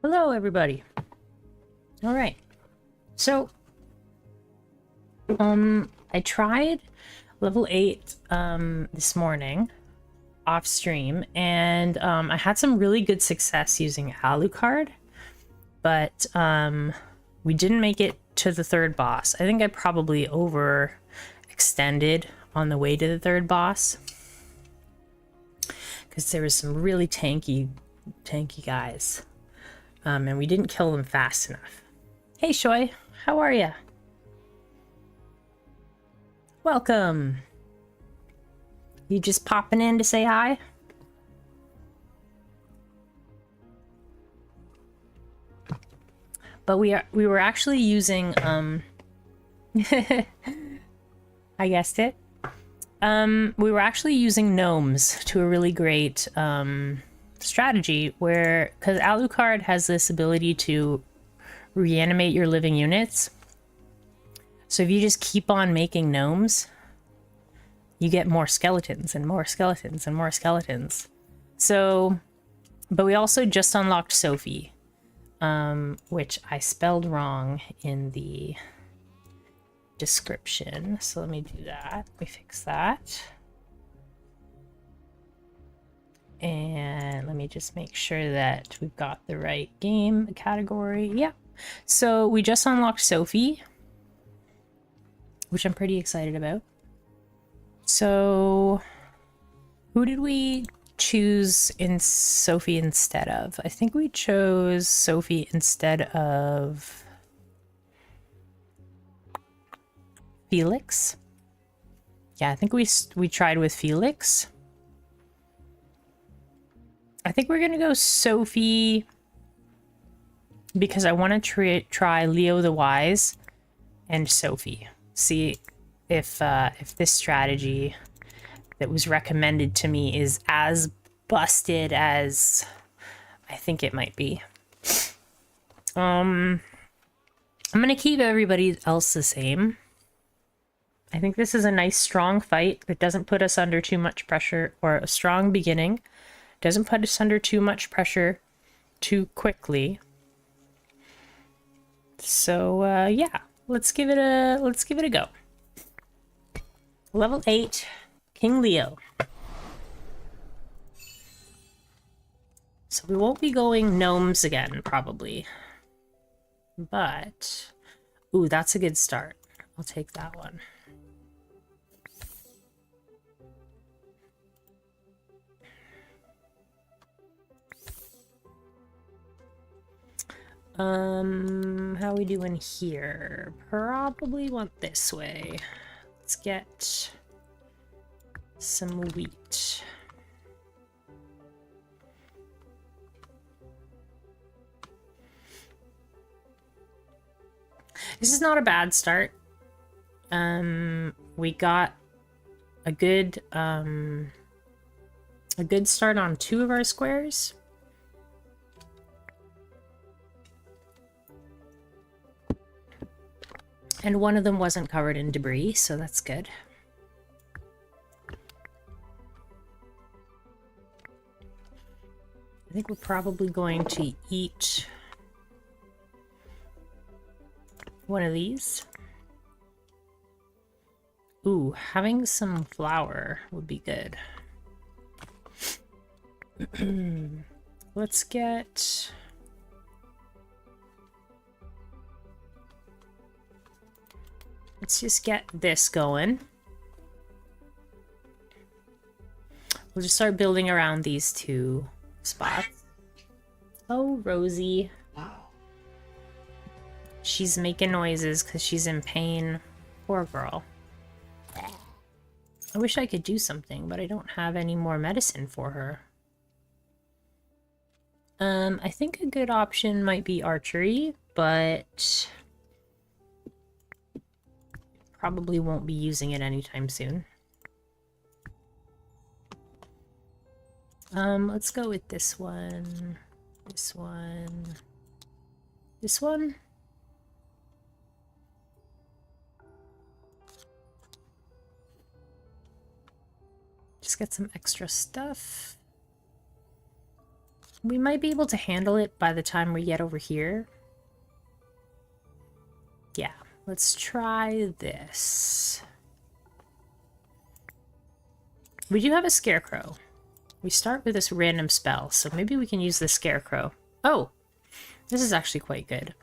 Hello, everybody. All right. So, I tried level 8 this morning off stream, and I had some really good success using Alucard, but we didn't make it to the third boss. I think I probably overextended on the way to the third boss because there was some really tanky guys. And we didn't kill them fast enough. Hey, Shoy, how are ya? Welcome. You just popping in to say hi? But we were actually using I guessed it. We were actually using gnomes to a really great strategy where, because Alucard has this ability to reanimate your living units. So if you just keep on making gnomes, you get more skeletons and more skeletons and more skeletons. So, but we also just unlocked Sophy, which I spelled wrong in the description. So let me do that. Let me fix that. And let me just make sure that we've got the right game category. Yeah. So we just unlocked Sophy, which I'm pretty excited about. So who did we choose in Sophy instead of? I think we chose Sophy instead of Felix. Yeah, I think we tried with Felix. I think we're gonna go Sophy because I want to try Leo the Wise and Sophy. See if this strategy that was recommended to me is as busted as I think it might be. I'm gonna keep everybody else the same. I think this is a nice strong fight that doesn't put us under too much pressure, or a strong beginning. Doesn't put us under too much pressure too quickly. So yeah, let's give it a go. Level 8, King Leo. So we won't be going gnomes again, probably. But, ooh, that's a good start. I'll take that one. How we doing here? Probably want this way. Let's get some wheat. This is not a bad start. We got a good start on 2 of our squares. And one of them wasn't covered in debris, so that's good. I think we're probably going to eat one of these. Ooh, having some flour would be good. Let's get... Let's just get this going. We'll just start building around these 2 spots. Oh, Rosie. She's making noises because she's in pain. Poor girl. I wish I could do something, but I don't have any more medicine for her. I think a good option might be archery, but probably won't be using it anytime soon. Let's go with this one. This one. This one. Just get some extra stuff. We might be able to handle it by the time we get over here. Yeah, let's try this. We do have a scarecrow. We start with this random spell, so maybe we can use the scarecrow. Oh, this is actually quite good.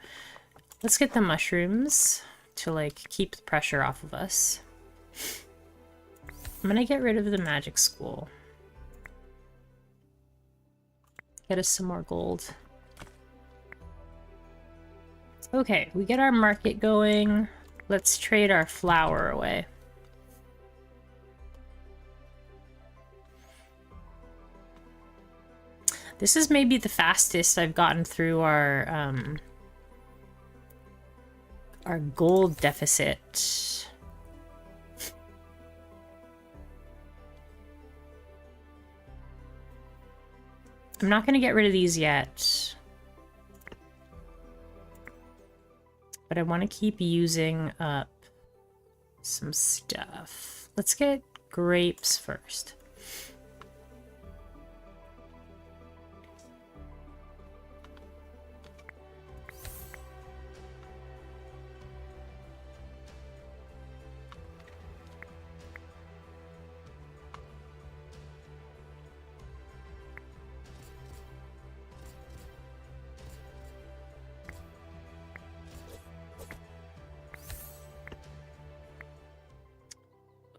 Let's get the mushrooms to, like, keep the pressure off of us. I'm gonna get rid of the magic school. Get us some more gold. Okay, we get our market going. Let's trade our flour away. This is maybe the fastest I've gotten through our gold deficit. I'm not going to get rid of these yet. But I want to keep using up some stuff. Let's get grapes first.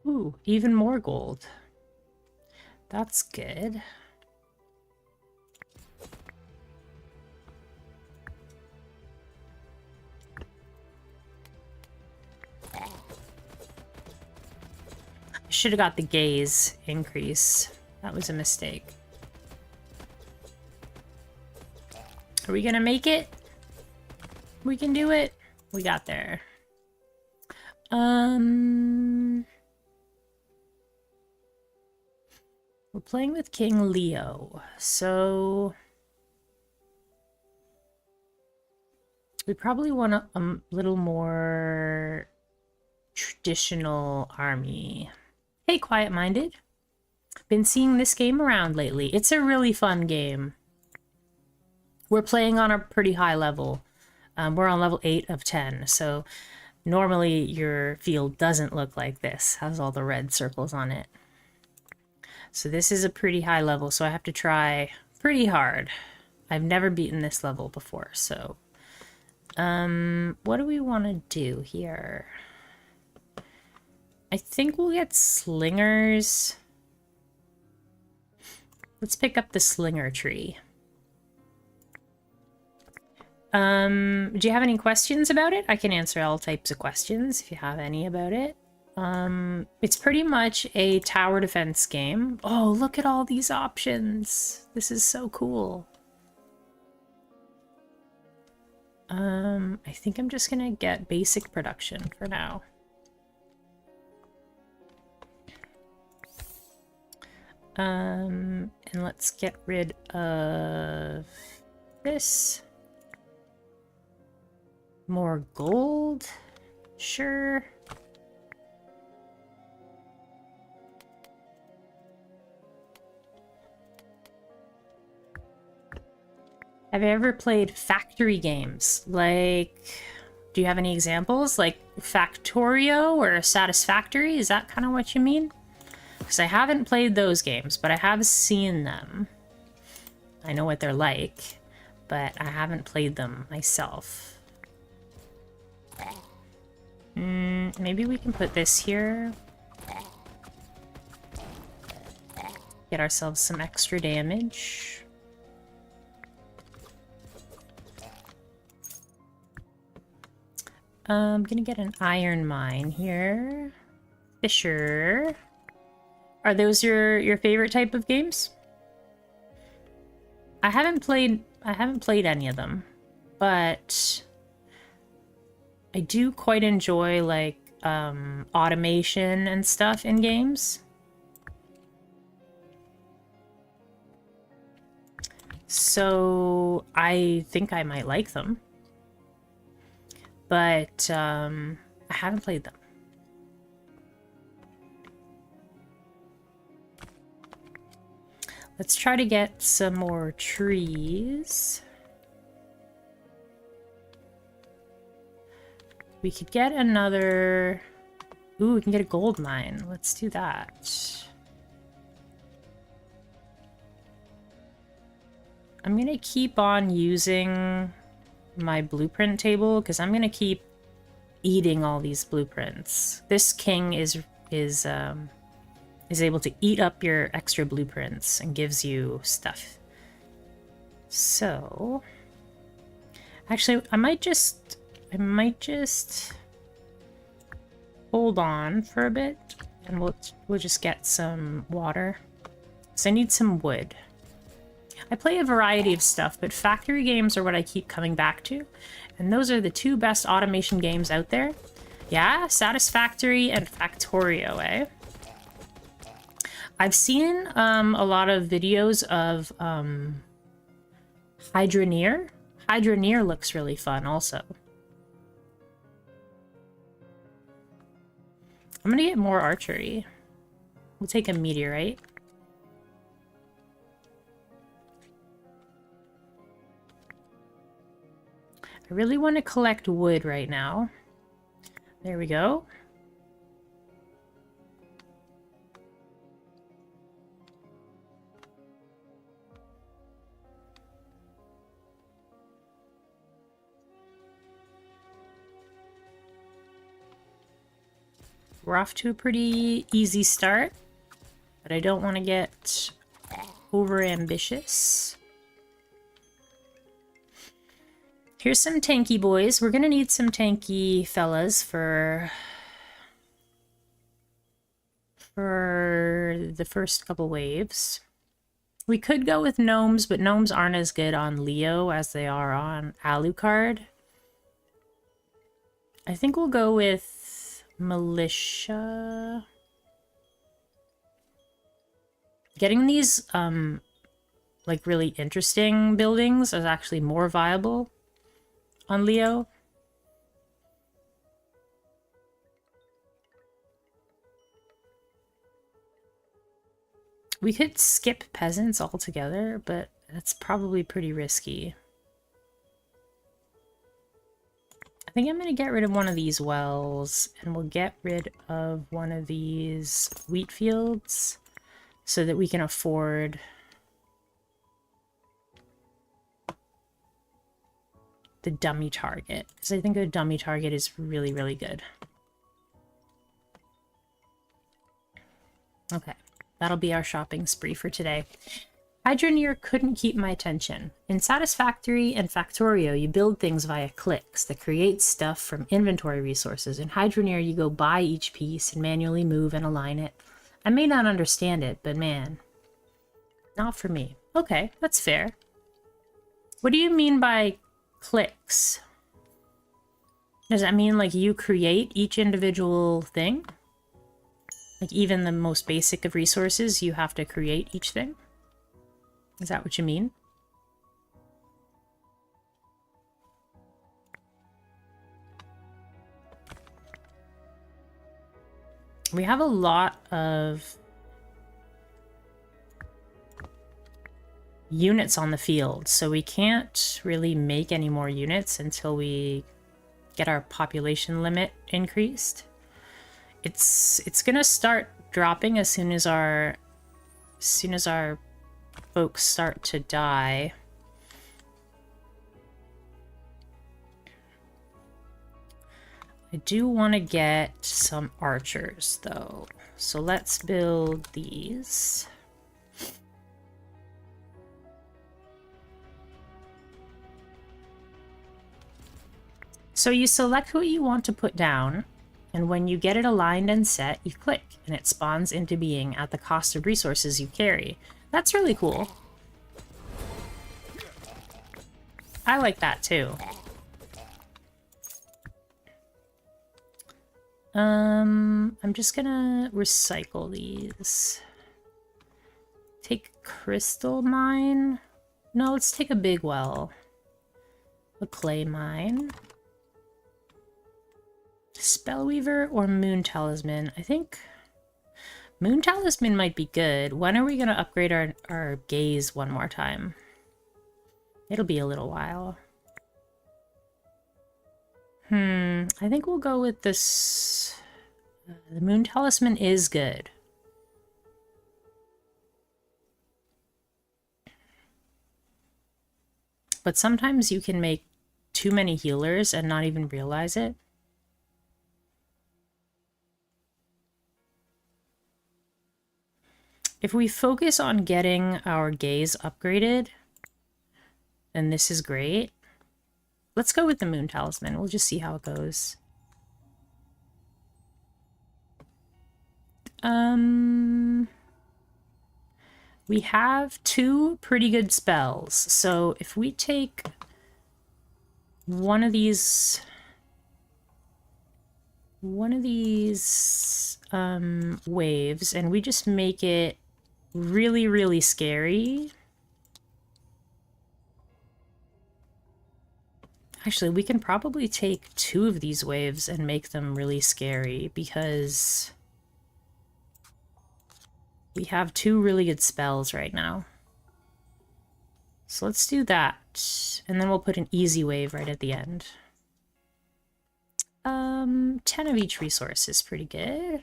Ooh, even more gold. That's good. I should have got the gaze increase. That was a mistake. Are we gonna make it? We can do it. We got there. We're playing with King Leo, so we probably want a little more traditional army. Hey, quiet-minded. Been seeing this game around lately. It's a really fun game. We're playing on a pretty high level. We're on level 8 of 10, so normally your field doesn't look like this. Has all the red circles on it. So this is a pretty high level, so I have to try pretty hard. I've never beaten this level before, so... what do we want to do here? I think we'll get slingers. Let's pick up the slinger tree. Do you have any questions about it? I can answer all types of questions if you have any about it. It's pretty much a tower defense game. Oh, look at all these options. This is so cool. I think I'm just gonna get basic production for now. And let's get rid of this. More gold? Sure. Have you ever played factory games? Like, do you have any examples? Like Factorio or Satisfactory? Is that kind of what you mean? Because I haven't played those games, but I have seen them. I know what they're like, but I haven't played them myself. Maybe we can put this here. Get ourselves some extra damage. I'm gonna get an iron mine here. Fisher. Are those your favorite type of games? I haven't played any of them, but I do quite enjoy like automation and stuff in games. So I think I might like them. But I haven't played them. Let's try to get some more trees. We could get another... Ooh, we can get a gold mine. Let's do that. I'm gonna keep on using my blueprint table because I'm gonna keep eating all these blueprints. This king is able to eat up your extra blueprints and gives you stuff. So, actually, I might just hold on for a bit, and we'll just get some water. So I need some wood. I play a variety of stuff, but factory games are what I keep coming back to, and those are the two best automation games out there. Yeah, Satisfactory and Factorio, eh? I've seen a lot of videos of Hydroneer. Hydroneer looks really fun also. I'm gonna get more archery. We'll take a meteorite. I really want to collect wood right now. There we go. We're off to a pretty easy start, but I don't want to get over ambitious. Here's some tanky boys. We're gonna need some tanky fellas for the first couple waves. We could go with gnomes, but gnomes aren't as good on Leo as they are on Alucard. I think we'll go with militia. Getting these like really interesting buildings is actually more viable on Leo. We could skip peasants altogether, but that's probably pretty risky. I think I'm going to get rid of one of these wells, and we'll get rid of one of these wheat fields so that we can afford the dummy target, because I think a dummy target is really, really good. Okay, that'll be our shopping spree for today. Hydroneer couldn't keep my attention. In Satisfactory and Factorio, you build things via clicks that create stuff from inventory resources. In Hydroneer, you go buy each piece and manually move and align it. I may not understand it, but man, not for me. Okay, that's fair. What do you mean by clicks? Does that mean like you create each individual thing? Like even the most basic of resources, you have to create each thing? Is that what you mean? We have a lot of units on the field, so we can't really make any more units until we get our population limit increased. It's gonna start dropping as soon as our folks start to die. I do want to get some archers though, so let's build these. So you select what you want to put down, and when you get it aligned and set, you click, and it spawns into being at the cost of resources you carry. That's really cool. I like that too. I'm just gonna recycle these. Take crystal mine. No, let's take a big well. A clay mine. Spellweaver or moon talisman. I think Moon Talisman might be good. When are we going to upgrade our gaze one more time? It'll be a little while. I think we'll go with this. The Moon Talisman is good. But sometimes you can make too many healers and not even realize it. If we focus on getting our gaze upgraded, then this is great. Let's go with the Moon Talisman. We'll just see how it goes. We have 2 pretty good spells. So if we take one of these waves and we just make it really, really scary. Actually, we can probably take 2 of these waves and make them really scary because we have 2 really good spells right now. So let's do that. And then we'll put an easy wave right at the end. 10 of each resource is pretty good.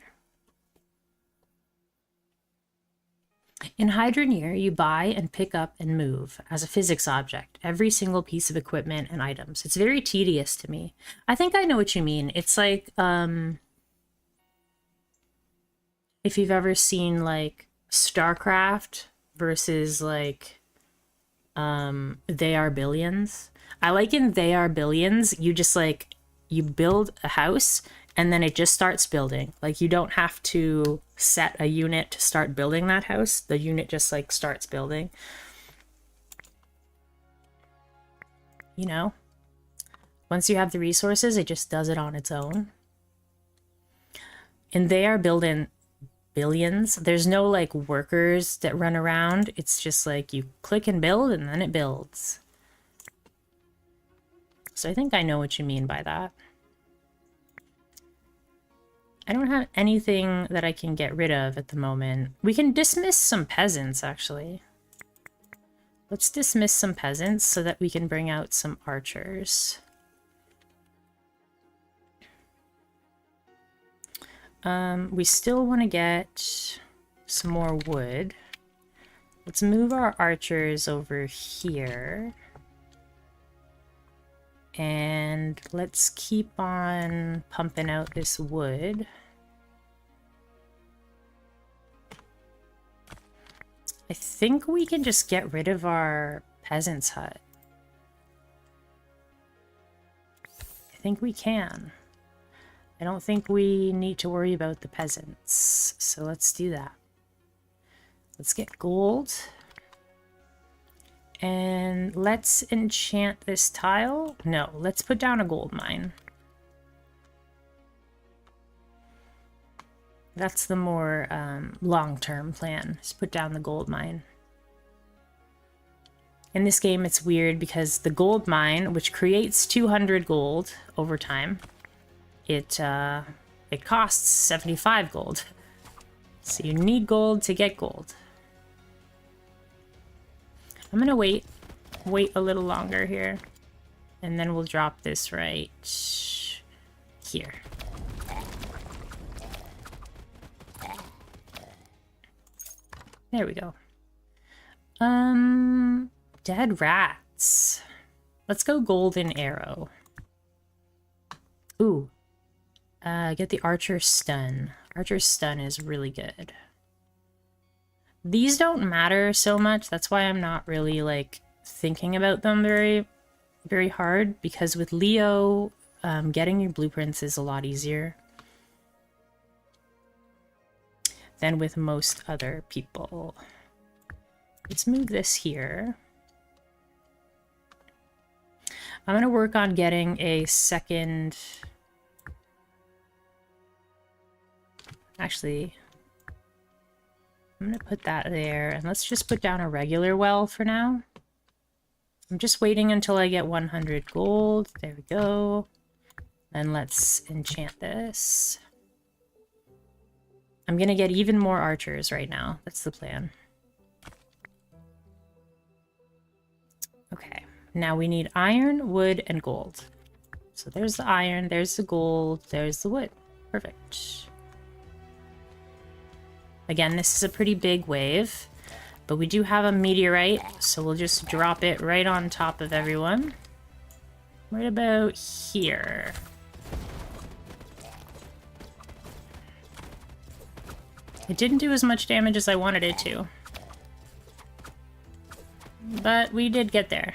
In Hydroneer, you buy and pick up and move, as a physics object, every single piece of equipment and items. It's very tedious to me. I think I know what you mean. It's like, if you've ever seen, like, StarCraft versus, like, They Are Billions. I like in They Are Billions, you just, like, you build a house and then it just starts building. Like, you don't have to set a unit to start building that house. The unit just, like, starts building. You know? Once you have the resources, it just does it on its own. And They Are Building Billions. There's no, like, workers that run around. It's just, like, you click and build, and then it builds. So I think I know what you mean by that. I don't have anything that I can get rid of at the moment. We can dismiss some peasants, actually. Let's dismiss some peasants so that we can bring out some archers. We still want to get some more wood. Let's move our archers over here. And let's keep on pumping out this wood. I think we can just get rid of our peasant's hut. I think we can. I don't think we need to worry about the peasants. So let's do that. Let's get gold. And let's enchant this tile. No, let's put down a gold mine. That's the more long-term plan. Just put down the gold mine. In this game, it's weird because the gold mine, which creates 200 gold over time, it costs 75 gold. So you need gold to get gold. I'm gonna wait a little longer here, and then we'll drop this right here. There we go. Dead rats. Let's go golden arrow. Ooh. Get the archer stun. Archer stun is really good. These don't matter so much. That's why I'm not really, like, thinking about them very, very hard. Because with Leo, getting your blueprints is a lot easier than with most other people. Let's move this here. I'm going to work on getting a second... Actually, I'm going to put that there, and let's just put down a regular well for now. I'm just waiting until I get 100 gold. There we go. And let's enchant this. I'm gonna get even more archers right now. That's the plan. Okay, now we need iron, wood, and gold. So there's the iron, there's the gold, there's the wood. Perfect. Again, this is a pretty big wave, but we do have a meteorite, so we'll just drop it right on top of everyone. Right about here. It didn't do as much damage as I wanted it to. But we did get there.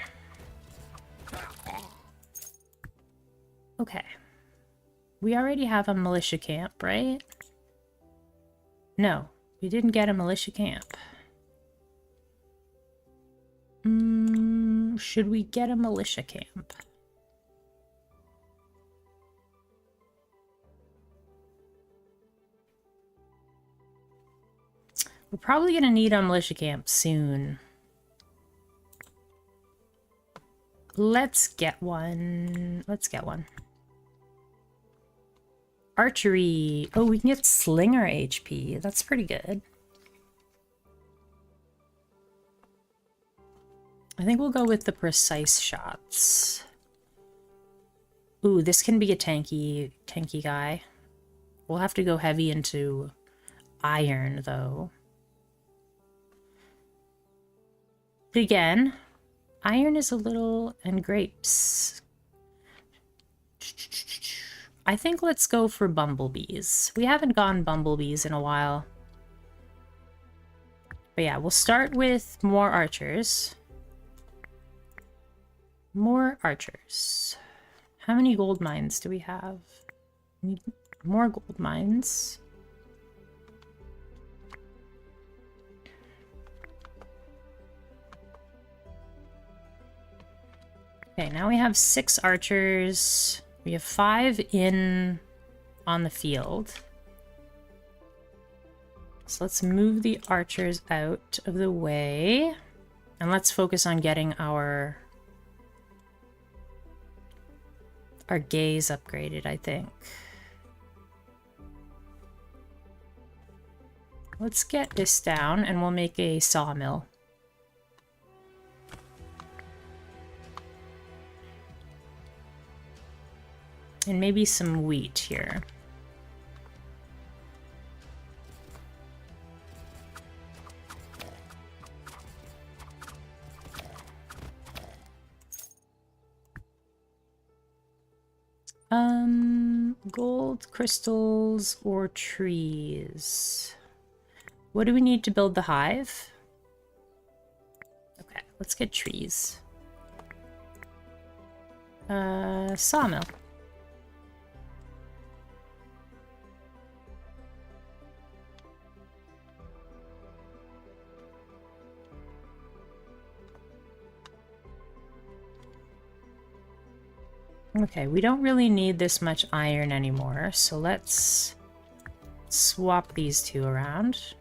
Okay. We already have a militia camp, right? No, we didn't get a militia camp. Should we get a militia camp? We're probably gonna need a militia camp soon. Let's get one. Let's get one. Archery. Oh, we can get slinger HP. That's pretty good. I think we'll go with the precise shots. Ooh, this can be a tanky guy. We'll have to go heavy into iron, though. But again, iron is a little... and grapes. I think let's go for bumblebees. We haven't gone bumblebees in a while. But yeah, we'll start with more archers. More archers. How many gold mines do we have? We need more gold mines. Okay, now we have 6 archers. We have 5 in on the field. So let's move the archers out of the way. And let's focus on getting our gaze upgraded, I think. Let's get this down and we'll make a sawmill. And maybe some wheat here. Gold, crystals, or trees. What do we need to build the hive? Okay, let's get trees. Sawmill. Okay, we don't really need this much iron anymore, so let's swap these two around.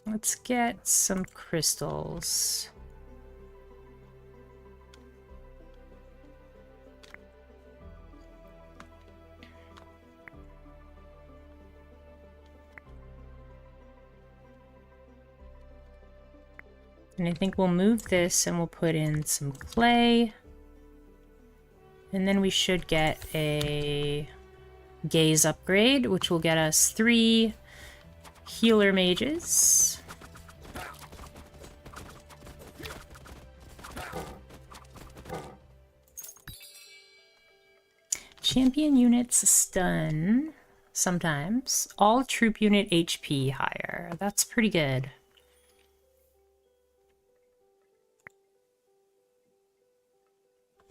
Let's get some crystals. And I think we'll move this and we'll put in some clay. And then we should get a gaze upgrade, which will get us 3 healer mages. Champion units stun sometimes. All troop unit HP higher. That's pretty good.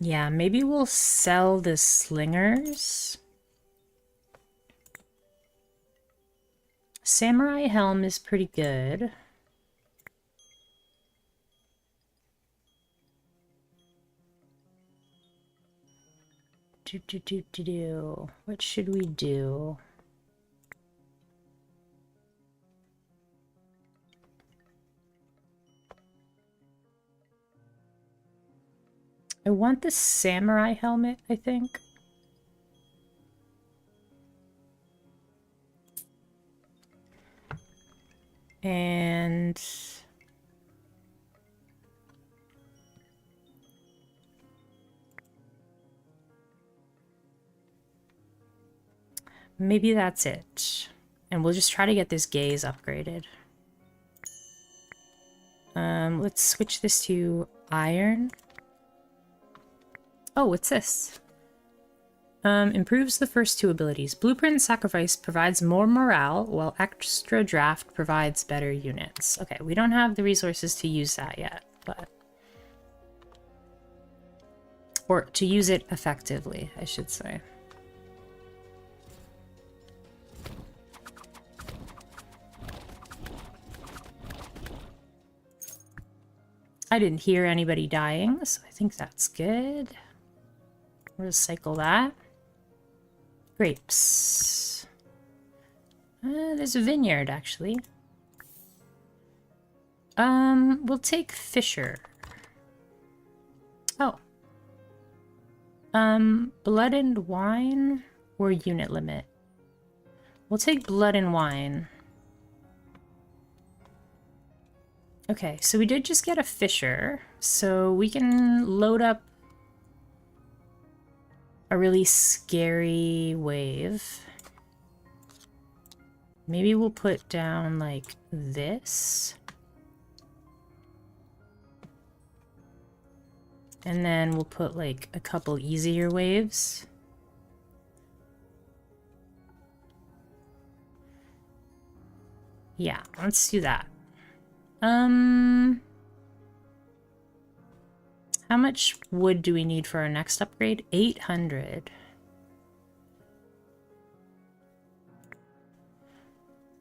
Yeah, maybe we'll sell the slingers. Samurai helm is pretty good. What should we do? I want the samurai helmet, I think. And maybe that's it. And we'll just try to get this gaze upgraded. Let's switch this to iron. Oh, what's this? Improves the first two abilities. Blueprint and Sacrifice provides more morale, while Extra Draft provides better units. Okay, we don't have the resources to use that yet, but... Or to use it effectively, I should say. I didn't hear anybody dying, so I think that's good. Recycle that. Grapes. There's a vineyard, actually. We'll take Fisher. Oh. Blood and wine or unit limit? We'll take blood and wine. Okay, so we did just get a Fisher, so we can load up a really scary wave. Maybe we'll put down like this. And then we'll put like a couple easier waves. Yeah, let's do that. How much wood do we need for our next upgrade? 800.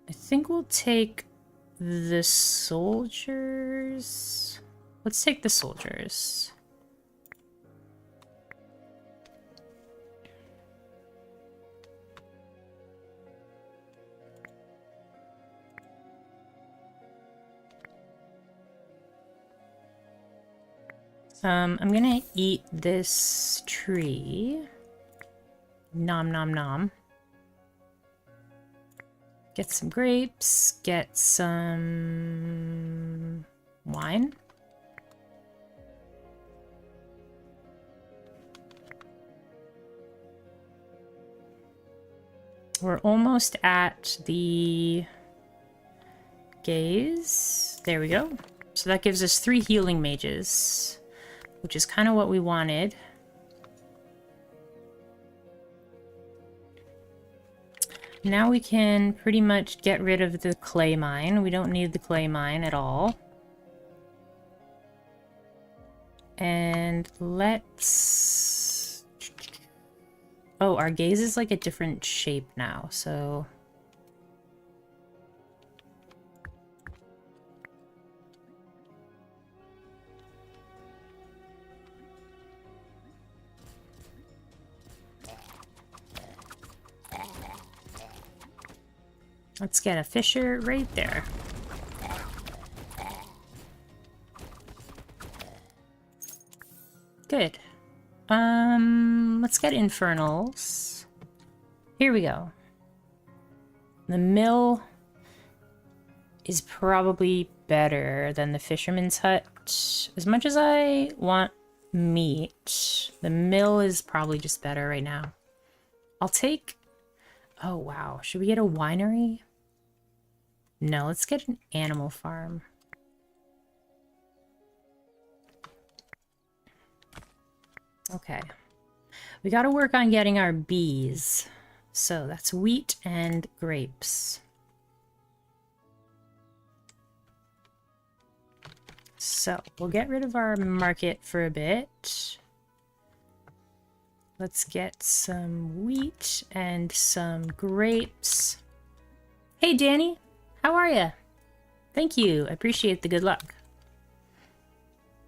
I think we'll take the soldiers. Let's take the soldiers. I'm gonna eat this tree. Nom nom nom. Get some grapes, get some wine. We're almost at the gaze. There we go. So that gives us 3 healing mages, which is kind of what we wanted. Now we can pretty much get rid of the clay mine. We don't need the clay mine at all. And let's... Oh, our gaze is like a different shape now, so... Let's get a Fisher right there. Good. Let's get Infernals. Here we go. The mill is probably better than the Fisherman's Hut. As much as I want meat, the mill is probably just better right now. I'll take... Oh, wow. Should we get a winery? No, let's get an animal farm. Okay. We gotta work on getting our bees. So that's wheat and grapes. So we'll get rid of our market for a bit. Let's get some wheat and some grapes. Hey, Danny. How are you? Thank you. I appreciate the good luck.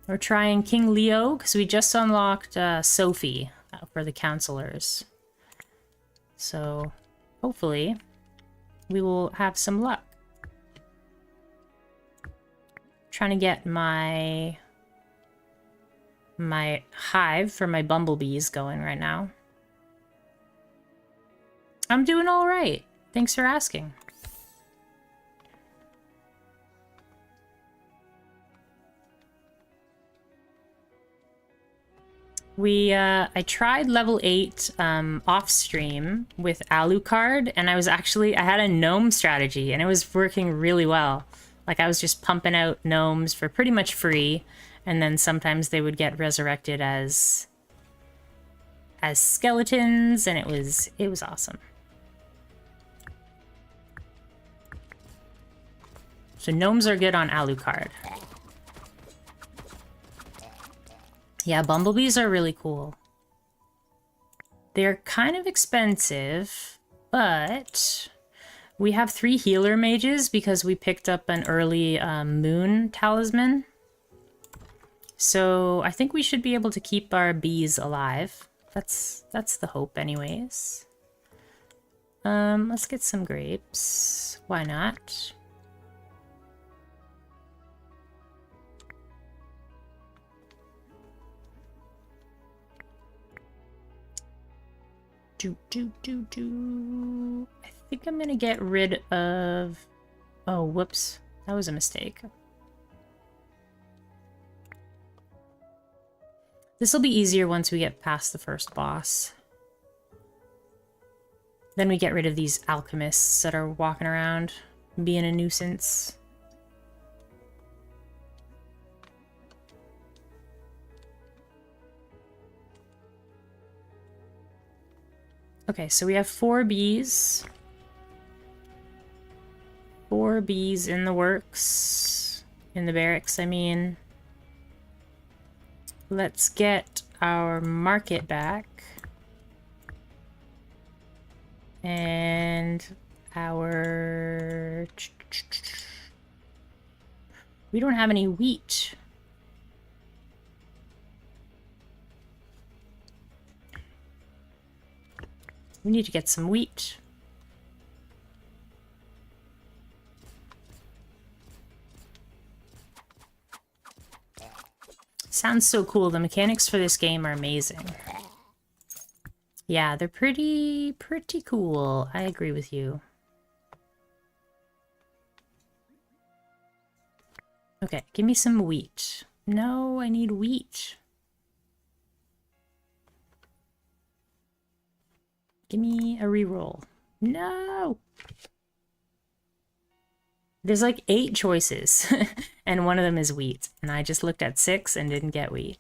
We're trying King Leo because we just unlocked Sophy for the counselors. So hopefully we will have some luck. Trying to get my my hive for my bumblebees going right now. I'm doing all right. Thanks for asking. I tried level 8 off stream with Alucard, and I had a gnome strategy, and it was working really well. Like, I was just pumping out gnomes for pretty much free, and then sometimes they would get resurrected as skeletons, and it was awesome. So gnomes are good on Alucard. Yeah, bumblebees are really cool. They're kind of expensive, but we have 3 healer mages because we picked up an early moon talisman. So I think we should be able to keep our bees alive. That's the hope anyways. Let's get some grapes. Why not? I think I'm gonna get rid of... Oh, whoops. That was a mistake. This will be easier once we get past the first boss. Then we get rid of these alchemists that are walking around, being a nuisance. Okay, so we have 4 bees. 4 bees in the works. In the barracks, I mean. Let's get our market back. And our... We don't have any wheat. We need to get some wheat. Sounds so cool. The mechanics for this game are amazing. Yeah, they're pretty cool. I agree with you. Okay, give me some wheat. No, I need wheat. Give me a reroll. No! There's like 8 choices, and one of them is wheat. And I just looked at 6 and didn't get wheat.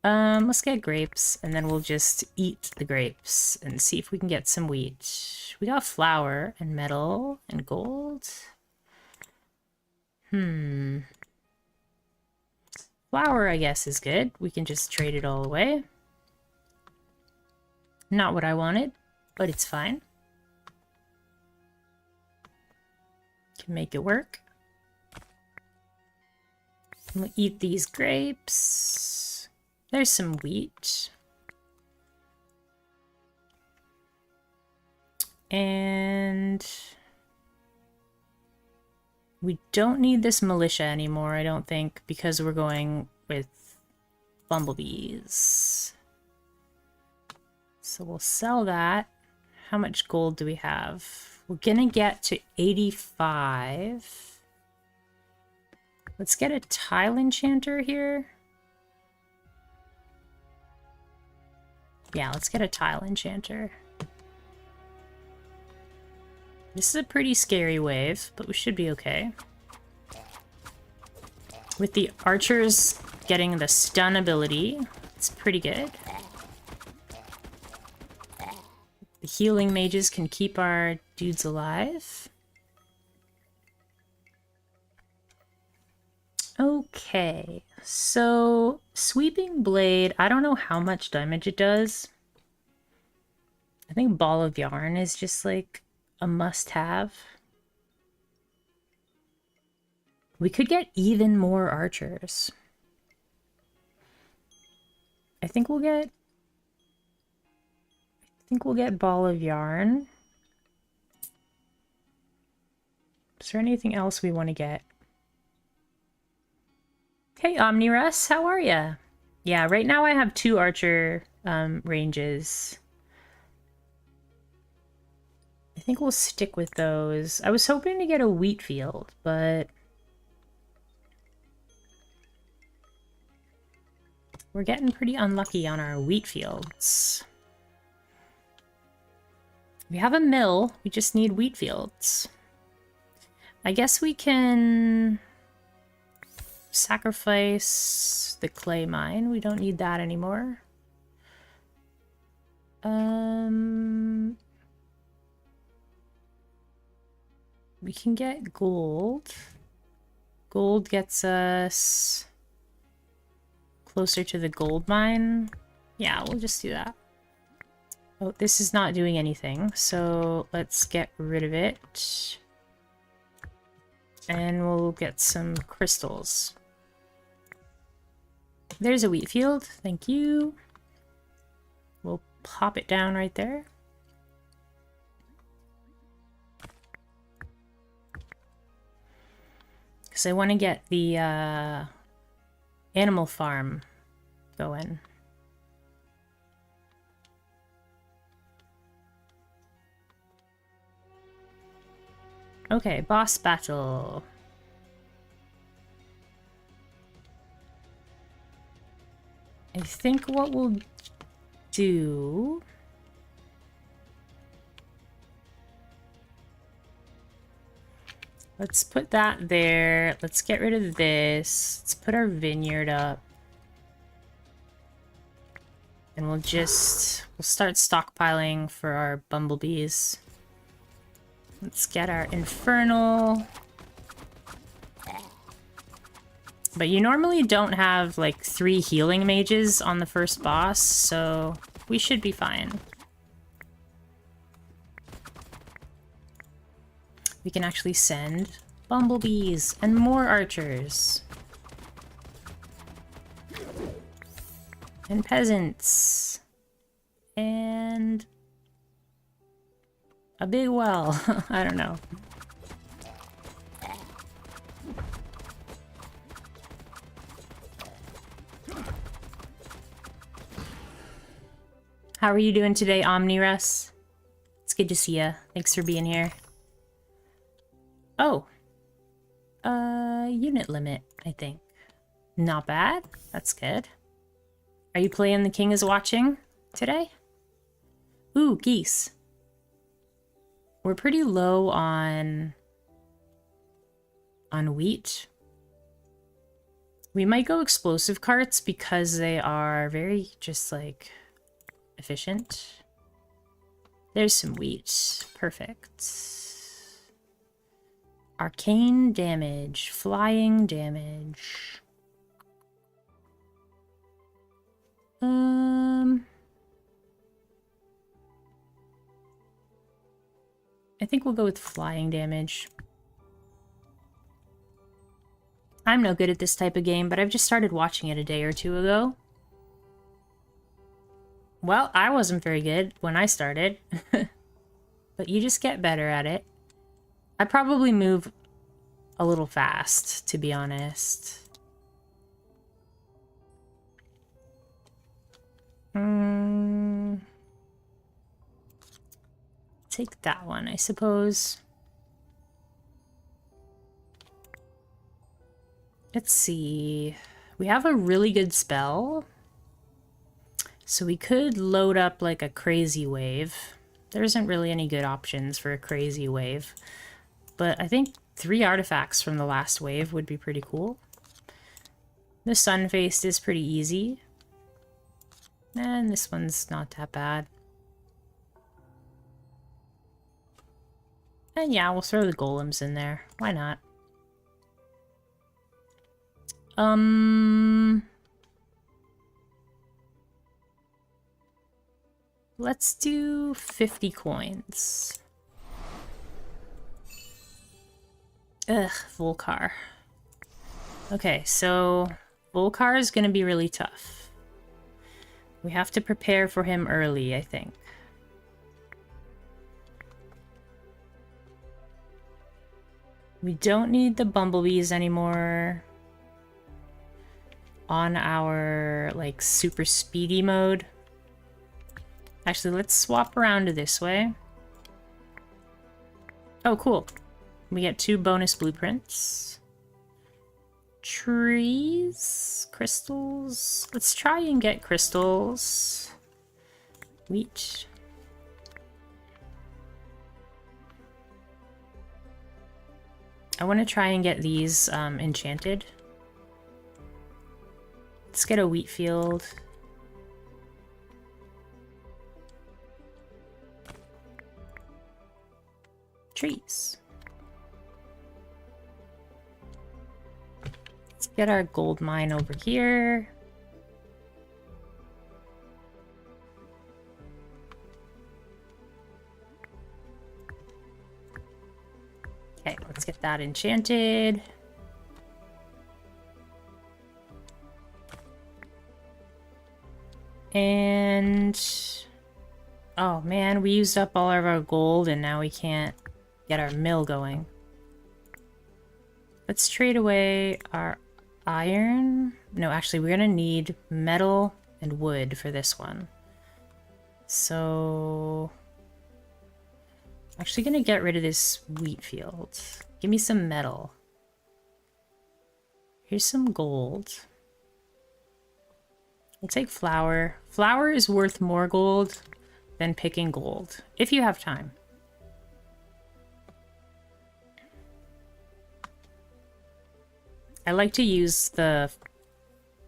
Let's get grapes, and then we'll just eat the grapes and see if we can get some wheat. We got flour and metal and gold. Flour, I guess, is good. We can just trade it all away. Not what I wanted, but it's fine. Can make it work. We'll eat these grapes. There's some wheat. And we don't need this militia anymore, I don't think, because we're going with bumblebees. So we'll sell that. How much gold do we have? We're gonna get to 85. Let's get a tile enchanter here. Yeah, let's get a tile enchanter. This is a pretty scary wave, but we should be okay. With the archers getting the stun ability, it's pretty good. The healing mages can keep our dudes alive. Okay, so Sweeping Blade, I don't know how much damage it does. I think Ball of Yarn is just like a must-have. We could get even more archers. I think we'll get Ball of Yarn. Is there anything else we want to get? Hey, Omnirus, how are ya? Yeah, right now I have 2 archer ranges. I think we'll stick with those. I was hoping to get a wheat field, but we're getting pretty unlucky on our wheat fields. We have a mill, we just need wheat fields. I guess we can sacrifice the clay mine. We don't need that anymore. We can get gold. Gold gets us closer to the gold mine. Yeah, we'll just do that. Oh, this is not doing anything, so let's get rid of it. And we'll get some crystals. There's a wheat field, thank you. We'll pop it down right there. Because I want to get the animal farm going. Okay, boss battle. I think what we'll do... Let's put that there. Let's get rid of this. Let's put our vineyard up. And we'll start stockpiling for our bumblebees. Let's get our infernal. But you normally don't have like 3 healing mages on the first boss, so we should be fine. We can actually send bumblebees and more archers. And peasants. And a big well. I don't know. How are you doing today, Omnirus? It's good to see ya. Thanks for being here. Oh. Unit limit, I think. Not bad. That's good. Are you playing The King is Watching today? Ooh, geese. We're pretty low on wheat. We might go explosive carts because they are very just like efficient. There's some wheat. Perfect. Arcane damage, flying damage. I think we'll go with flying damage. I'm no good at this type of game, but I've just started watching it a day or 2 ago. Well, I wasn't very good when I started. But you just get better at it. I probably move a little fast, to be honest. Take that one, I suppose. Let's see. We have a really good spell. So we could load up like a crazy wave. There isn't really any good options for a crazy wave. But I think 3 artifacts from the last wave would be pretty cool. The sun-faced is pretty easy. And this one's not that bad. And yeah, we'll throw the golems in there. Why not? Let's do 50 coins. Ugh, Volcar. Okay, so Volcar is gonna be really tough. We have to prepare for him early, I think. We don't need the bumblebees anymore. on our like super speedy mode. Actually, let's swap around to this way. Oh, cool. We get 2 bonus blueprints. Trees, crystals. Let's try and get crystals. Wheat. I want to try and get these enchanted. Let's get a wheat field. Trees. Let's get our gold mine over here. Okay, let's get that enchanted. And oh man, we used up all of our gold and now we can't get our mill going. Let's trade away our iron. No, actually, we're gonna need metal and wood for this one. So I'm actually gonna get rid of this wheat field. Give me some metal. Here's some gold. We'll take flour. Flour is worth more gold than picking gold, if you have time. I like to use the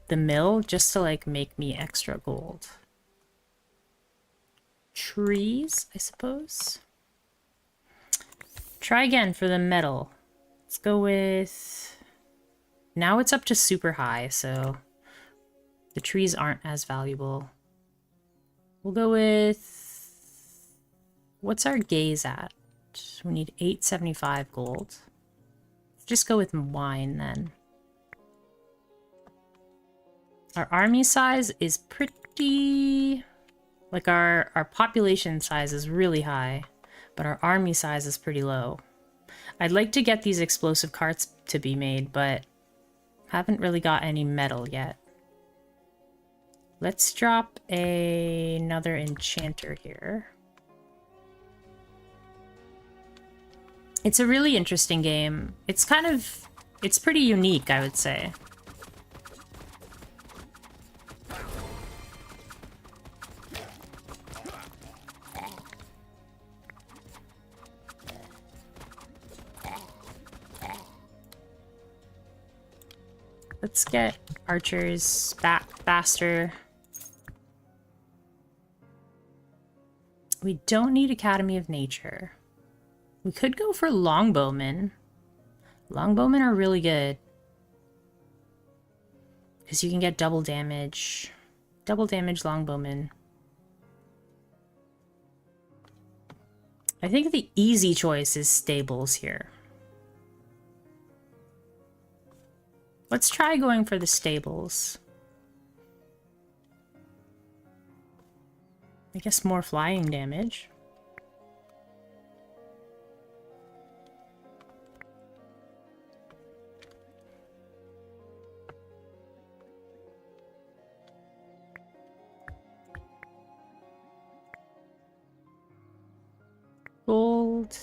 mill just to like make me extra gold. Trees, I suppose. Try again for the metal. Let's go with... Now it's up to super high, so the trees aren't as valuable. We'll go with... What's our gaze at? We need 875 gold. Let's just go with wine then. Our army size is pretty... Like our population size is really high, but our army size is pretty low. I'd like to get these explosive carts to be made, but haven't really got any metal yet. Let's drop another enchanter here. It's a really interesting game. It's pretty unique, I would say. Let's get archers back faster. We don't need Academy of Nature. We could go for longbowmen. Longbowmen are really good. Because you can get double damage. Double damage longbowmen. I think the easy choice is stables here. Let's try going for the stables. I guess more flying damage. Gold.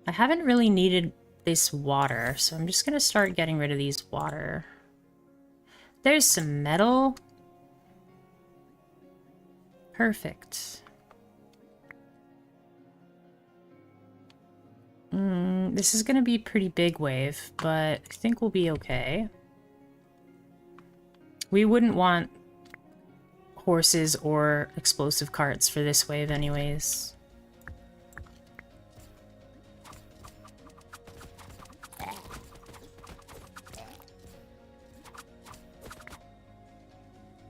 I haven't really needed this water, so I'm just gonna start getting rid of these water. There's some metal. Perfect. This is gonna be a pretty big wave, but I think we'll be okay. We wouldn't want horses or explosive carts for this wave anyways.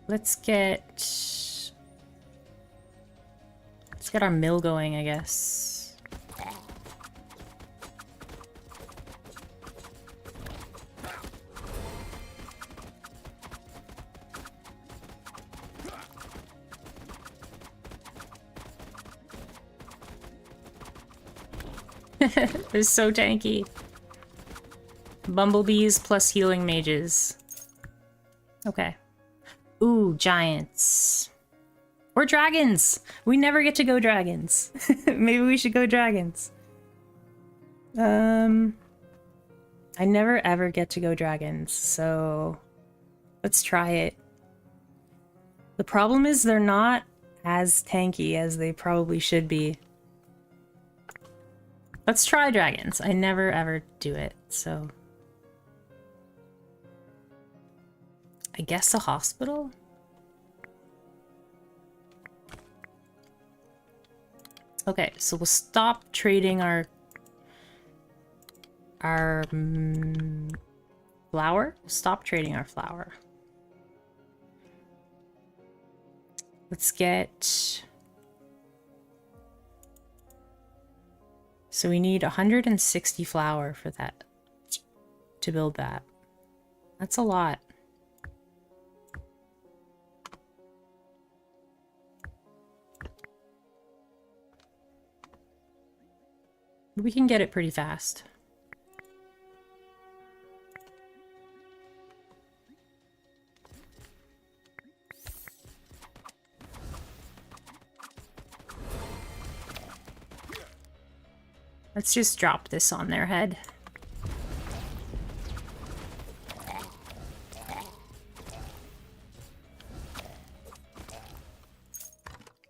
Let's get our mill going, I guess. They're so tanky. Bumblebees plus healing mages. Okay. Ooh, giants. Or dragons! We never get to go dragons. Maybe we should go dragons. I never ever get to go dragons, so let's try it. The problem is they're not as tanky as they probably should be. Let's try dragons. I never ever do it, so... I guess a hospital? Okay, so we'll stop trading our flour. Stop trading our flour. Let's get... So we need 160 flour for that, to build that. That's a lot. We can get it pretty fast. Let's just drop this on their head.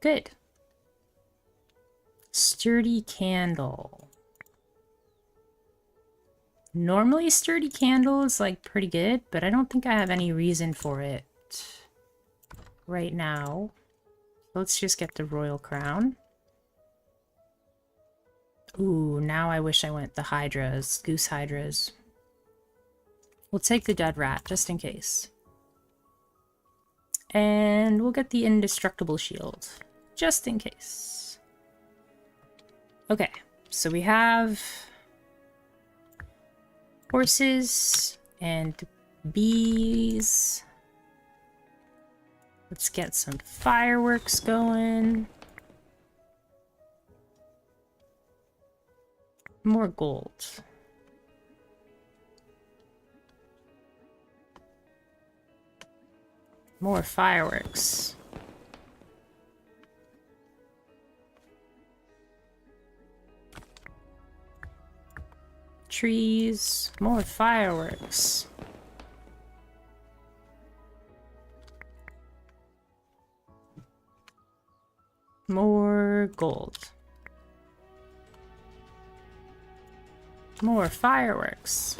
Good. Sturdy candle. Normally sturdy candle is like pretty good, but I don't think I have any reason for it right now. Let's just get the royal crown. Ooh, now I wish I went the hydras, goose hydras. We'll take the dead rat just in case. And we'll get the indestructible shield just in case. Okay, so we have horses and bees. Let's get some fireworks going. More gold. More fireworks. Trees. More fireworks. More gold. More fireworks.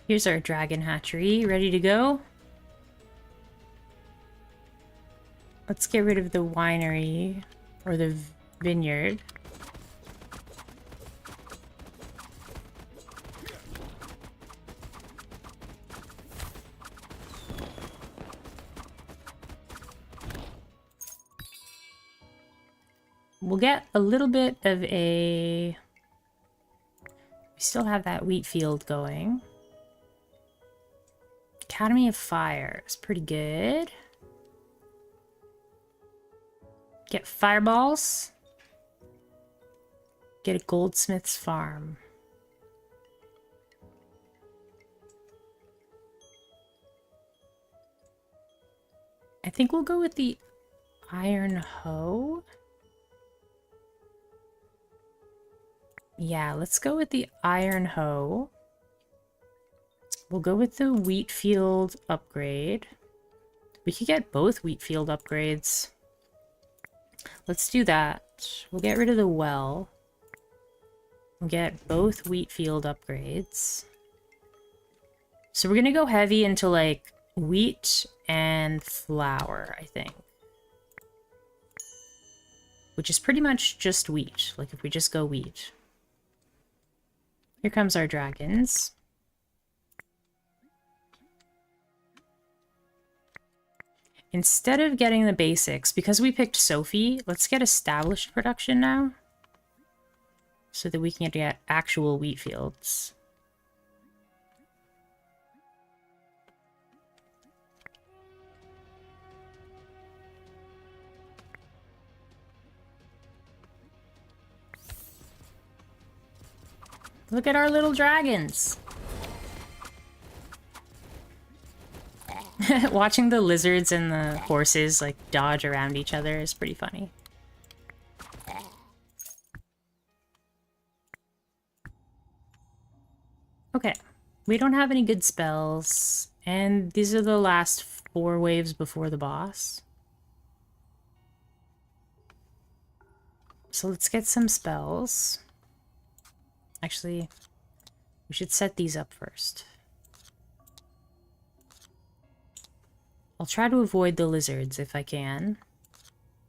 Here's our dragon hatchery, ready to go. Let's get rid of the winery, or the vineyard. We'll get a little bit of a... We still have that wheat field going. Academy of Fire is pretty good. Get fireballs. Get a goldsmith's farm. I think we'll go with the iron hoe. Yeah, let's go with the iron hoe. We'll go with the wheat field upgrade. We could get both wheat field upgrades. Let's do that. We'll get rid of the well. We'll get both wheat field upgrades. So we're gonna go heavy into like wheat and flour, I think. Which is pretty much just wheat. Like if we just go wheat. Here comes our dragons. Instead of getting the basics, because we picked Sophy, let's get established production now. So that we can get actual wheat fields. Look at our little dragons. Watching the lizards and the horses like dodge around each other is pretty funny. Okay, we don't have any good spells, and these are the last 4 waves before the boss. So let's get some spells. Actually, we should set these up first. I'll try to avoid the lizards if I can.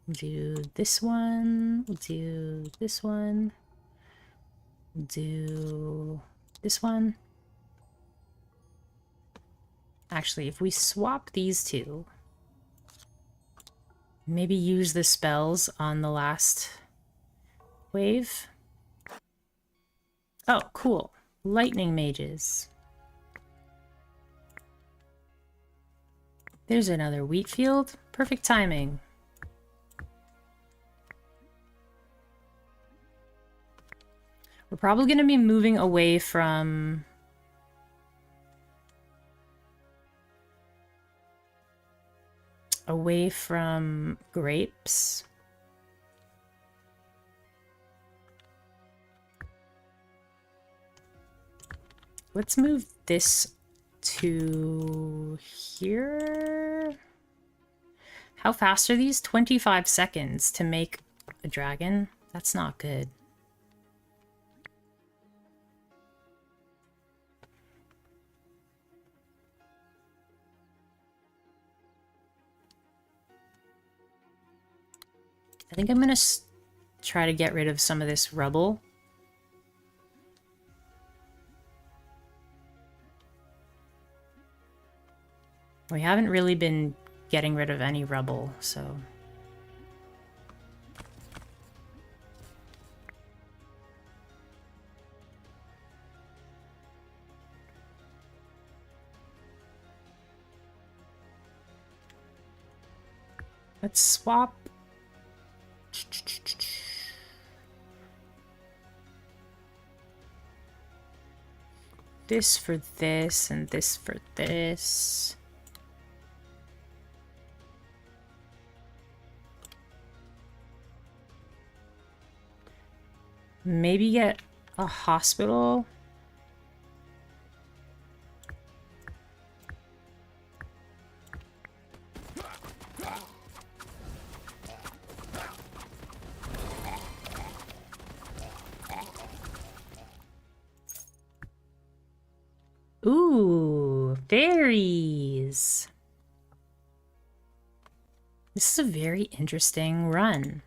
We'll do this one. We'll do this one. We'll do this one. Actually, if we swap these two, maybe use the spells on the last wave. Oh, cool. Lightning mages. There's another wheat field. Perfect timing. We're probably going to be moving away from grapes. Let's move this to here. How fast are these? 25 seconds to make a dragon? That's not good. I think I'm gonna try to get rid of some of this rubble. We haven't really been getting rid of any rubble, so... Let's swap... this for this, and this for this. Maybe get a hospital. Ooh, fairies. This is a very interesting run.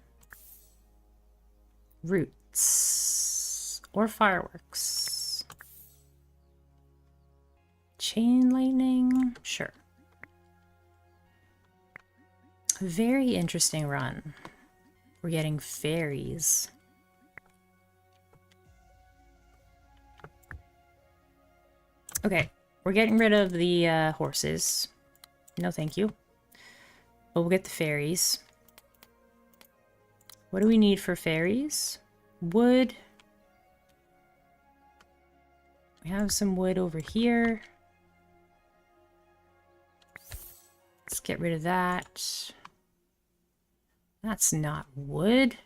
Roots or fireworks. Chain lightning, sure. Very interesting run. We're getting fairies. Okay, we're getting rid of the horses. No, thank you. But we'll get the fairies. What do we need for fairies? Wood. We have some wood over here. Let's get rid of that. That's not wood.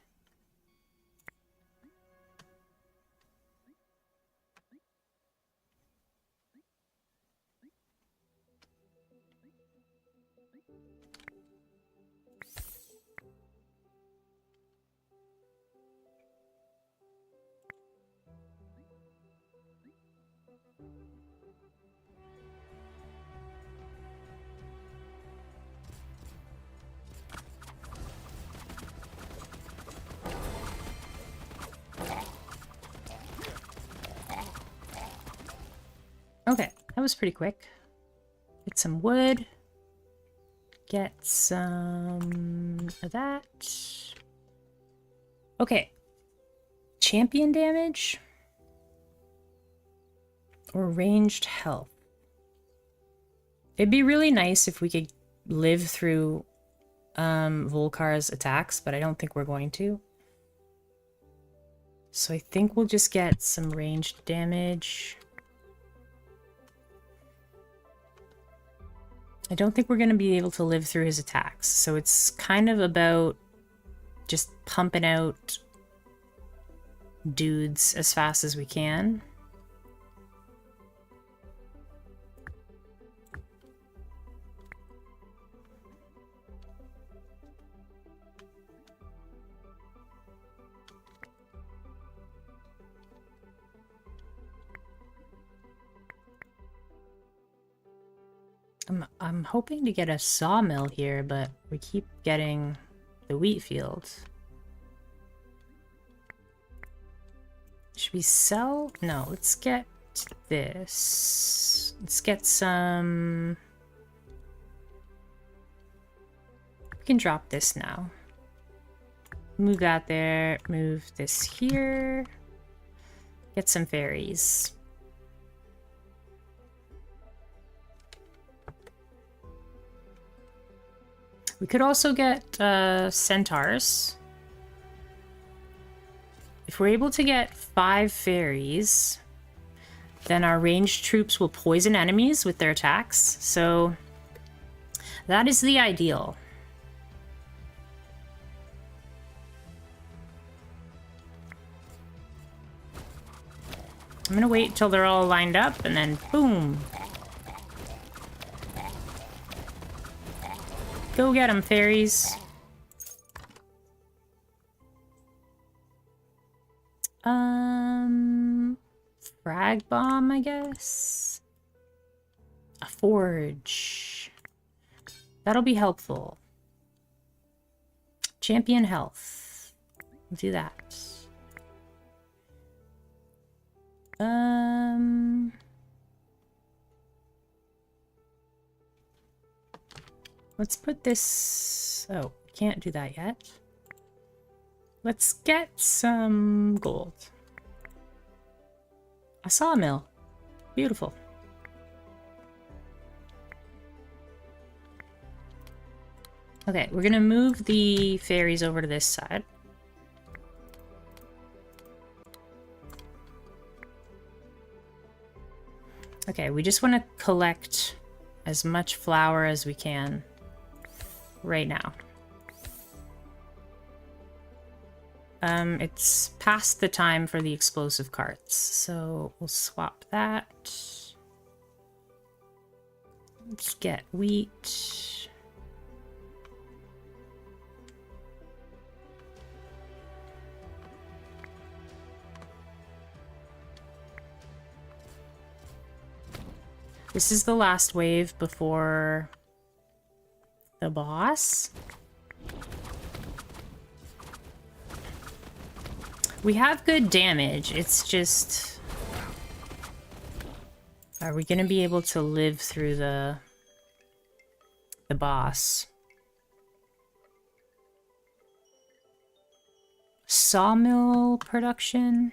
Okay, that was pretty quick. Get some wood. Get some of that. Okay. Champion damage? Or ranged health? It'd be really nice if we could live through Volkar's attacks, but I don't think we're going to. So I think we'll just get some ranged damage. I don't think we're going to be able to live through his attacks. So it's kind of about just pumping out dudes as fast as we can. I'm hoping to get a sawmill here, but we keep getting the wheat fields. Should we sell? No, let's get this. Let's get some... We can drop this now. Move that there, move this here. Get some fairies. We could also get centaurs. If we're able to get 5 fairies, then our ranged troops will poison enemies with their attacks. So that is the ideal. I'm gonna wait till they're all lined up and then boom. Go get them, fairies. Frag bomb, I guess. A forge. That'll be helpful. Champion health. We'll do that. Let's put this... Oh, can't do that yet. Let's get some gold. A sawmill. Beautiful. Okay, we're gonna move the fairies over to this side. Okay, we just want to collect as much flour as we can right now. It's past the time for the explosive carts, so we'll swap that. Let's get wheat. This is the last wave before the boss. We have good damage, it's just... Are we gonna be able to live through the boss? Sawmill production?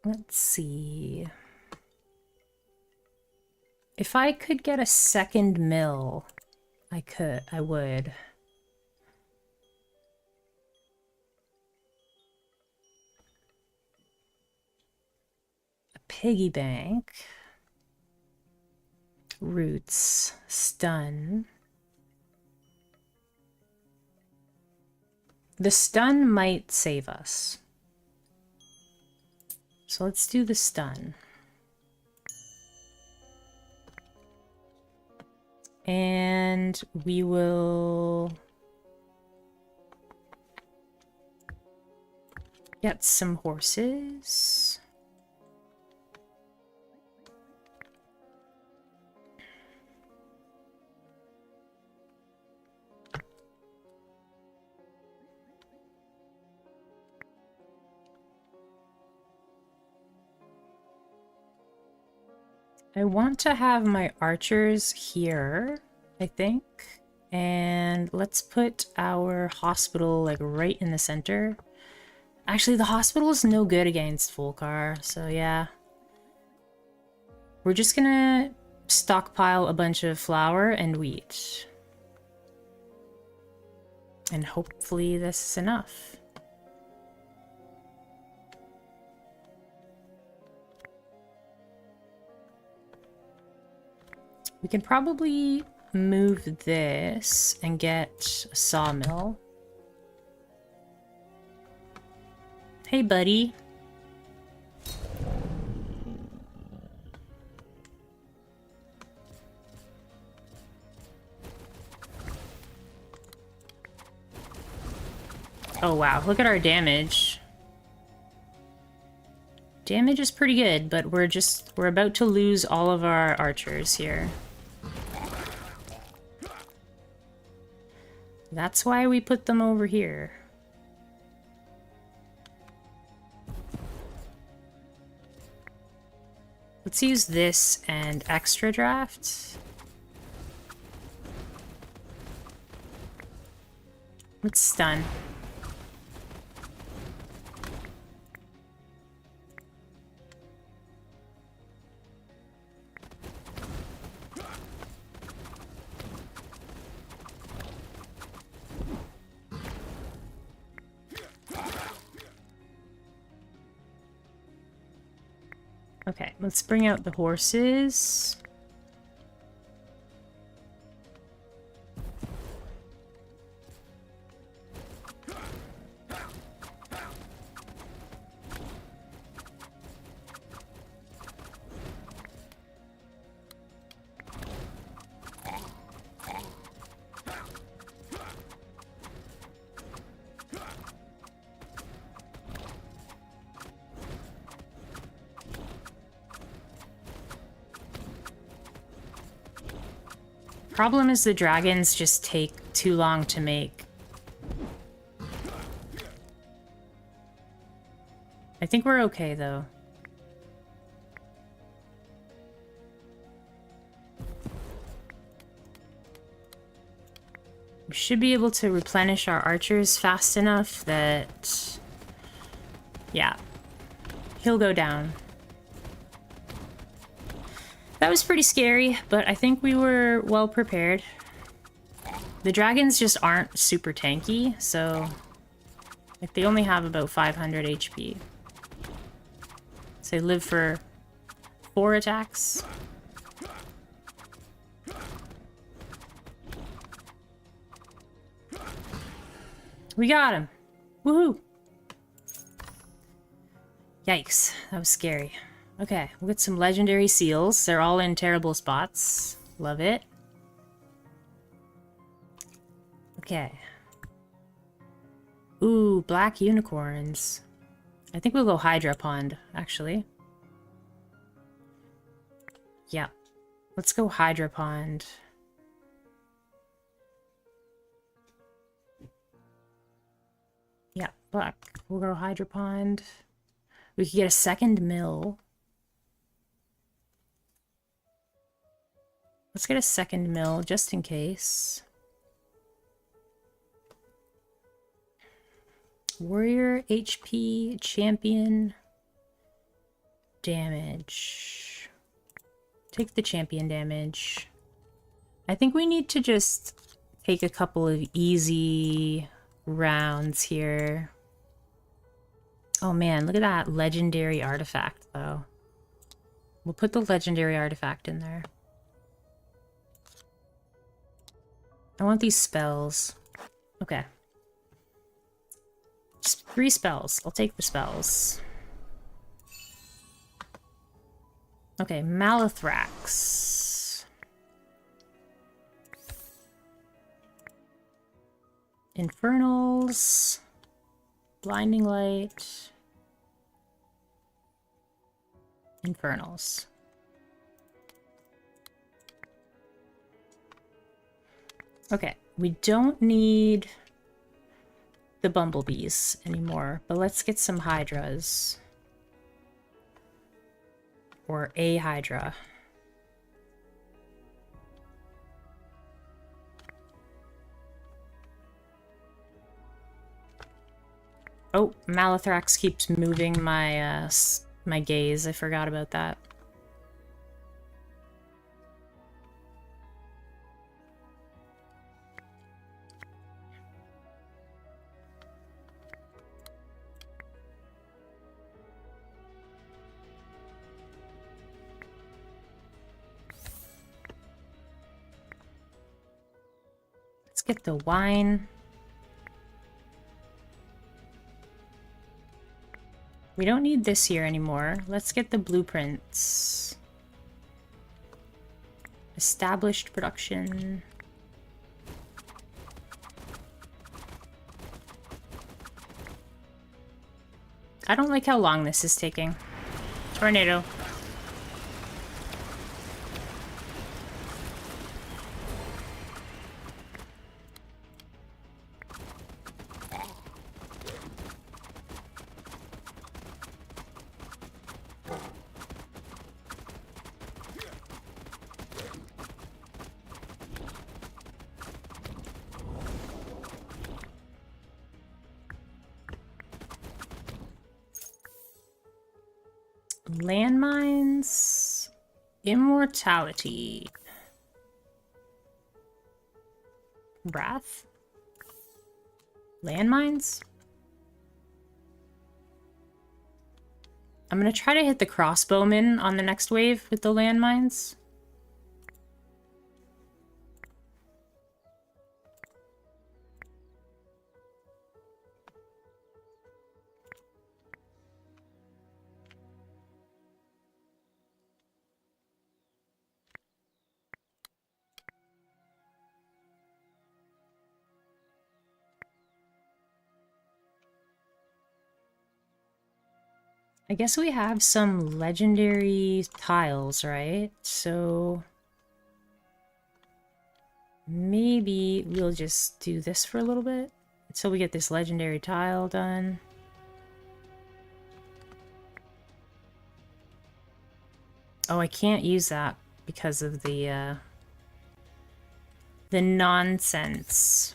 Let's see. If I could get a second mill, I would. A piggy bank. Roots. Stun. The stun might save us. So let's do the stun. And we will get some horses. I want to have my archers here, I think. And let's put our hospital like right in the center. Actually, the hospital is no good against Volcar, so yeah. We're just gonna stockpile a bunch of flour and wheat. And hopefully this is enough. We can probably move this and get a sawmill. Hey, buddy. Oh, wow. Look at our damage. Damage is pretty good, but we're about to lose all of our archers here. That's why we put them over here. Let's use this and extra draft. Let's stun. Okay, let's bring out the horses. Problem is the dragons just take too long to make. I think we're okay though. We should be able to replenish our archers fast enough that... yeah. He'll go down. That was pretty scary, but I think we were well prepared. The dragons just aren't super tanky, so... like, they only have about 500 HP. So they live for 4 attacks. We got him! Woohoo! Yikes, that was scary. Okay, we'll get some legendary seals. They're all in terrible spots. Love it. Okay. Ooh, black unicorns. I think we'll go Hydra Pond, actually. Yeah. Let's go Hydra Pond. Yeah, black. We'll go Hydra Pond. We could get a second mill. Let's get a second mill, just in case. Warrior, HP, champion, damage. Take the champion damage. I think we need to just take a couple of easy rounds here. Oh man, look at that legendary artifact, though. We'll put the legendary artifact in there. I want these spells. Okay. Just 3 spells. I'll take the spells. Okay, Malithrax. Infernals. Blinding Light. Infernals. Okay, we don't need the bumblebees anymore, but let's get some hydras. Or a hydra. Oh, Malithrax keeps moving my my gaze. I forgot about that. get the wine. We don't need this here anymore. Let's get the blueprints. Established production. I don't like how long this is taking. Tornado. Landmines. Immortality. Wrath. Landmines. I'm gonna try to hit the crossbowmen on the next wave with the landmines. I guess we have some legendary tiles, right? So maybe we'll just do this for a little bit until we get this legendary tile done. Oh, I can't use that because of the nonsense.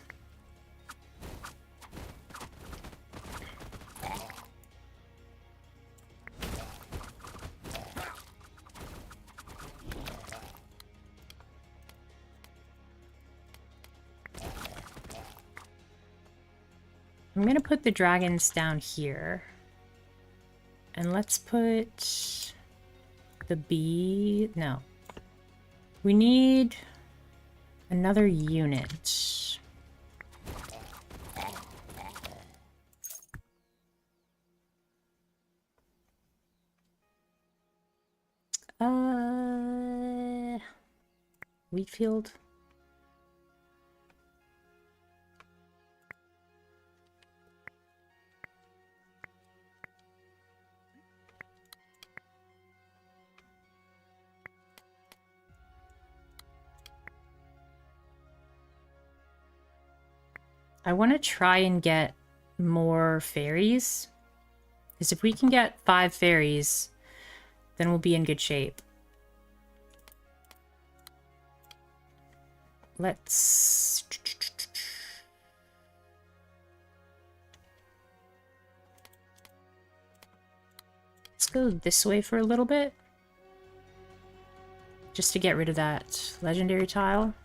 I'm gonna put the dragons down here. And let's put the bee... No. We need another unit. Wheatfield. I want to try and get more fairies. Because if we can get 5 fairies, then we'll be in good shape. Let's go this way for a little bit. Just to get rid of that legendary tile.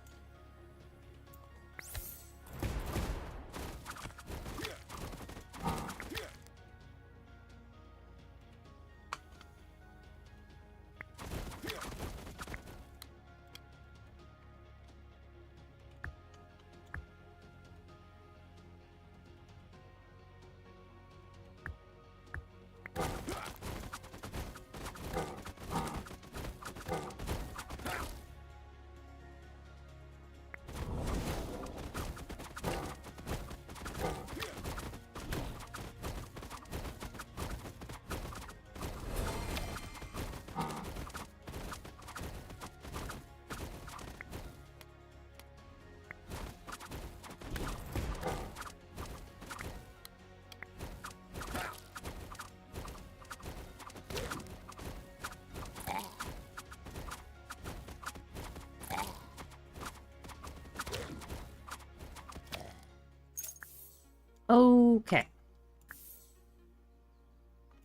Okay.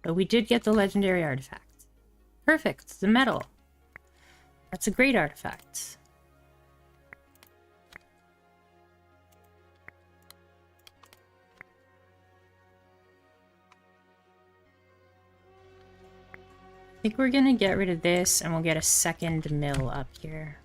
But we did get the legendary artifact. Perfect, the medal. That's a great artifact. I think we're gonna get rid of this and we'll get a second mill up here.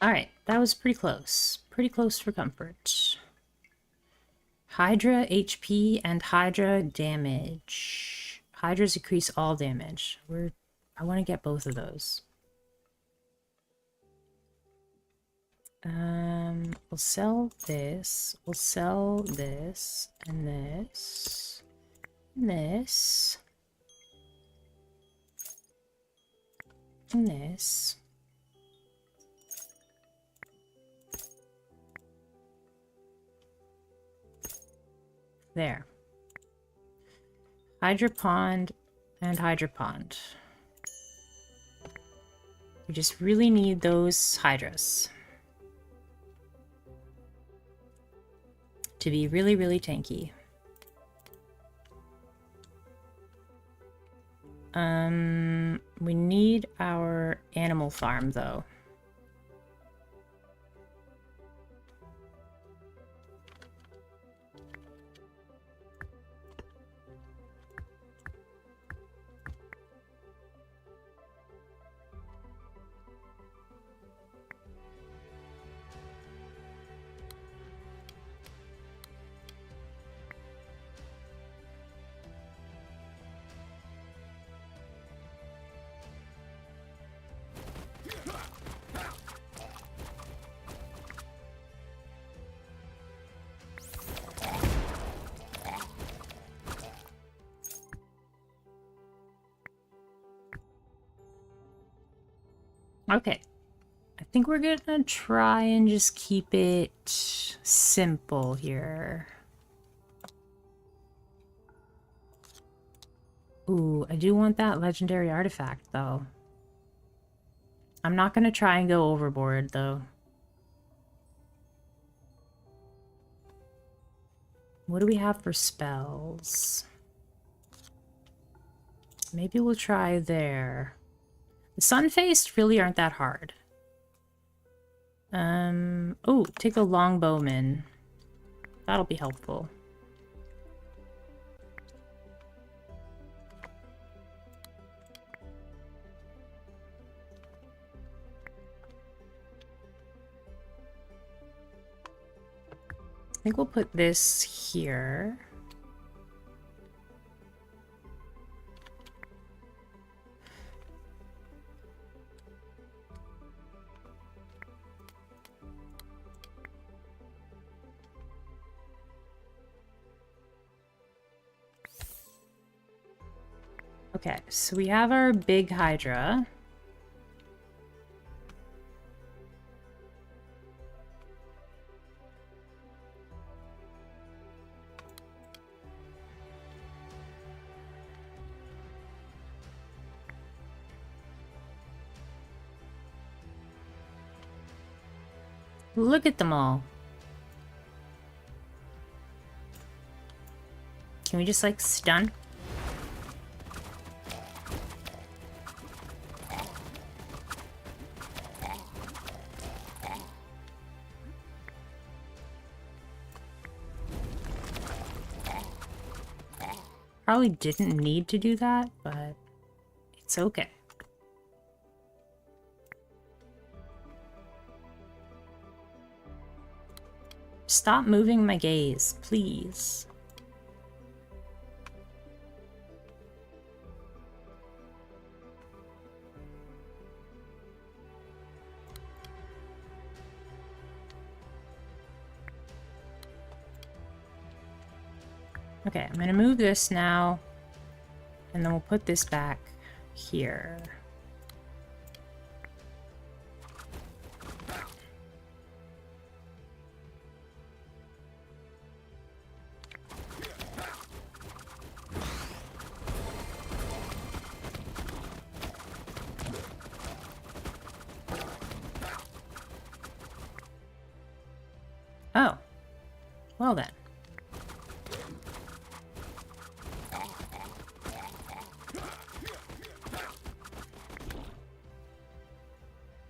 Alright, that was pretty close. Pretty close for comfort. Hydra HP and Hydra damage. Hydras increase all damage. I want to get both of those. We'll sell this. We'll sell this and this. And this. And this. There. Hydra Pond and Hydra Pond. We just really need those Hydras to be really, really tanky. We need our animal farm though. Okay. I think we're gonna try and just keep it simple here. Ooh, I do want that legendary artifact, though. I'm not gonna try and go overboard, though. What do we have for spells? Maybe we'll try there. The Sun-Faced really aren't that hard. Oh, take a Longbowman. That'll be helpful. I think we'll put this here. Okay, so we have our big Hydra. Look at them all. Can we just like stun? Probably didn't need to do that, but it's okay. Stop moving my gaze, please. Okay, I'm gonna move this now, and then we'll put this back here. Oh, well then.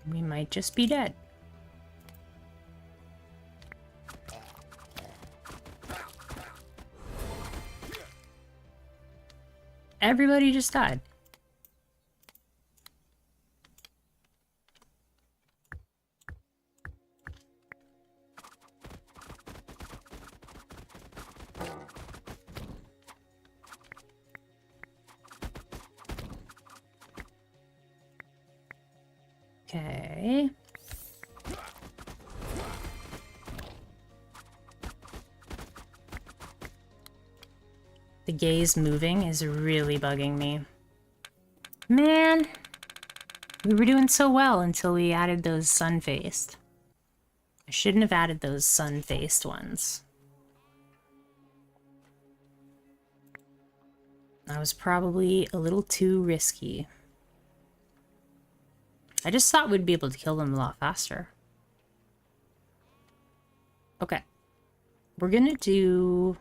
We might just be dead. Everybody just died. Okay. The gaze moving is really bugging me. Man! We were doing so well until we added those sun-faced. I shouldn't have added those sun-faced ones. I was probably a little too risky. I just thought we'd be able to kill them a lot faster. Okay. We're gonna do...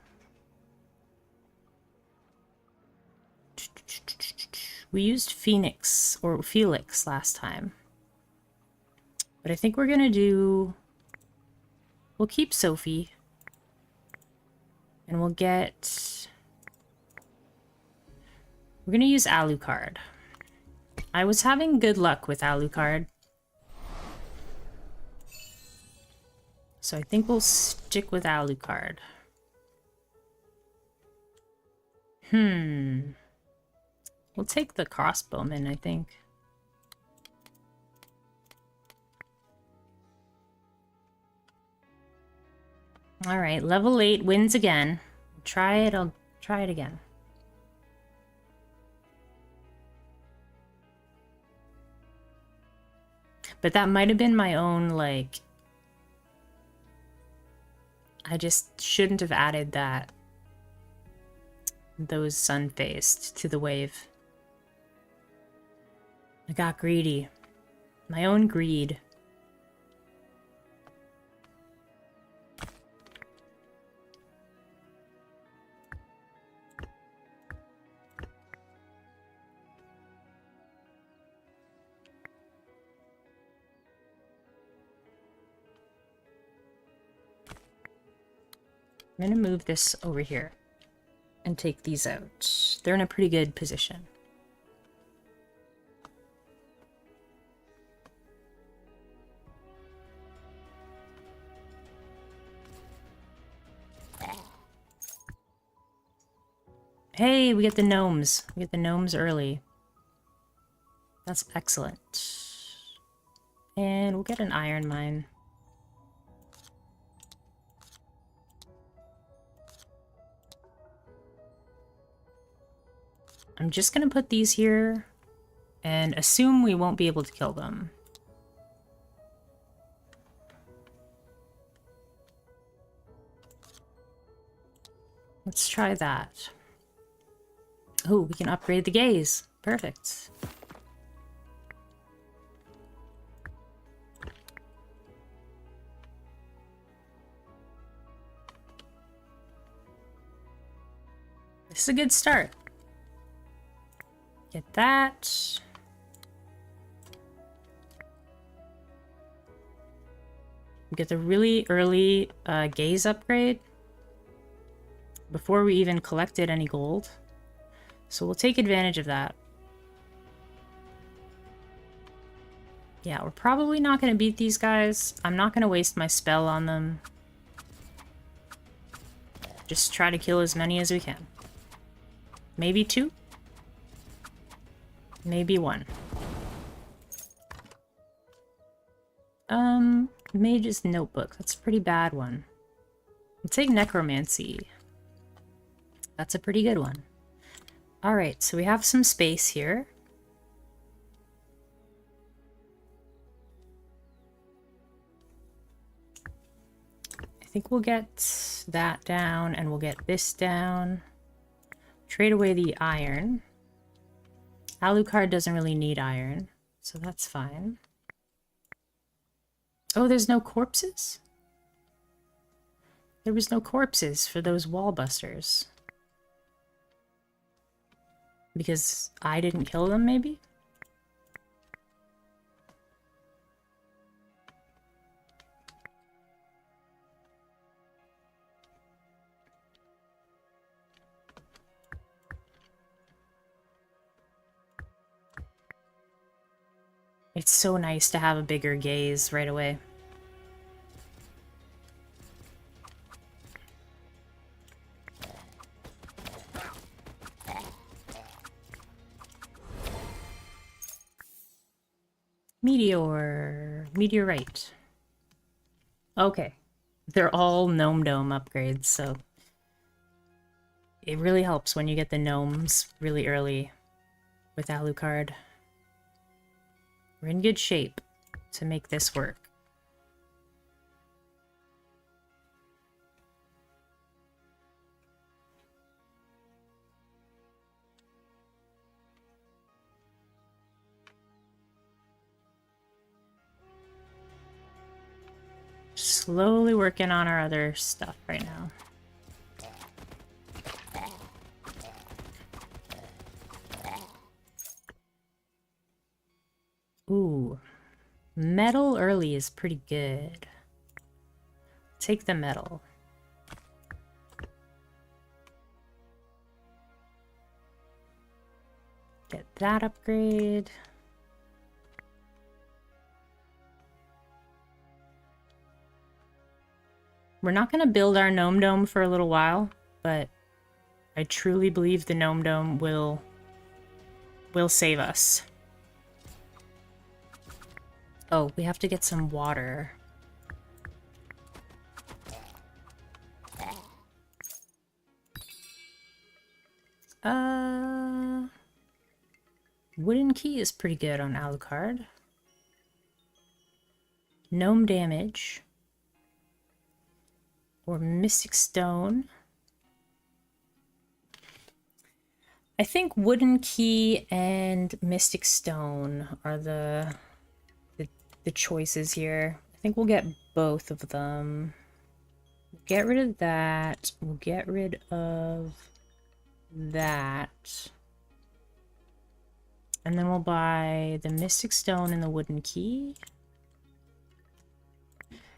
We used Phoenix, or Felix last time. But I think we're gonna do... We'll keep Sophy. And we'll get... We're gonna use Alucard. I was having good luck with Alucard. So I think we'll stick with Alucard. We'll take the crossbowman, I think. Alright, level 8 wins again. I'll try it again. But that might have been my own, like... I just shouldn't have added those sun-faced to the wave. I got greedy. My own greed. I'm gonna move this over here and take these out. They're in a pretty good position. Hey, we get the gnomes. We get the gnomes early. That's excellent. And we'll get an iron mine. I'm just gonna put these here and assume we won't be able to kill them. Let's try that. Oh, we can upgrade the gaze. Perfect. This is a good start. Get that. Get the really early gaze upgrade before we even collected any gold. So we'll take advantage of that. Yeah, we're probably not going to beat these guys. I'm not going to waste my spell on them. Just try to kill as many as we can. Maybe 2? Maybe 1. Mage's Notebook. That's a pretty bad one. We'll take Necromancy. That's a pretty good one. Alright, so we have some space here. I think we'll get that down, and we'll get this down. Trade away the iron. Alucard doesn't really need iron, so that's fine. Oh, there's no corpses? There was no corpses for those wall busters. Because I didn't kill them, maybe? It's so nice to have a bigger gaze right away. Meteor. Meteorite. Okay. They're all gnome dome upgrades, so it really helps when you get the gnomes really early with Alucard. We're in good shape to make this work. Slowly working on our other stuff right now. Ooh. Metal early is pretty good. Take the metal. Get that upgrade. We're not going to build our gnome dome for a little while, but I truly believe the gnome dome will save us. Oh, we have to get some water. Wooden key is pretty good on Alucard. Gnome damage. Or Mystic Stone. I think Wooden Key and Mystic Stone are the choices here. I think we'll get both of them. Get rid of that. We'll get rid of that. And then we'll buy the Mystic Stone and the Wooden Key.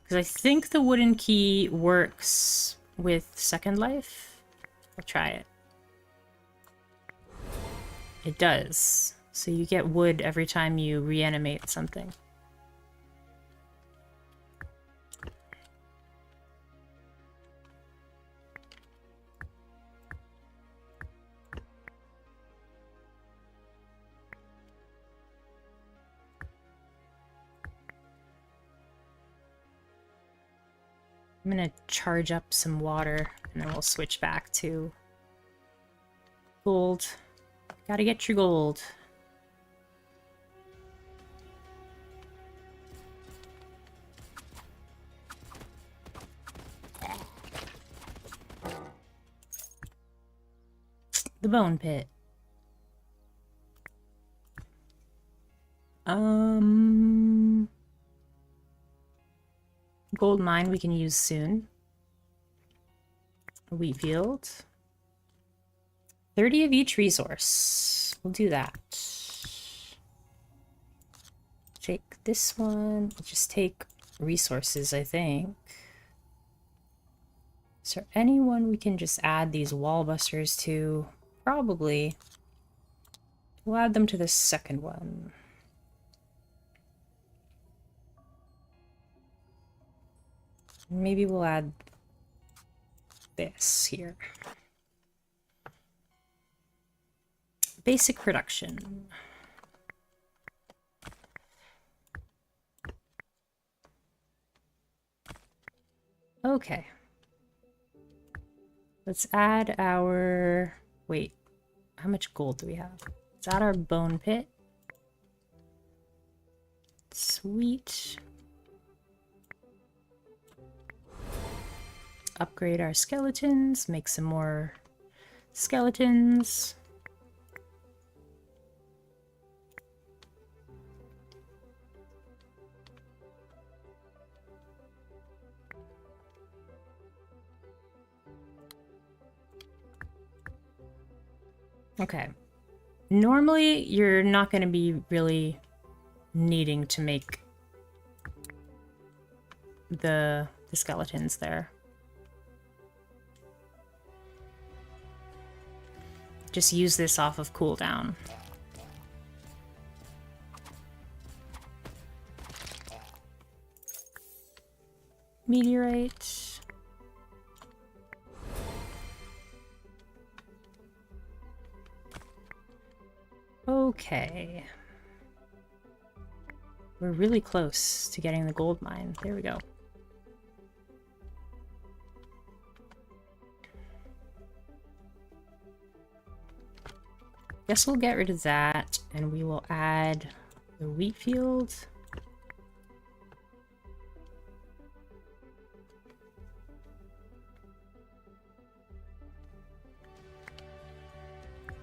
Because I think the Wooden Key works with Second Life. I'll try it. It does. So you get wood every time you reanimate something. I'm gonna charge up some water and then we'll switch back to gold. Gotta get your gold. The bone pit. Gold mine we can use soon. A wheat field. 30 of each resource. We'll do that. Take this one. We'll just take resources, I think. Is there anyone we can just add these wall busters to? Probably. We'll add them to the second one. Maybe we'll add this here. Basic production. Okay. Let's add our... Wait. How much gold do we have? Let's add our bone pit. Sweet. Upgrade our skeletons. Make some more skeletons. Okay. Normally, you're not going to be really needing to make the skeletons there. Just use this off of cooldown. Meteorite. Okay. We're really close to getting the gold mine. There we go. Guess we'll get rid of that, and we will add the wheat field.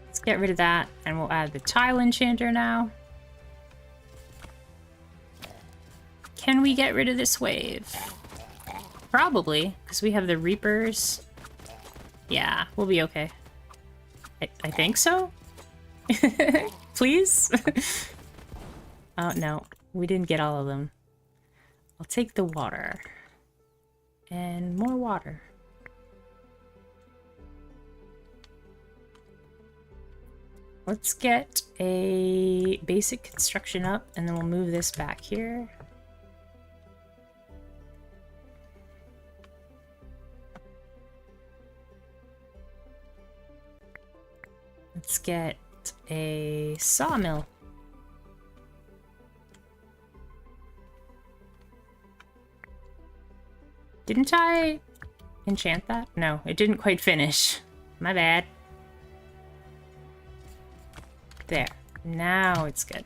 Let's get rid of that, and we'll add the tile enchanter now. Can we get rid of this wave? Probably, because we have the reapers. Yeah, we'll be okay. I think so? Please? Oh, no. We didn't get all of them. I'll take the water. And more water. Let's get a basic construction up, and then we'll move this back here. Let's get a sawmill. Didn't I enchant that? No, it didn't quite finish. My bad. There. Now it's good.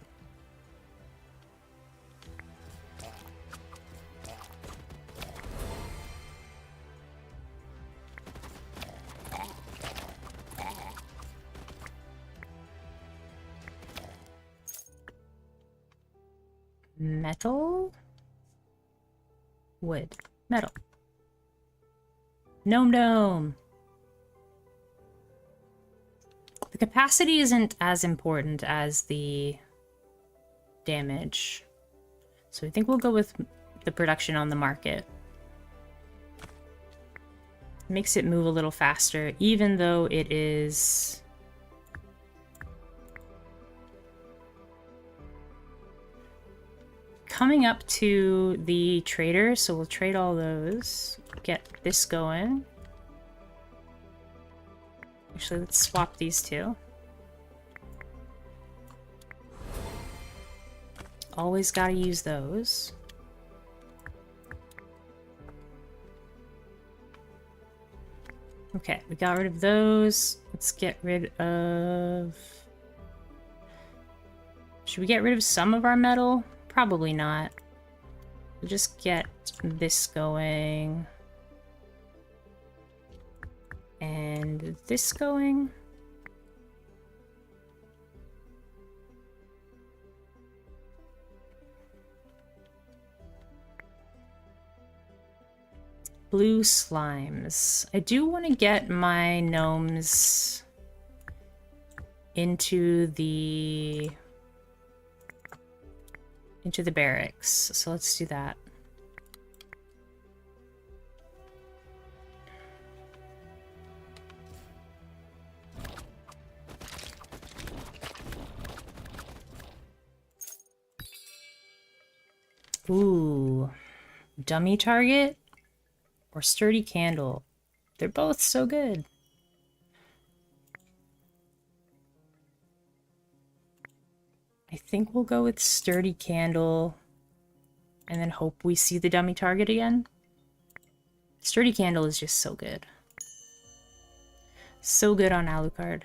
Metal? Wood. Metal. Gnome dome! The capacity isn't as important as the damage. So I think we'll go with the production on the market. Makes it move a little faster, even though it is... coming up to the trader, so we'll trade all those. Get this going. Actually, let's swap these two. Always gotta use those. Okay, we got rid of those. Let's get rid of... Should we get rid of some of our metal? Probably not. We'll just get this going. And this going. Blue slimes. I do want to get my gnomes into the barracks. So let's do that. Ooh. Dummy target or sturdy candle. They're both so good. I think we'll go with sturdy candle and then hope we see the dummy target again. Sturdy candle is just so good. So good on Alucard.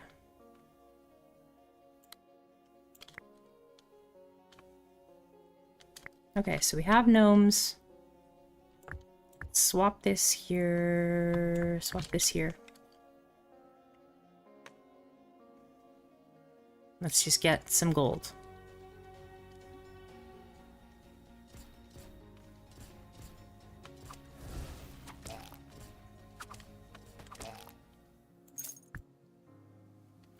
Okay, so we have gnomes. Swap this here. Swap this here. Let's just get some gold.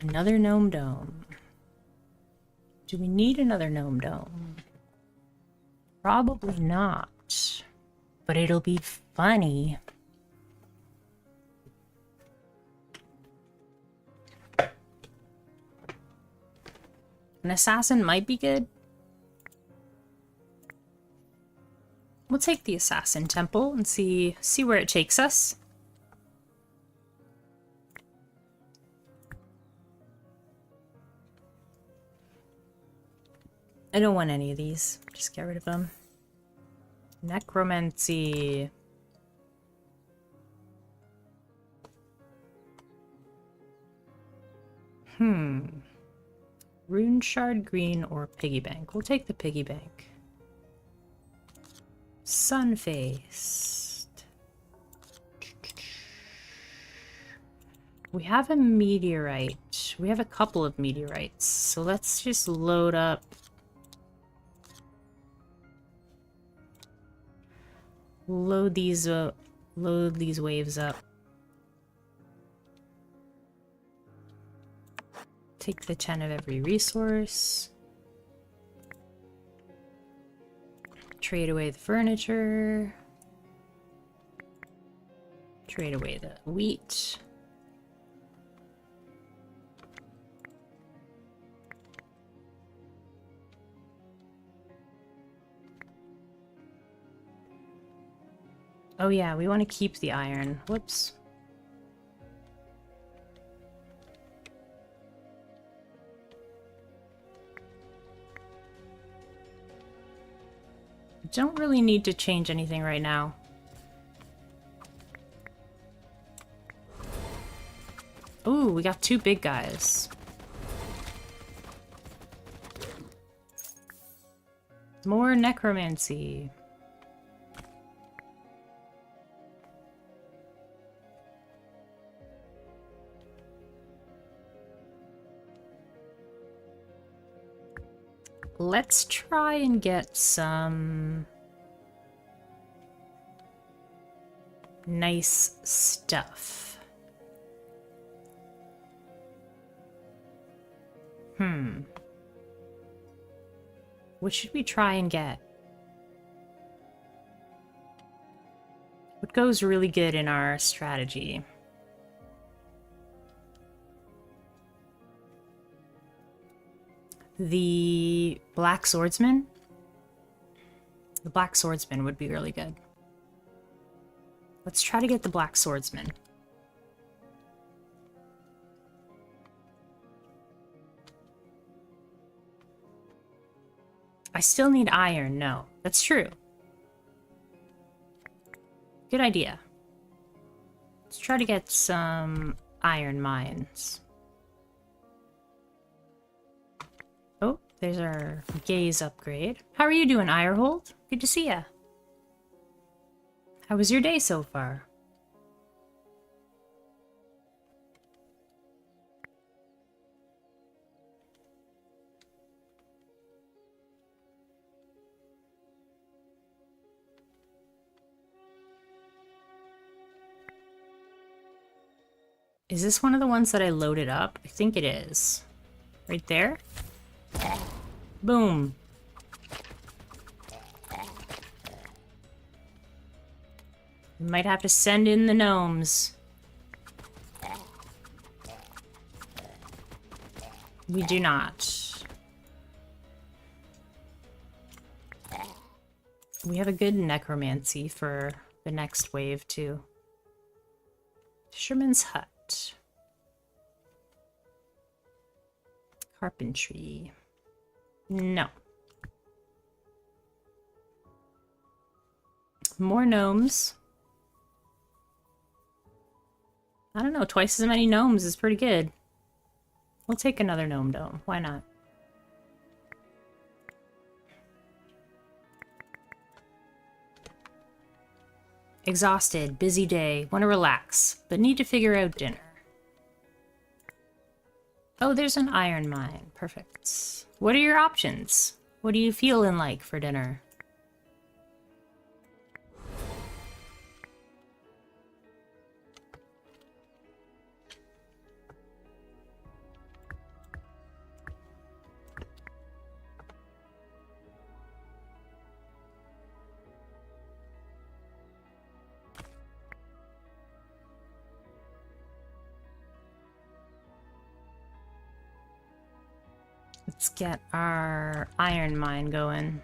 Another gnome dome. Do we need another gnome dome? Probably not. But it'll be funny. An assassin might be good. We'll take the assassin temple and see where it takes us. I don't want any of these. Just get rid of them. Necromancy. Rune shard green or piggy bank. We'll take the piggy bank. Sun-faced. We have a meteorite. We have a couple of meteorites. So let's just load up. Load these waves up. Take the 10 of every resource. Trade away the furniture. Trade away the wheat. Oh yeah, we want to keep the iron. Whoops. Don't really need to change anything right now. Ooh, we got 2 big guys. More necromancy. Let's try and get some nice stuff. What should we try and get? What goes really good in our strategy? The Black Swordsman? The Black Swordsman would be really good. Let's try to get the Black Swordsman. I still need iron. No, that's true. Good idea. Let's try to get some iron mines. Oh, there's our gaze upgrade. How are you doing, Irehold? Good to see ya. How was your day so far? Is this one of the ones that I loaded up? I think it is. Right there? Boom. We might have to send in the gnomes. We do not. We have a good necromancy for the next wave, too. Fisherman's Hut. Carpentry. No. More gnomes. I don't know, twice as many gnomes is pretty good. We'll take another gnome dome. Why not? Exhausted, busy day, want to relax, but need to figure out dinner. Oh, there's an iron mine. Perfect. What are your options? What are you feeling like for dinner? Let's get our iron mine going.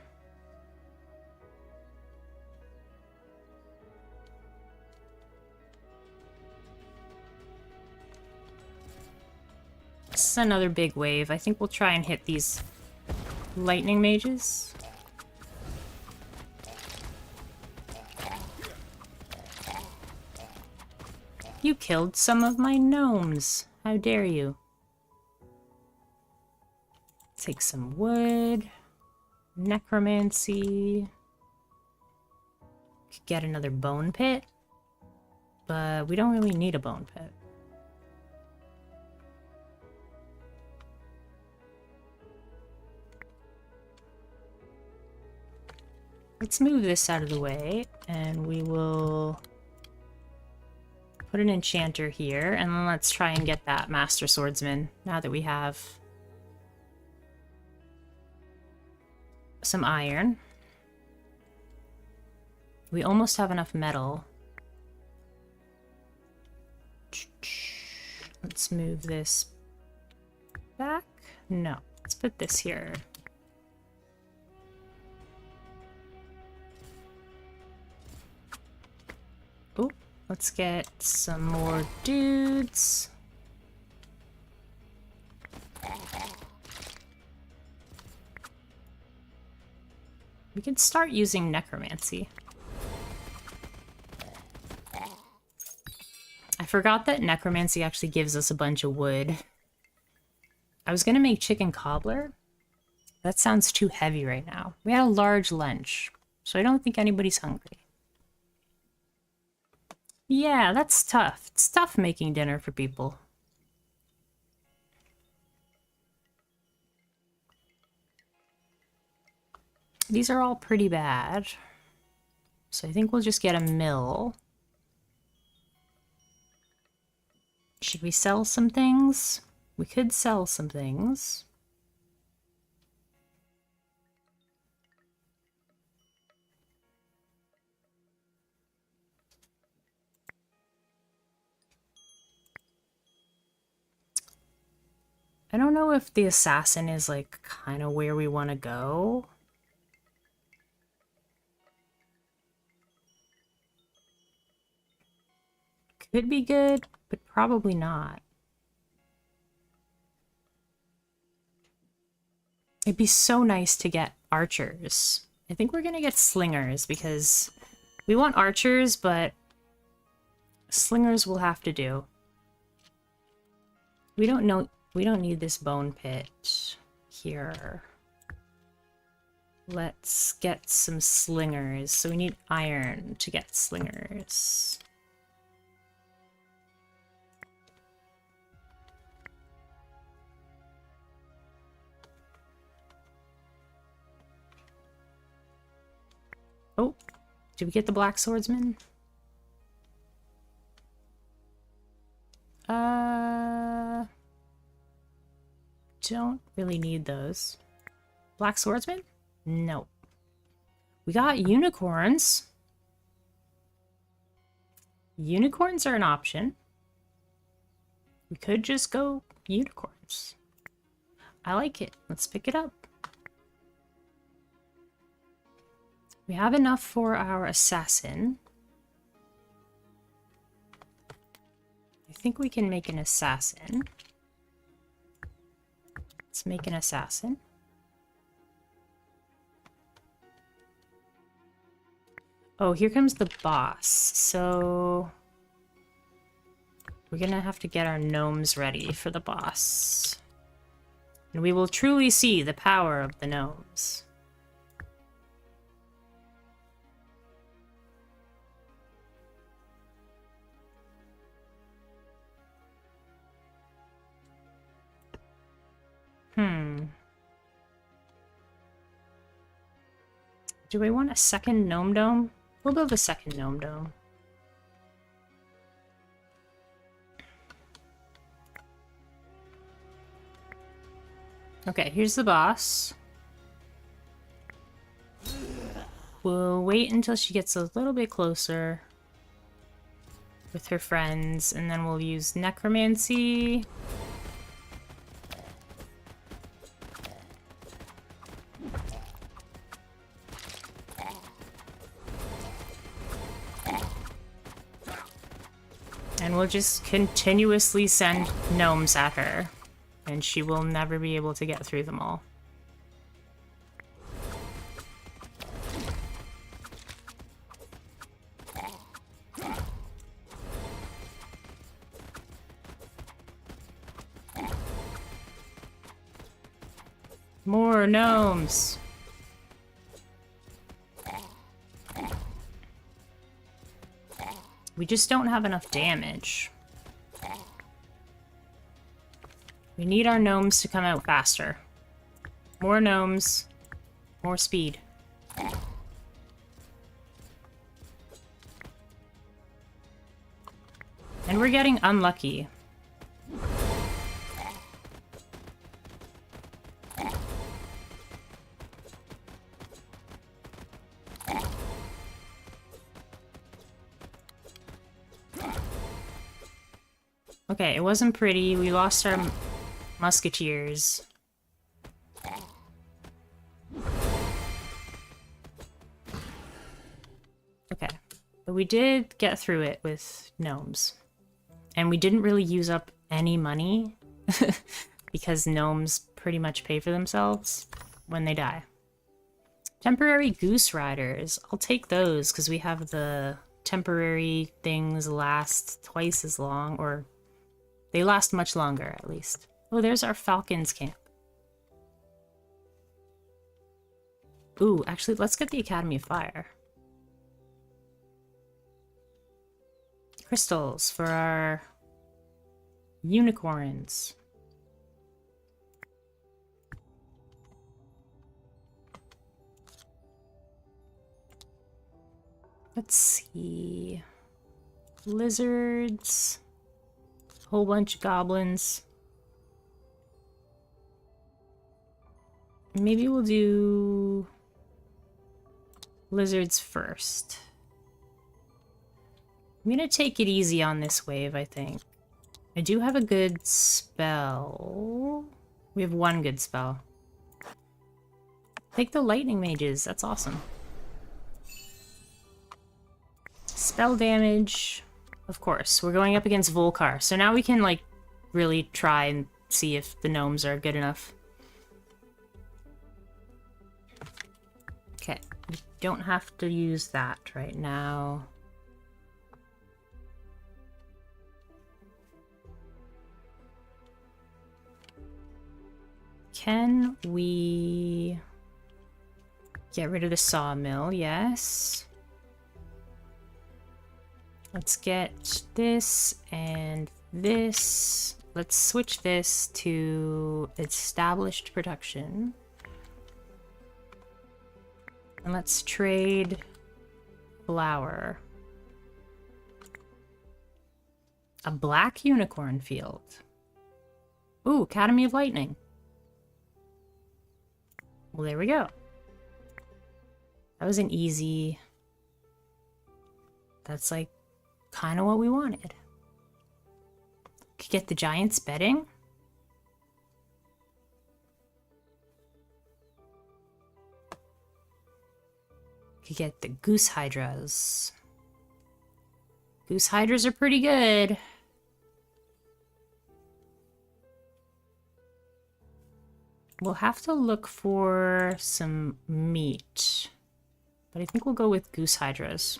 This is another big wave. I think we'll try and hit these lightning mages. You killed some of my gnomes. How dare you? Take some wood. Necromancy. Could get another bone pit. But we don't really need a bone pit. Let's move this out of the way, and we will put an enchanter here, and then let's try and get that Master Swordsman, now that we have some iron. We almost have enough metal. Let's move this back. No, let's put this here. Oh, let's get some more dudes. We can start using necromancy. I forgot that necromancy actually gives us a bunch of wood. I was gonna make chicken cobbler. That sounds too heavy right now. We had a large lunch, so I don't think anybody's hungry. Yeah, that's tough. It's tough making dinner for people. These are all pretty bad. So I think we'll just get a mill. Should we sell some things? We could sell some things. I don't know if the assassin is like kind of where we want to go. Could be good, but probably not. It'd be so nice to get archers. I think we're gonna get slingers because we want archers, but slingers will have to do. We don't need this bone pit here. Let's get some slingers. So we need iron to get slingers. Oh, did we get the black swordsman? Don't really need those. Black swordsman? No. We got unicorns. Unicorns are an option. We could just go unicorns. I like it. Let's pick it up. We have enough for our assassin. I think we can make an assassin. Let's make an assassin. Oh, here comes the boss. So we're gonna have to get our gnomes ready for the boss. And we will truly see the power of the gnomes. Do we want a second gnome dome? We'll build a second gnome dome. Okay, here's the boss. We'll wait until she gets a little bit closer with her friends, and then we'll use necromancy. And we'll just continuously send gnomes at her, and she will never be able to get through them all. More gnomes. We just don't have enough damage. We need our gnomes to come out faster. More gnomes. More speed. And we're getting unlucky. Okay, it wasn't pretty. We lost our musketeers. Okay, but we did get through it with gnomes. And we didn't really use up any money because gnomes pretty much pay for themselves when they die. Temporary goose riders. I'll take those because we have the temporary things last twice as long, or they last much longer at least. Oh, there's our falcons camp. Ooh, actually, let's get the Academy of Fire. Crystals for our unicorns. Let's see. Lizards. Whole bunch of goblins. Maybe we'll do lizards first. I'm gonna take it easy on this wave, I think. I do have a good spell. We have one good spell. Take the lightning mages, that's awesome. Spell damage. Of course, we're going up against Volcar, so now we can, like, really try and see if the gnomes are good enough. Okay, we don't have to use that right now. Can we get rid of the sawmill? Yes. Let's get this and this. Let's switch this to established production. And let's trade flour. A black unicorn field. Ooh, Academy of Lightning. Well, there we go. That was an easy... That's like kind of what we wanted. Could get the giants bedding. Could get the goose hydras. Goose hydras are pretty good. We'll have to look for some meat, but I think we'll go with goose hydras.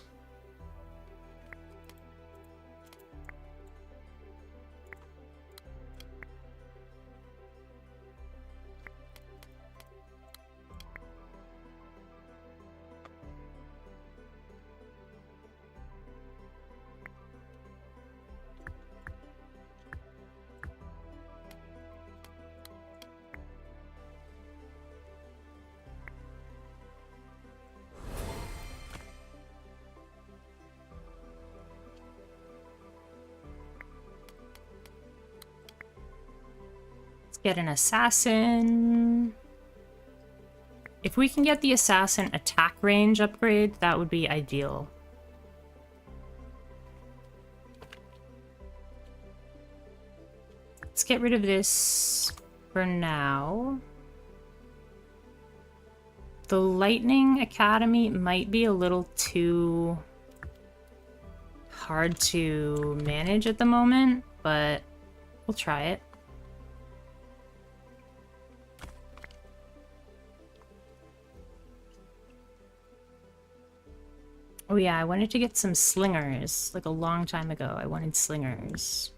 Get an assassin. If we can get the assassin attack range upgrade, that would be ideal. Let's get rid of this for now. The Lightning Academy might be a little too hard to manage at the moment, but we'll try it. Oh yeah, I wanted to get some slingers. Like a long time ago, I wanted slingers.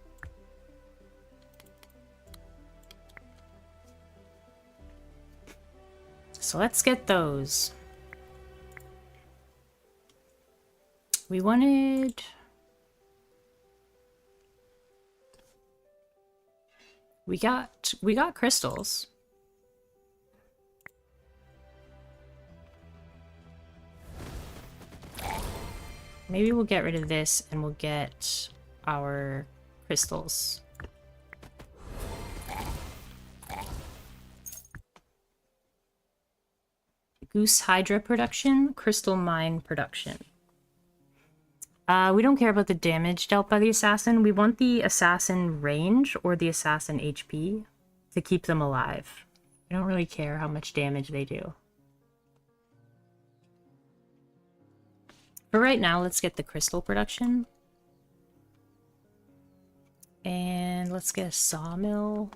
So let's get those. We wanted... We got crystals. Maybe we'll get rid of this and we'll get our crystals. Goose Hydra production, crystal mine production. We don't care about the damage dealt by the assassin. We want the assassin range or the assassin HP to keep them alive. We don't really care how much damage they do. For right now, let's get the crystal production. And let's get a sawmill.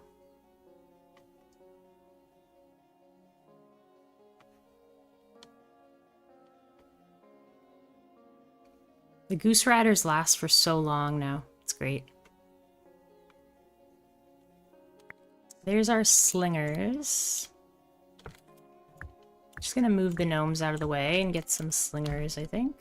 The Goose Riders last for so long now. It's great. There's our slingers. Just gonna move the gnomes out of the way and get some slingers, I think.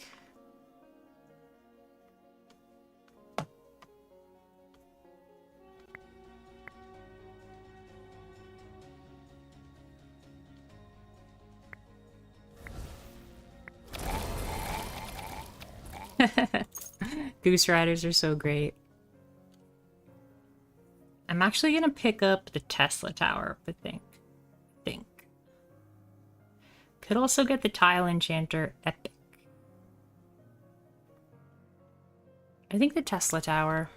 Goose Riders are so great. I'm actually gonna pick up the Tesla Tower, I think. Could also get the Tile Enchanter Epic. I think the Tesla Tower.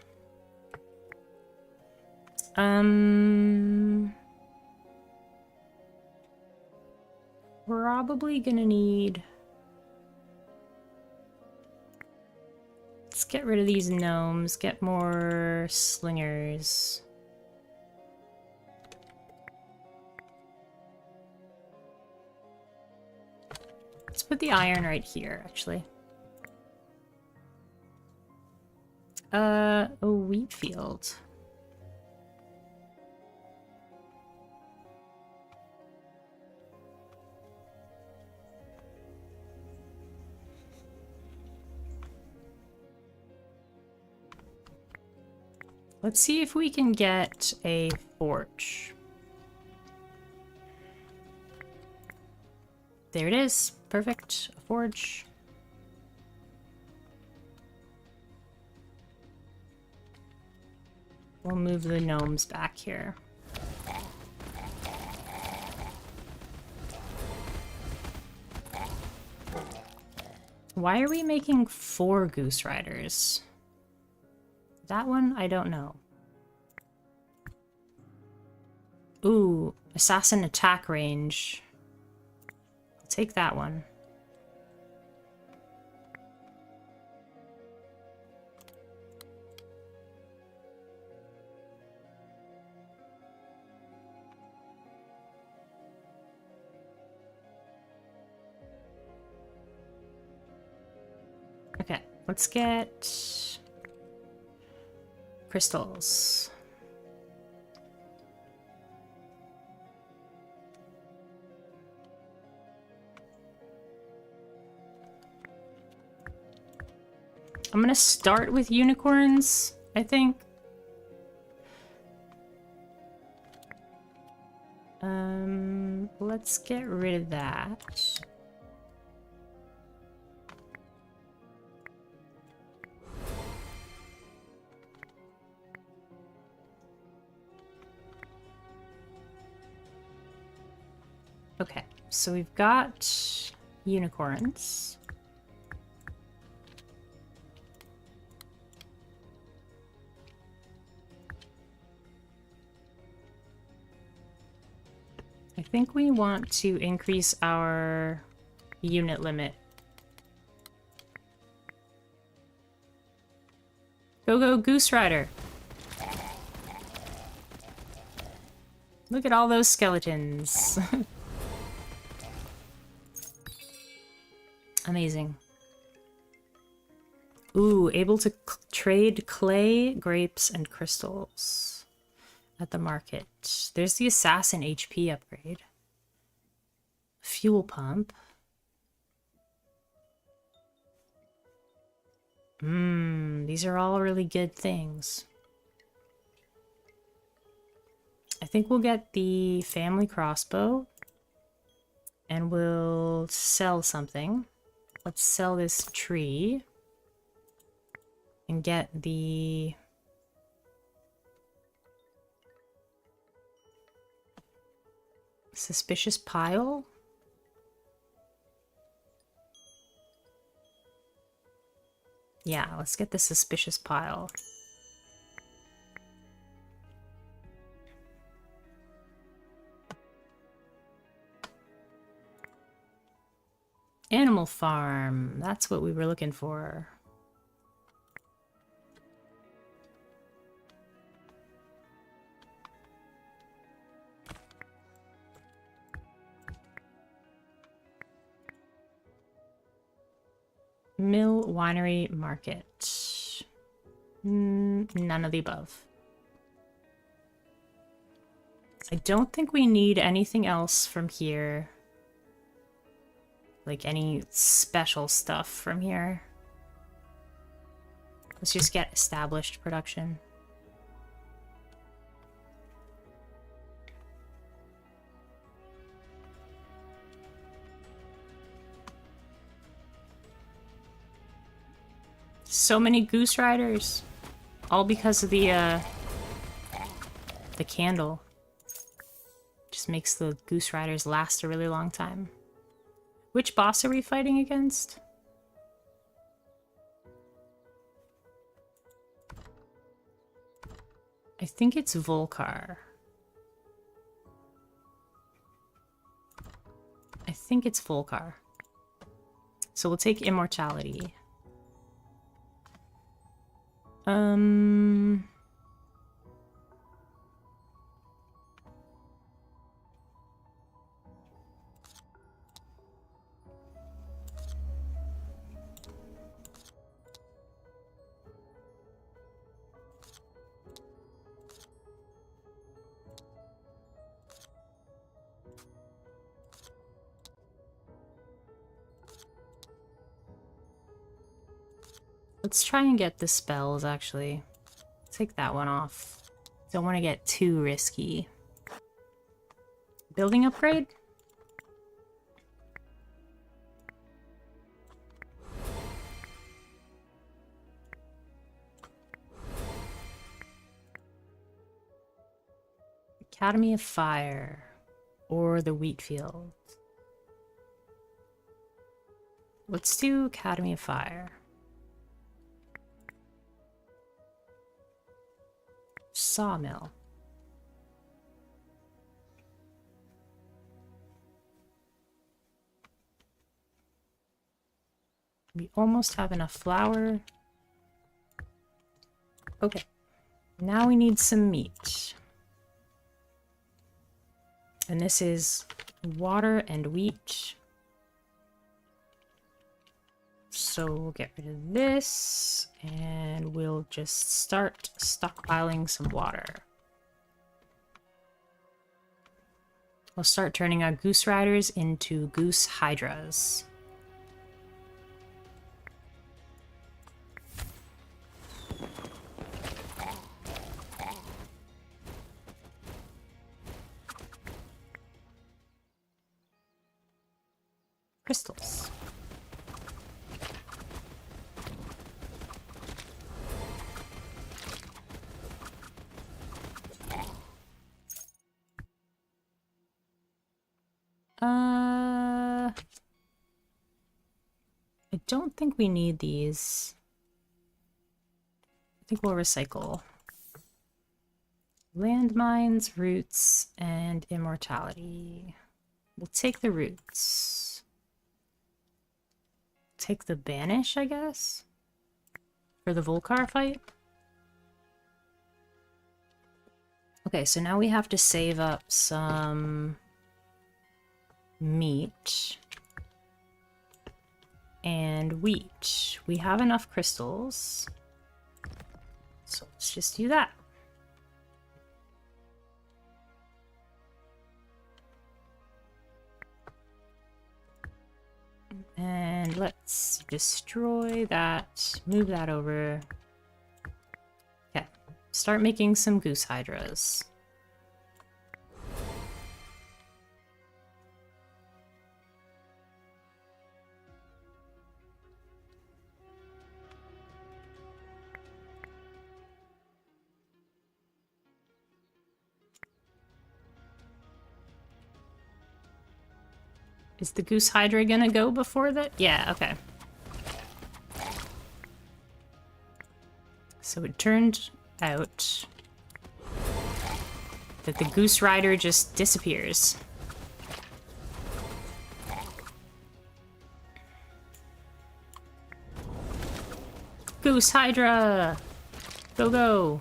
Probably gonna need... Let's get rid of these gnomes, get more slingers. Let's put the iron right here, actually. A wheat field. Let's see if we can get a forge. There it is. Perfect. A forge. We'll move the gnomes back here. Why are we making 4 Goose Riders? That one, I don't know. Ooh, assassin attack range. I'll take that one. Okay, let's get crystals. I'm gonna start with unicorns, I think. Let's get rid of that. Okay, so we've got unicorns. I think we want to increase our unit limit. Go, go, Goose Rider! Look at all those skeletons. Amazing. Ooh, able to trade clay, grapes, and crystals at the market. There's the assassin HP upgrade. Fuel pump. These are all really good things. I think we'll get the family crossbow and we'll sell something. Let's sell this tree and get the suspicious pile. Yeah, let's get the suspicious pile. Animal farm. That's what we were looking for. Mill, winery, market. None of the above. I don't think we need anything else from here. Like any special stuff from here. Let's just get established production. So many goose riders. All because of the candle. Just makes the goose riders last a really long time. Which boss are we fighting against? I think it's Volcar. I think it's Volcar. So we'll take immortality. Let's try and get the spells, actually. Take that one off. Don't want to get too risky. Building upgrade? Academy of Fire. Or the wheat field. Let's do Academy of Fire. Sawmill. We almost have enough flour. Okay. Now we need some meat. And this is water and wheat. So we'll get rid of this, and we'll just start stockpiling some water. We'll start turning our goose riders into goose hydras. Crystals. I don't think we need these. I think we'll recycle. Landmines, roots, and immortality. We'll take the roots. Take the banish, I guess? For the Volcar fight? Okay, so now we have to save up some meat and wheat. We have enough crystals, so let's just do that. destroy that, move that over. Okay, start making some goose hydras. Is the goose hydra gonna go before that? Yeah, okay. So it turned out that the goose rider just disappears. Goose hydra! Go, go!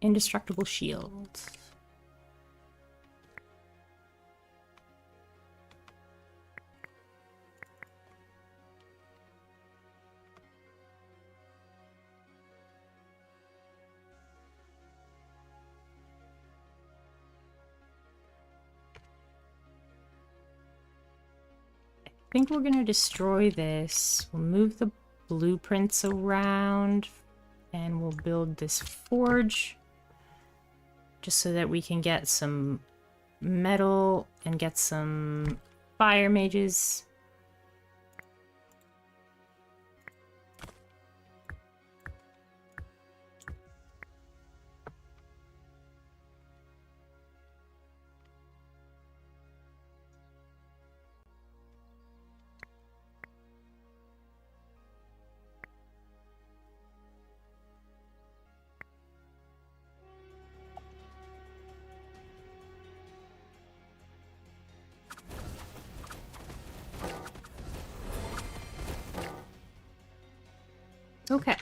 Indestructible shield. I think we're gonna destroy this. We'll move the blueprints around and we'll build this forge just so that we can get some metal and get some fire mages. Okay.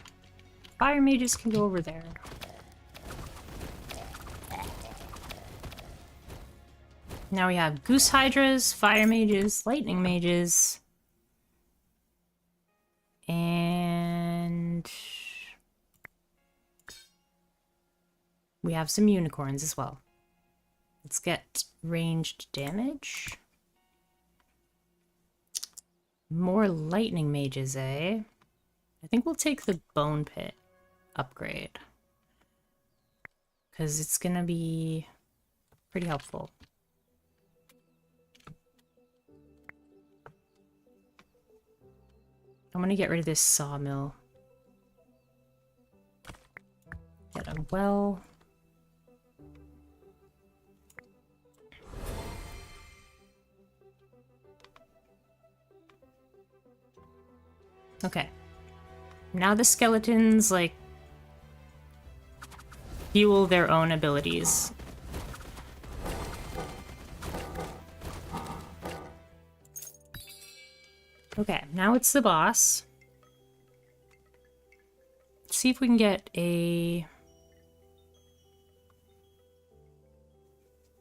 Fire mages can go over there. Now we have goose hydras, fire mages, lightning mages, and we have some unicorns as well. Let's get ranged damage. More lightning mages, eh? I think we'll take the bone pit upgrade because it's gonna be pretty helpful. I'm gonna get rid of this sawmill. Get a well. Okay. Now the skeletons, like, fuel their own abilities. Okay, now it's the boss. Let's see if we can get a...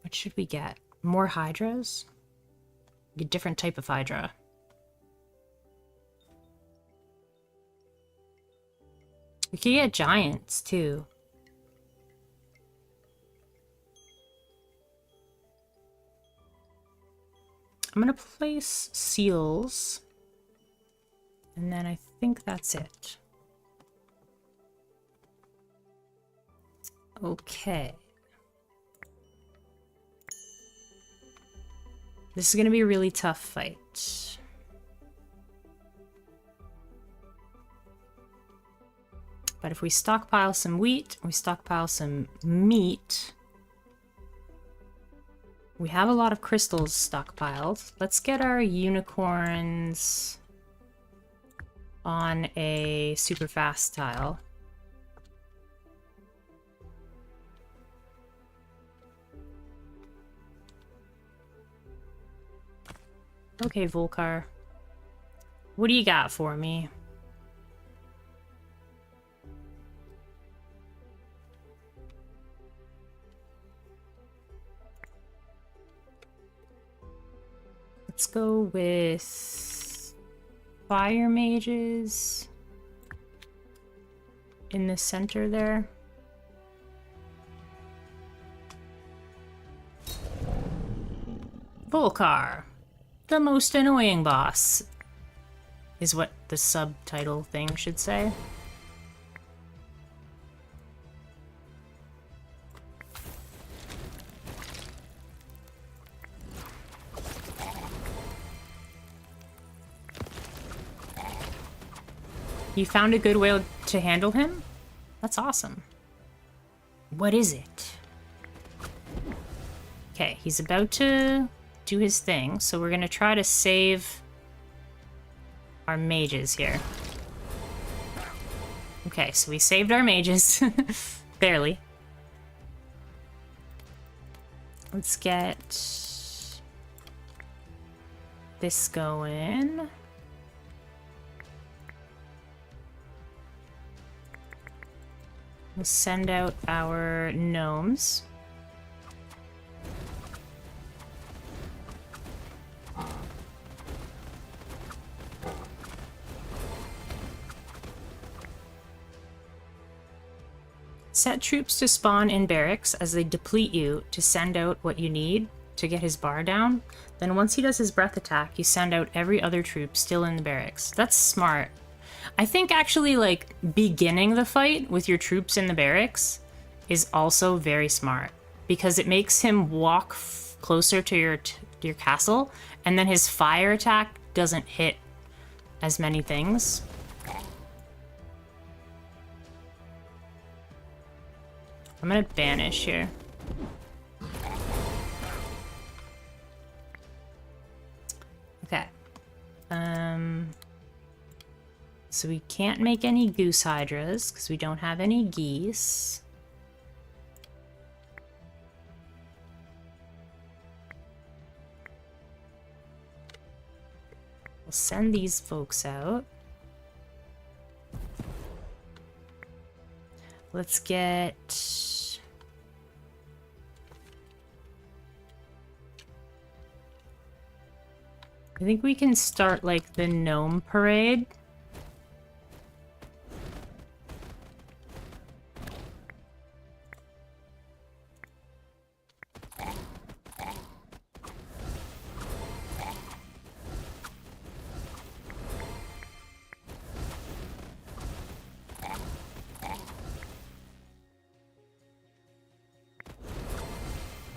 What should we get? More hydras? A different type of hydra. We could get giants, too. I'm gonna place seals. And then I think that's it. Okay. This is gonna be a really tough fight. But if we stockpile some wheat, we stockpile some meat. We have a lot of crystals stockpiled. Let's get our unicorns on a super fast tile. Okay, Volcar. What do you got for me? Let's go with fire mages in the center there. Volcar, the most annoying boss, is what the subtitle thing should say. You found a good way to handle him? That's awesome. What is it? Okay, he's about to do his thing, so we're gonna try to save our mages here. Okay, so we saved our mages. Barely. Let's get this going. We'll send out our gnomes. Set troops to spawn in barracks as they deplete you to send out what you need to get his bar down. Then once he does his breath attack, you send out every other troop still in the barracks. That's smart. I think actually, like, beginning the fight with your troops in the barracks is also very smart, because it makes him walk closer to your castle, and then his fire attack doesn't hit as many things. I'm gonna banish here. Okay. So we can't make any goose hydras because we don't have any geese. We'll send these folks out. Let's get... I think we can start, like, the gnome parade.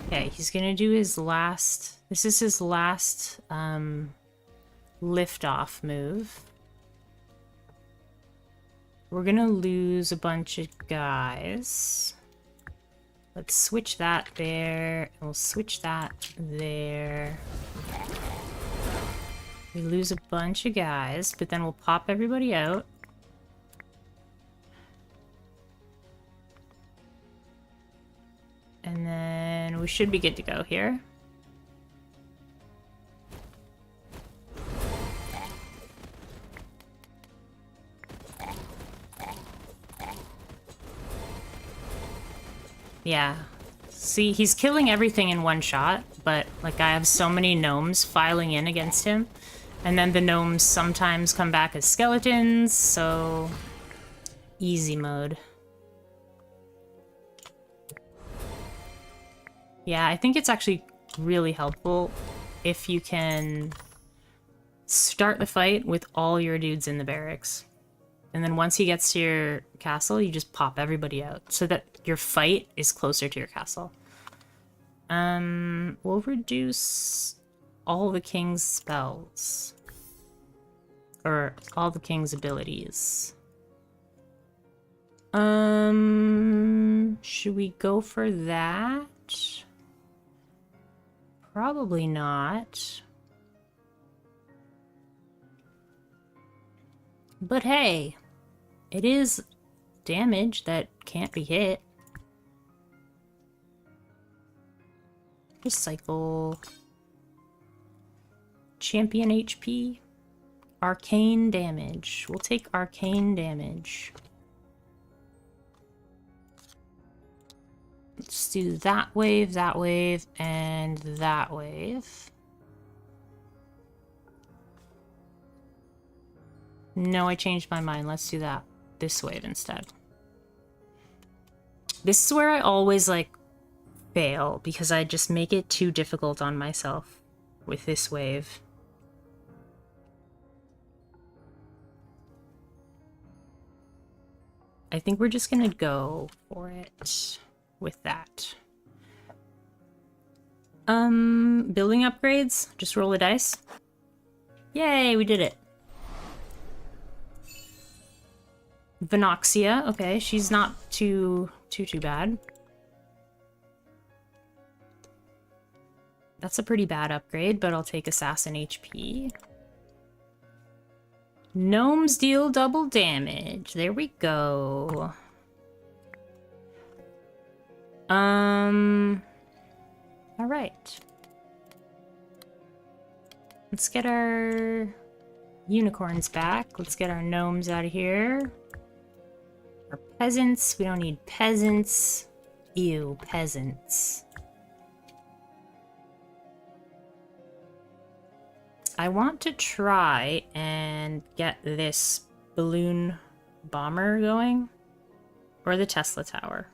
Okay, he's gonna do his last... This is his last, lift-off move. We're gonna lose a bunch of guys. Let's switch that there, and we'll switch that there. We lose a bunch of guys, but then we'll pop everybody out. And then we should be good to go here. Yeah. See, he's killing everything in one shot, but, like, I have so many gnomes filing in against him. And then the gnomes sometimes come back as skeletons, so... Easy mode. Yeah, I think it's actually really helpful if you can start the fight with all your dudes in the barracks. And then once he gets to your castle, you just pop everybody out so that your fight is closer to your castle. We'll reduce all the king's spells. Or all the king's abilities. Should we go for that? Probably not. But hey, it is damage that can't be hit. Recycle. Champion HP. Arcane damage. We'll take arcane damage. Let's do that wave, and that wave. No, I changed my mind. Let's do that. This wave instead. This is where I always, like, fail, because I just make it too difficult on myself. with this wave. I think we're just gonna go for it with that. Building upgrades. Just roll a dice. Yay, we did it. Venoxia. Okay, she's not too bad. That's a pretty bad upgrade, but I'll take Assassin HP. Gnomes deal double damage. There we go. Alright. Let's get our unicorns back. Let's get our gnomes out of here. Our peasants. We don't need peasants. Ew, peasants. I want to try and get this balloon bomber going. Or the Tesla tower.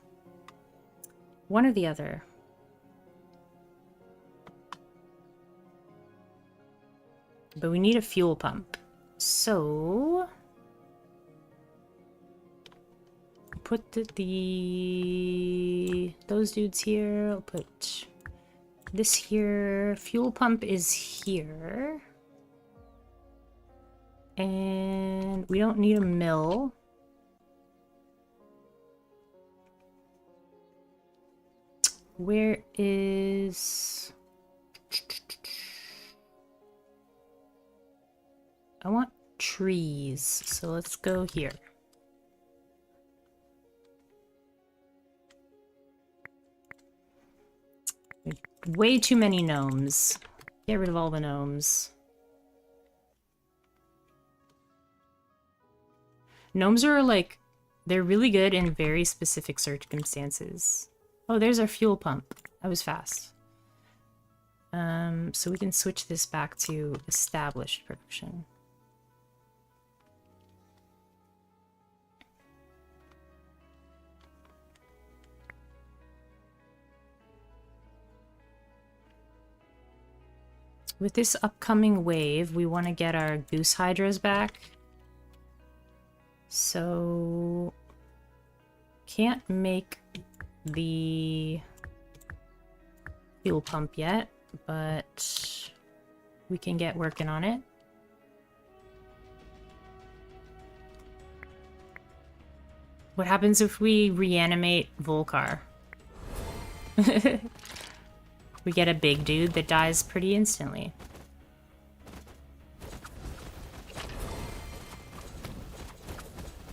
One or the other. But we need a fuel pump. So... put those dudes here. I'll put this here. Fuel pump is here. And we don't need a mill. Where is... I want trees, so let's go here. Way too many gnomes. Get rid of all the gnomes. Gnomes are like, they're really good in very specific circumstances. Oh, there's our fuel pump. That was fast. So we can switch this back to established production. With this upcoming wave, we want to get our goose hydras back. So... can't make the fuel pump yet, but we can get working on it. What happens if we reanimate Volcar? We get a big dude that dies pretty instantly.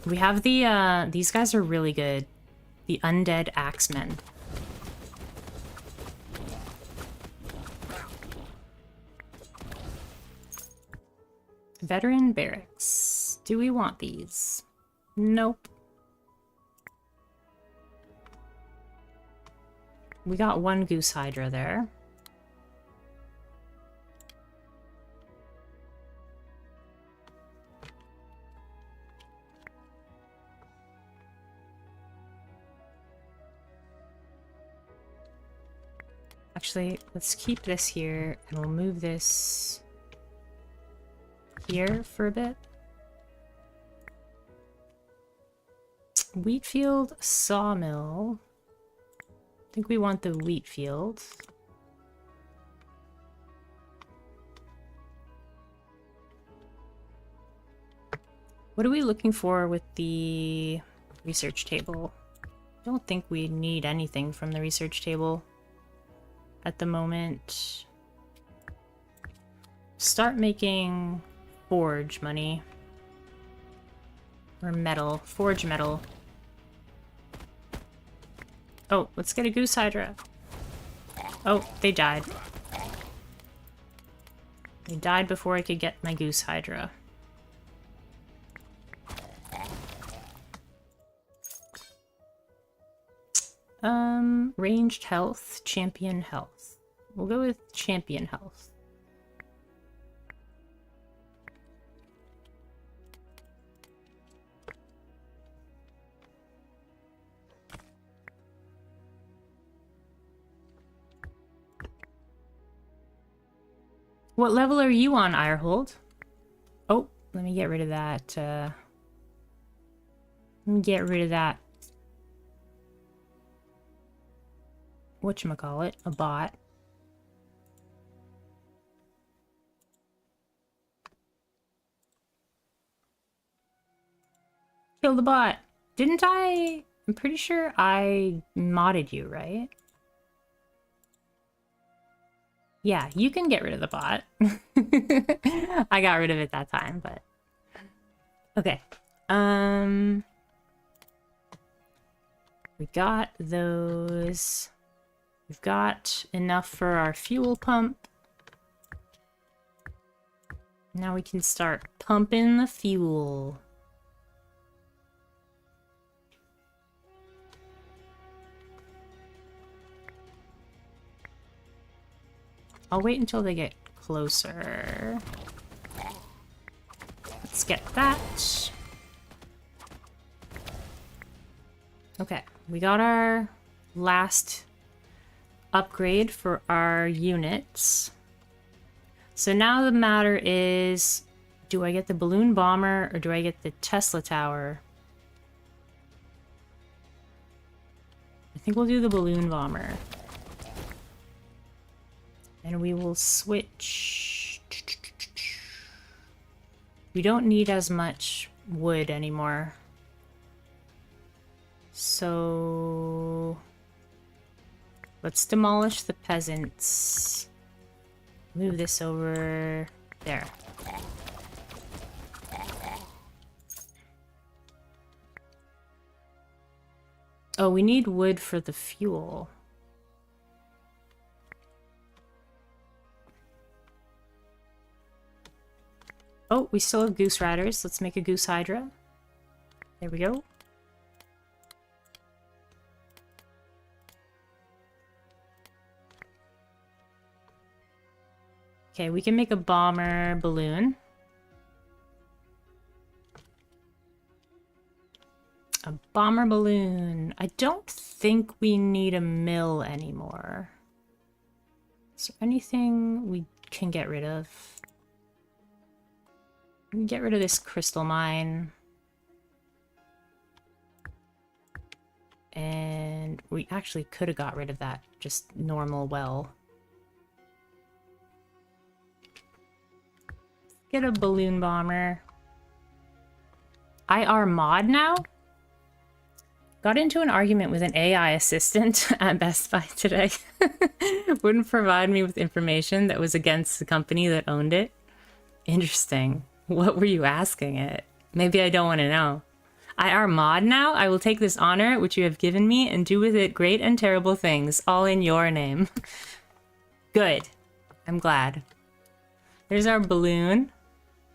We have the, these guys are really good. The Undead Axemen. Veteran Barracks. Do we want these? Nope. We got one Goose Hydra there. Actually, let's keep this here, and we'll move this here for a bit. Wheatfield Sawmill. I think we want the wheat field. What are we looking for with the research table? I don't think we need anything from the research table at the moment. Start making forge money. Or metal. Forge metal. Oh, let's get a Goose Hydra. Oh, they died. They died before I could get my Goose Hydra. Ranged health, champion health. We'll go with champion health. What level are you on, Irehold? Oh, let me get rid of that. Let me get rid of that. Whatchamacallit? A bot. Kill the bot. Didn't I? I'm pretty sure I modded you, right? Yeah, you can get rid of the bot. I got rid of it that time, but... Okay. We got those. We've got enough for our fuel pump. Now we can start pumping the fuel. I'll wait until they get closer. Let's get that. Okay, we got our last upgrade for our units. So now the matter is, do I get the balloon bomber or do I get the Tesla tower? I think we'll do the balloon bomber. And we will switch. We don't need as much wood anymore. So let's demolish the peasants. Move this over there. Oh, we need wood for the fuel. Oh, we still have goose riders. Let's make a goose hydra. There we go. Okay, we can make a bomber balloon. A bomber balloon. I don't think we need a mill anymore. Is there anything we can get rid of? We can get rid of this crystal mine. And we actually could have got rid of that just normal well. Get a balloon bomber. IR mod now? Got into an argument with an AI assistant at Best Buy today. Wouldn't provide me with information that was against the company that owned it. Interesting. What were you asking it? Maybe I don't want to know. IR mod now? I will take this honor which you have given me and do with it great and terrible things, all in your name. Good. I'm glad. There's our balloon.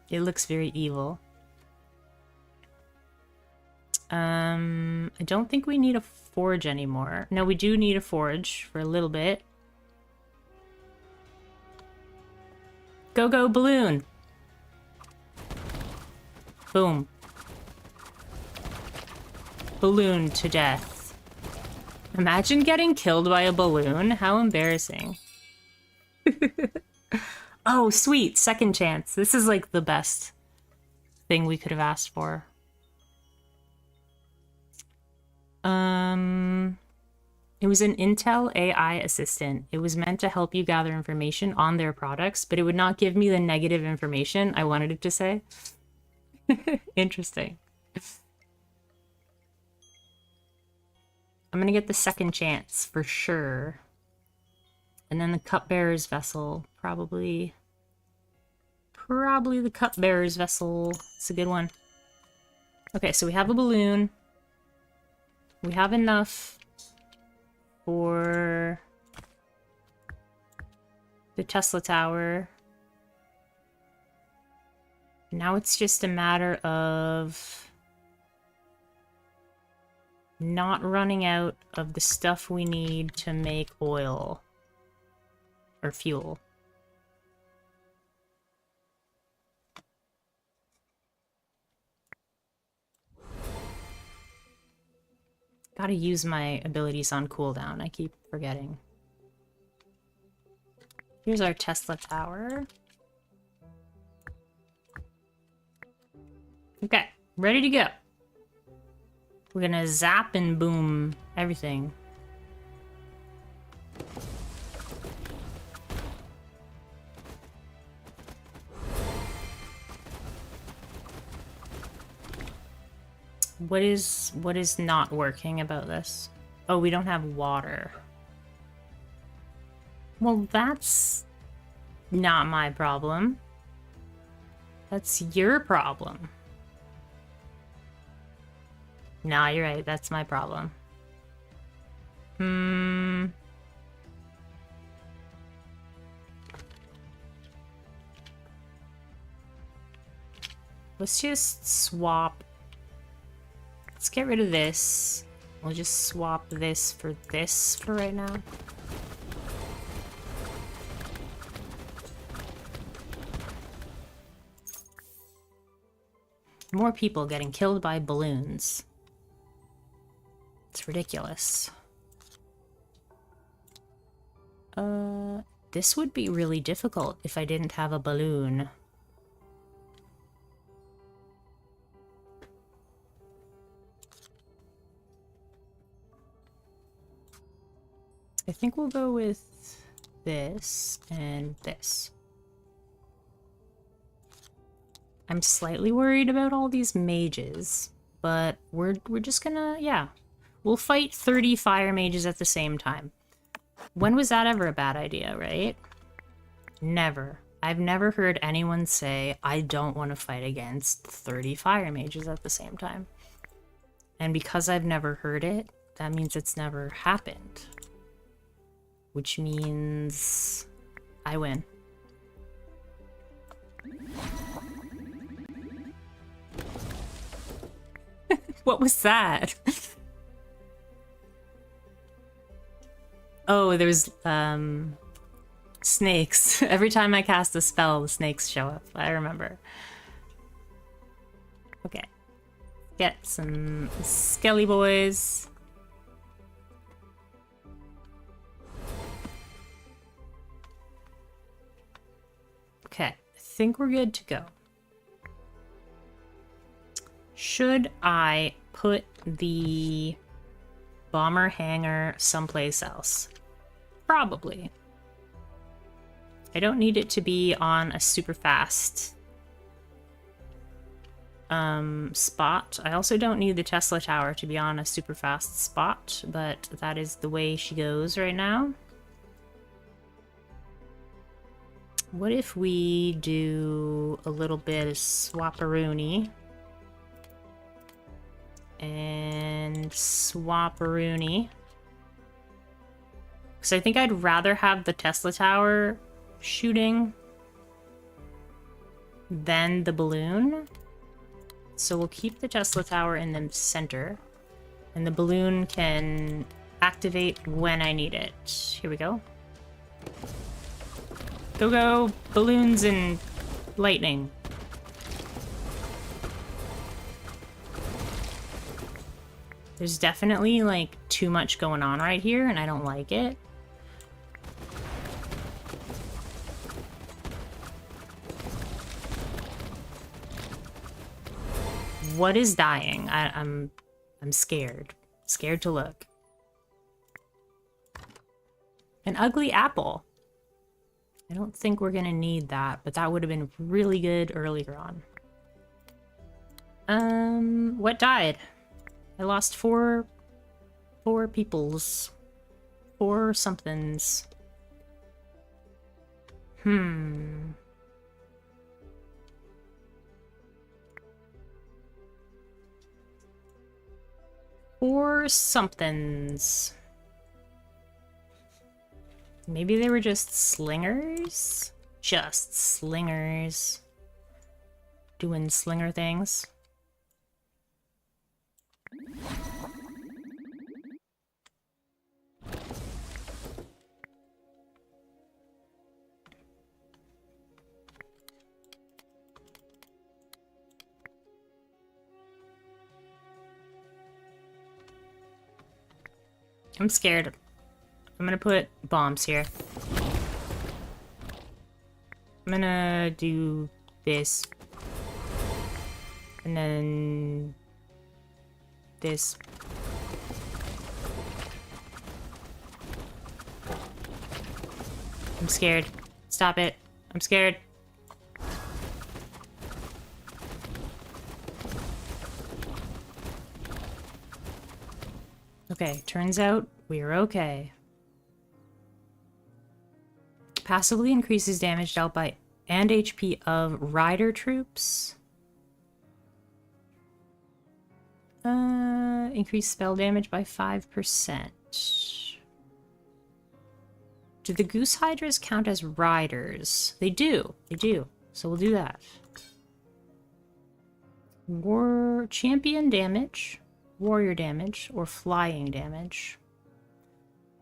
It looks very evil. I don't think we need a forge anymore. No, we do need a forge for a little bit. Go, go, balloon! Boom. Balloon to death. Imagine getting killed by a balloon. How embarrassing. Oh, sweet. Second chance. This is like the best thing we could have asked for. It was an Intel AI assistant. It was meant to help you gather information on their products, but it would not give me the negative information I wanted it to say. Interesting. I'm gonna get the second chance for sure. And then the cupbearer's vessel, probably the cupbearer's vessel. It's a good one. Okay, so we have a balloon. We have enough for the Tesla tower. Now it's just a matter of not running out of the stuff we need to make oil or fuel. Gotta use my abilities on cooldown. I keep forgetting. Here's our Tesla tower. Okay, ready to go. We're gonna zap and boom everything. What is not working about this? Oh, we don't have water. Well, that's not my problem. That's your problem. Nah, you're right. That's my problem. Let's just swap. Let's get rid of this. We'll just swap this for right now. More people getting killed by balloons. It's ridiculous. This would be really difficult if I didn't have a balloon. I think we'll go with this and this. I'm slightly worried about all these mages, but we're just gonna, yeah. We'll fight 30 fire mages at the same time. When was that ever a bad idea, right? Never. I've never heard anyone say, I don't want to fight against 30 fire mages at the same time. And because I've never heard it, that means it's never happened. Which means I win. What was that? Oh, there's snakes. Every time I cast a spell, the snakes show up. I remember. Okay. Get some skelly boys. Okay, I think we're good to go. Should I put the bomber hangar someplace else? Probably. I don't need it to be on a super fast spot. I also don't need the Tesla tower to be on a super fast spot, but that is the way she goes right now. What if we do a little bit of swapperoonie? And swapperoonie. Because I think I'd rather have the Tesla tower shooting than the balloon. So we'll keep the Tesla tower in the center. And the balloon can activate when I need it. Here we go. Go, go, balloons and lightning. There's definitely, like, too much going on right here, and I don't like it. What is dying? I'm scared. Scared to look. An ugly apple. I don't think we're gonna need that, but that would have been really good earlier on. What died? I lost four peoples. 4 somethings. Four somethings. Maybe they were just slingers? Just slingers. Doing slinger things. I'm scared. I'm gonna put bombs here. I'm gonna do this. And then this. I'm scared. Stop it. I'm scared. Okay, turns out we're okay. Passively increases damage dealt by and HP of rider troops. Increase spell damage by 5%. Do the Goose Hydras count as riders? They do. They do. So we'll do that. War champion damage, warrior damage, or flying damage.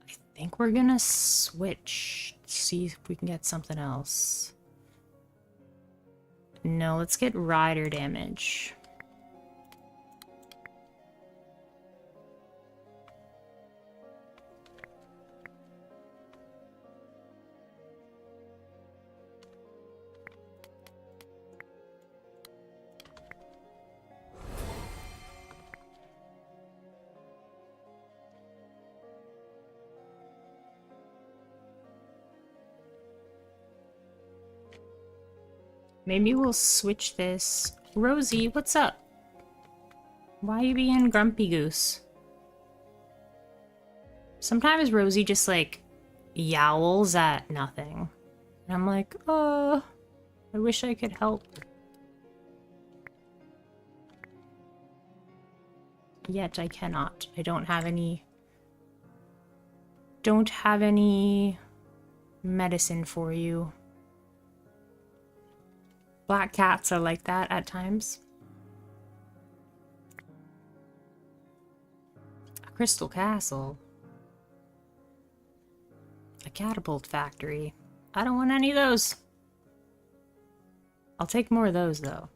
I think we're gonna switch. See if we can get something else. No, let's get rider damage. Maybe we'll switch this. Rosie, what's up? Why are you being grumpy goose? Sometimes Rosie just like yowls at nothing. And I'm like, oh, I wish I could help. Yet I cannot. I don't have any medicine for you. Black cats are like that at times. A crystal castle. A catapult factory. I don't want any of those. I'll take more of those, though.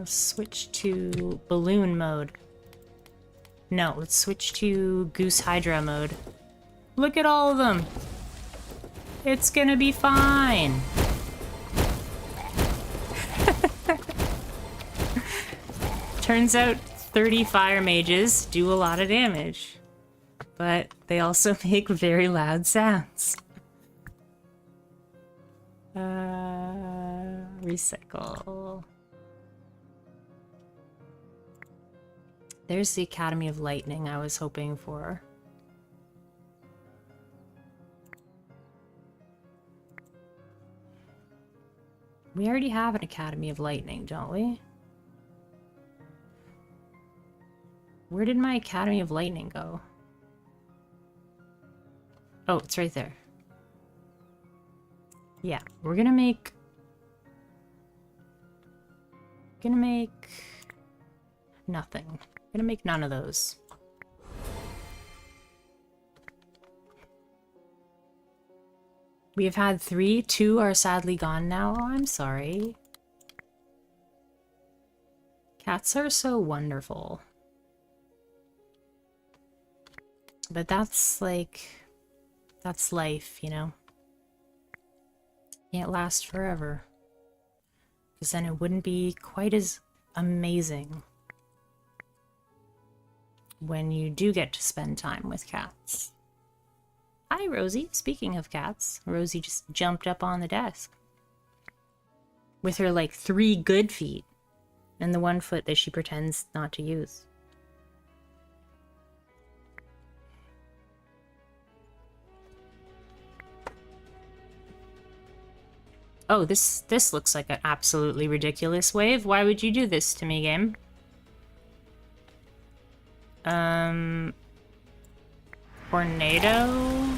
Switch to balloon mode. No, let's switch to Goose Hydra mode. Look at all of them. It's gonna be fine. Turns out 30 fire mages do a lot of damage, but they also make very loud sounds. Recycle. There's the Academy of Lightning I was hoping for. We already have an Academy of Lightning, don't we? Where did my Academy of Lightning go? Oh, it's right there. Yeah, we're gonna make... nothing. Gonna make none of those. We have had 3. 2 are sadly gone now. Oh, I'm sorry. Cats are so wonderful. But that's like... that's life, you know? Can't last forever. Because then it wouldn't be quite as amazing when you do get to spend time with cats. Hi, Rosie. Speaking of cats, Rosie just jumped up on the desk. With her, like, 3 good feet. And the 1 foot that she pretends not to use. Oh, this looks like an absolutely ridiculous wave. Why would you do this to me, game? Tornado?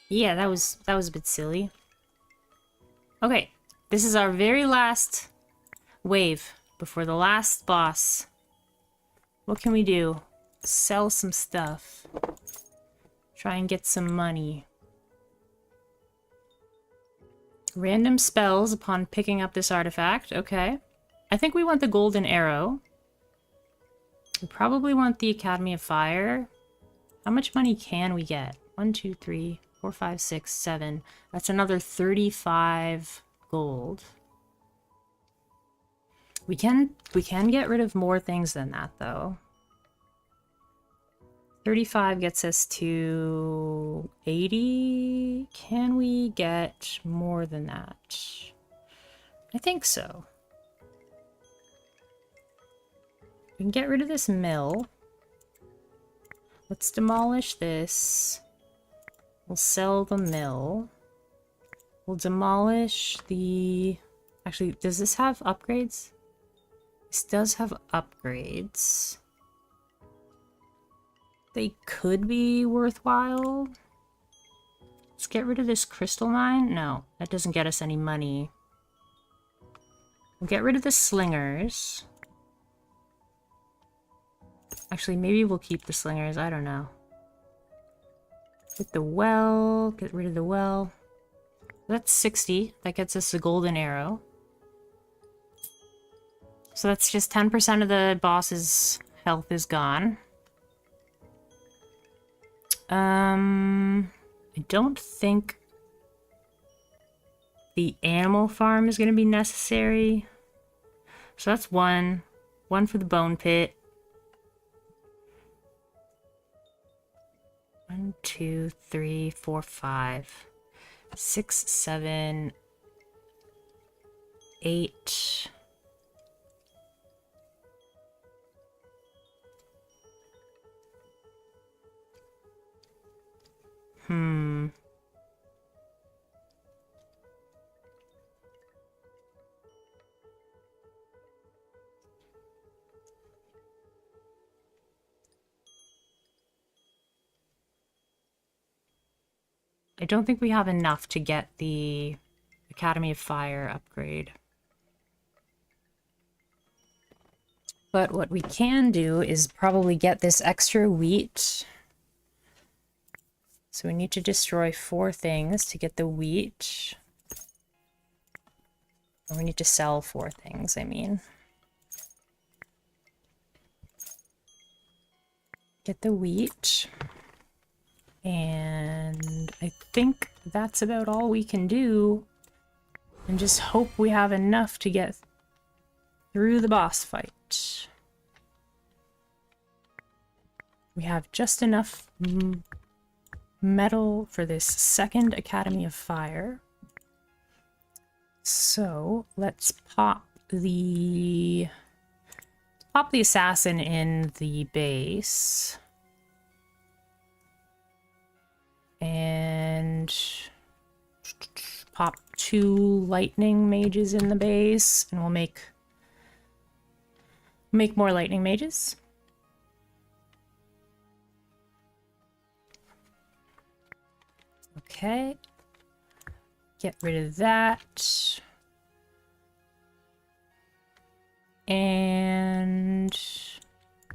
Yeah, that was a bit silly. Okay, this is our very last wave. before the last boss. What can we do? Sell some stuff. Try and get some money. Random spells upon picking up this artifact. Okay. I think we want the golden arrow. We probably want the Academy of Fire. How much money can we get? 1, 2, 3, 4, 5, 6, 7. That's another 35 gold. We can get rid of more things than that, though. 35 gets us to 80. Can we get more than that? I think so. We can get rid of this mill. Let's demolish this. We'll sell the mill. We'll demolish the... Actually, does this have upgrades? This does have upgrades. They could be worthwhile. Let's get rid of this crystal mine. No, that doesn't get us any money. We'll get rid of the slingers. Actually, maybe we'll keep the slingers. I don't know. Get the well. Get rid of the well. That's 60. That gets us a golden arrow. So that's just 10% of the boss's health is gone. I don't think the animal farm is going to be necessary. So that's one. One for the bone pit. 1, 2, 3, 4, 5, 6, 7, 8. I don't think we have enough to get the Academy of Fire upgrade. But what we can do is probably get this extra wheat. So we need to destroy 4 things to get the wheat. Or we need to sell 4 things, I mean. Get the wheat. And I think that's about all we can do. And just hope we have enough to get through the boss fight. We have just enough metal for this second Academy of Fire. So let's pop the assassin in the base. And pop 2 lightning mages in the base, and we'll make more lightning mages. Okay. Get rid of that. And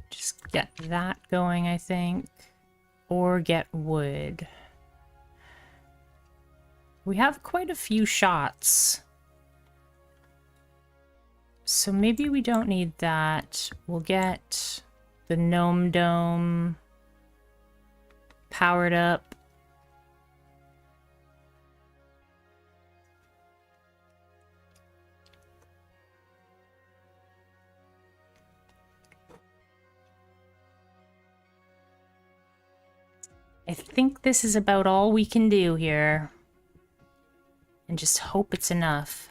just get that going, I think. Or get wood. We have quite a few shots. So maybe we don't need that. We'll get the gnome dome powered up. I think this is about all we can do here. And just hope it's enough.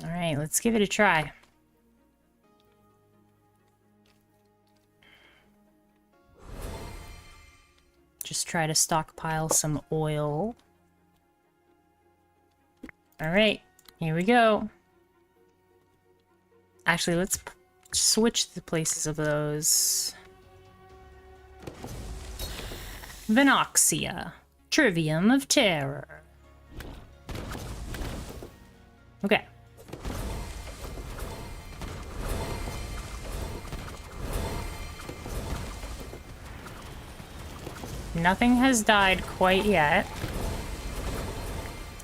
Alright, let's give it a try. Just try to stockpile some oil. Alright, here we go. Actually, let's switch the places of those. Venoxia. Trivium of Terror. Okay. Nothing has died quite yet.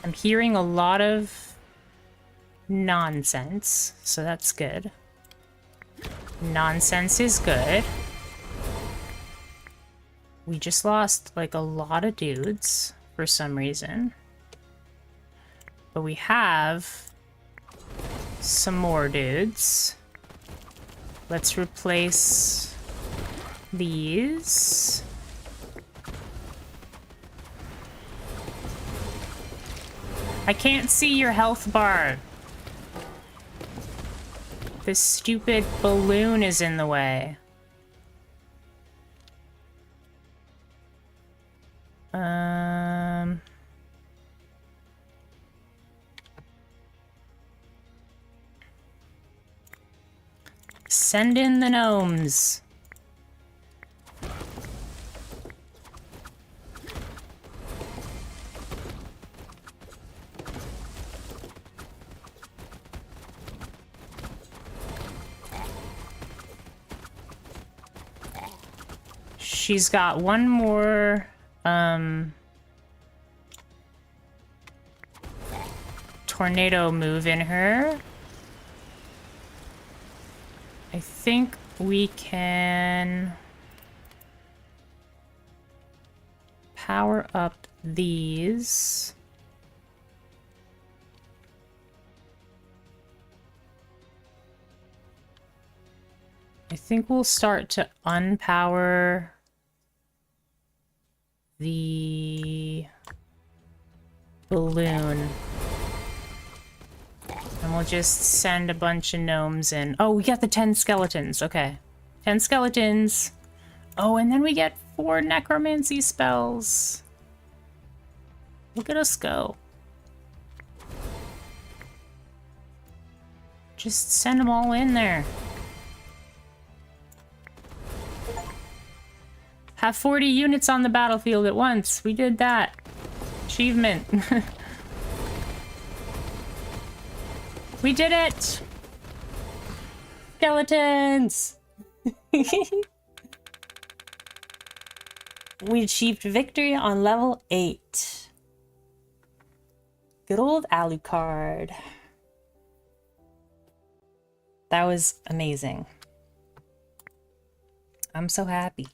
I'm hearing a lot of nonsense, so that's good. Nonsense is good. We just lost, like, a lot of dudes for some reason. But we have some more dudes. Let's replace these. I can't see your health bar. This stupid balloon is in the way. Send in the gnomes. She's got one more, tornado move in her. I think we can power up these. I think we'll start to unpower the balloon. And we'll just send a bunch of gnomes in. Oh, we got the 10 skeletons. Okay. 10 skeletons. Oh, and then we get 4 necromancy spells. Look at us go. Just send them all in there. Have 40 units on the battlefield at once. We did that. Achievement. We did it! Skeletons! We achieved victory on level 8. Good old Alucard. That was amazing. I'm so happy.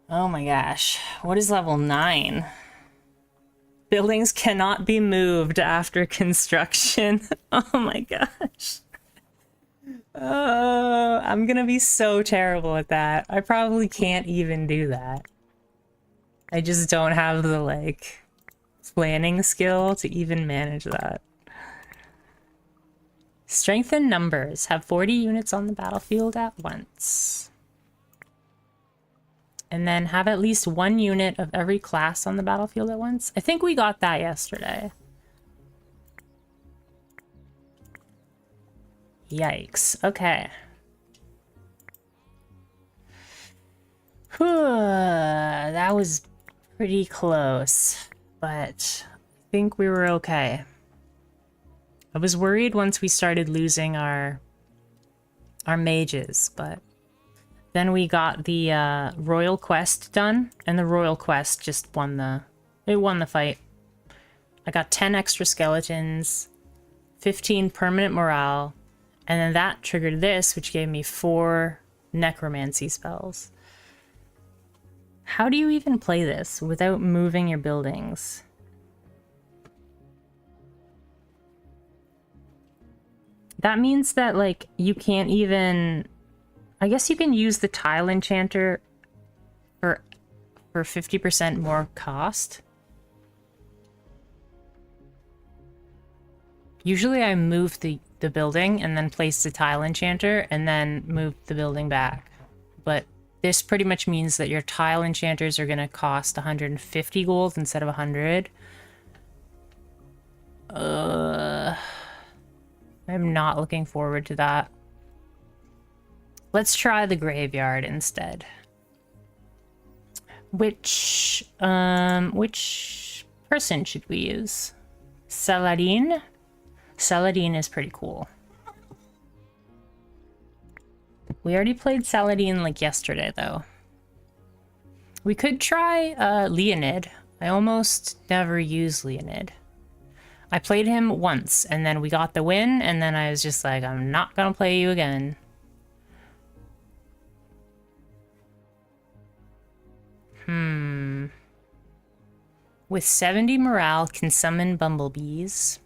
Oh my gosh. What is level 9? Buildings cannot be moved after construction. Oh my gosh. Oh, I'm gonna be so terrible at that. I probably can't even do that. I just don't have the, like, planning skill to even manage that. Strength in numbers. Have 40 units on the battlefield at once. And then have at least 1 unit of every class on the battlefield at once. I think we got that yesterday. Yikes. Okay. Whew, that was pretty close, but I think we were okay. I was worried once we started losing our mages, but then we got the royal quest done, and the royal quest just won the fight. I got 10 extra skeletons, 15 permanent morale, and then that triggered this, which gave me 4 necromancy spells. How do you even play this without moving your buildings? That means that, like, you can't even... I guess you can use the tile enchanter for 50% more cost. Usually I move the building and then place the tile enchanter and then move the building back. But this pretty much means that your tile enchanters are going to cost 150 gold instead of 100. I'm not looking forward to that. Let's try the graveyard instead. Which person should we use? Saladin? Saladin is pretty cool. We already played Saladin like yesterday though. We could try Leonid. I almost never use Leonid. I played him once, and then we got the win, and then I was just like, I'm not gonna play you again. With 70 morale, can summon bumblebees.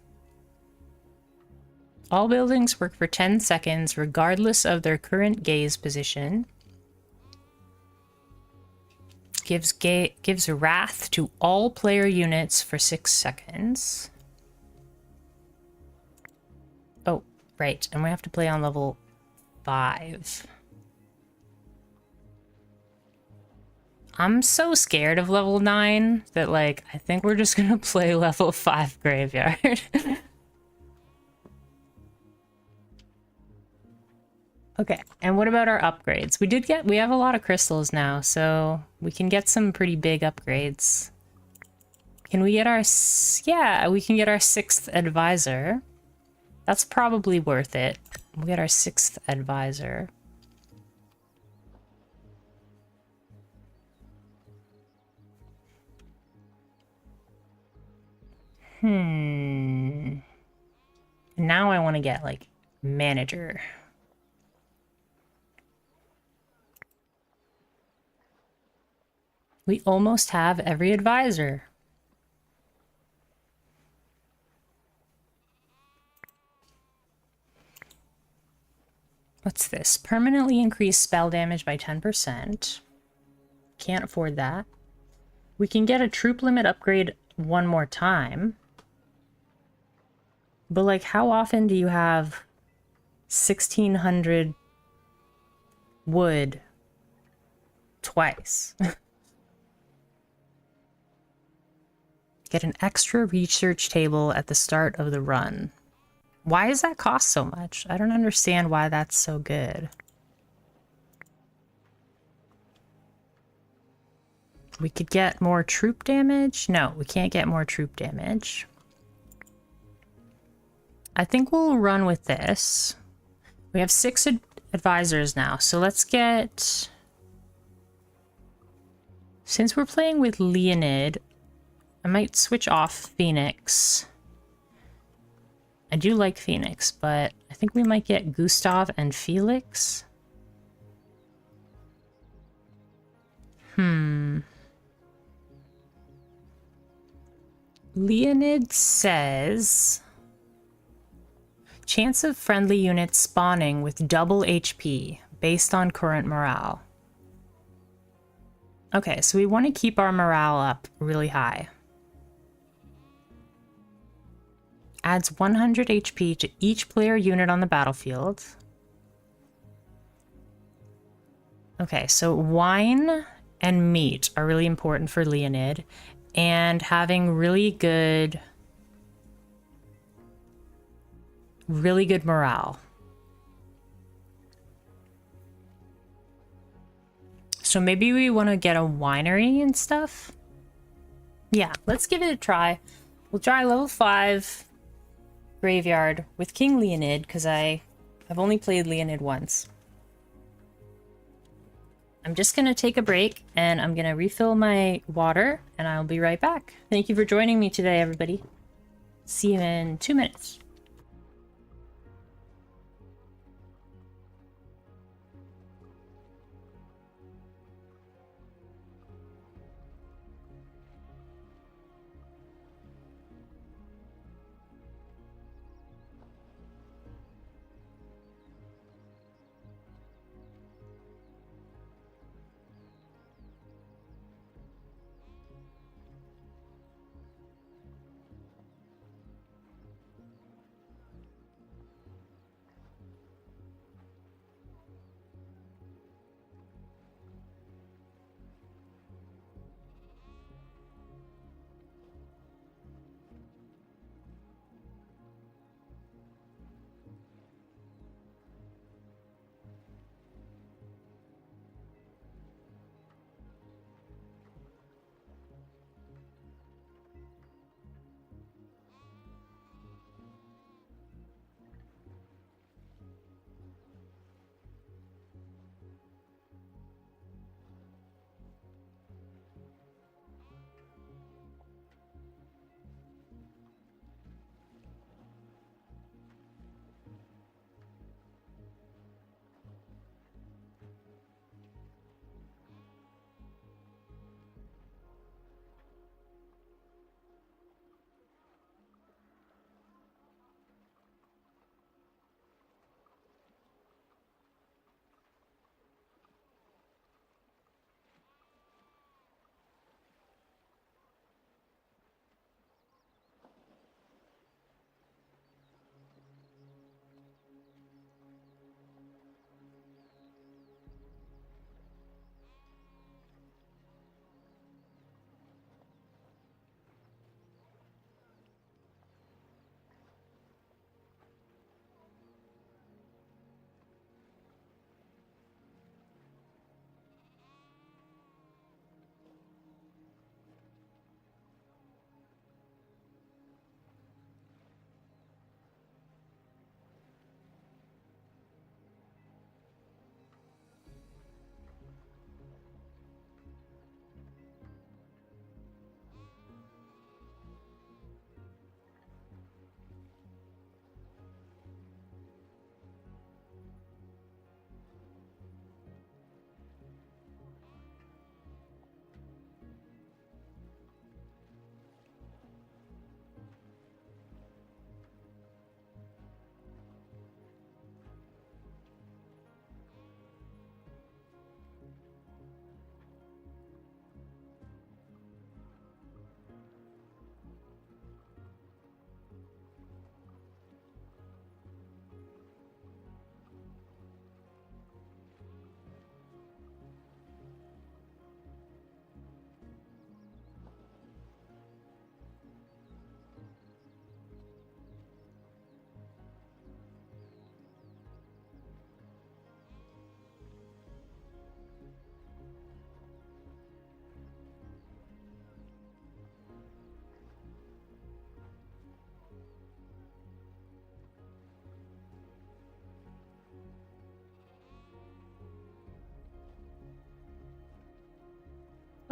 All buildings work for 10 seconds, regardless of their current gaze position. Gives wrath to all player units for 6 seconds. Oh, right, and we have to play on level 5. I'm so scared of level 9 that, like, I think we're just gonna play level 5 graveyard. Okay, and what about our upgrades? We have a lot of crystals now, so we can get some pretty big upgrades. Can we get our, yeah, we can get our 6th advisor. That's probably worth it. We'll get our 6th advisor. Now I want to get, like, manager. We almost have every advisor. What's this? Permanently increase spell damage by 10%. Can't afford that. We can get a troop limit upgrade one more time. But, like, how often do you have 1,600 wood twice? Get an extra research table at the start of the run. Why does that cost so much? I don't understand why that's so good. We could get more troop damage? No, we can't get more troop damage. I think we'll run with this. We have 6 advisors now, so let's get... Since we're playing with Leonid, I might switch off Phoenix. I do like Phoenix, but I think we might get Gustav and Felix. Leonid says... Chance of friendly units spawning with double HP, based on current morale. Okay, so we want to keep our morale up really high. Adds 100 HP to each player unit on the battlefield. Okay, so wine and meat are really important for Leonid, and having really good morale. So maybe we want to get a winery and stuff? Yeah, let's give it a try. We'll try level 5 graveyard with King Leonid, because I've only played Leonid once. I'm just going to take a break, and I'm going to refill my water, and I'll be right back. Thank you for joining me today, everybody. See you in 2 minutes.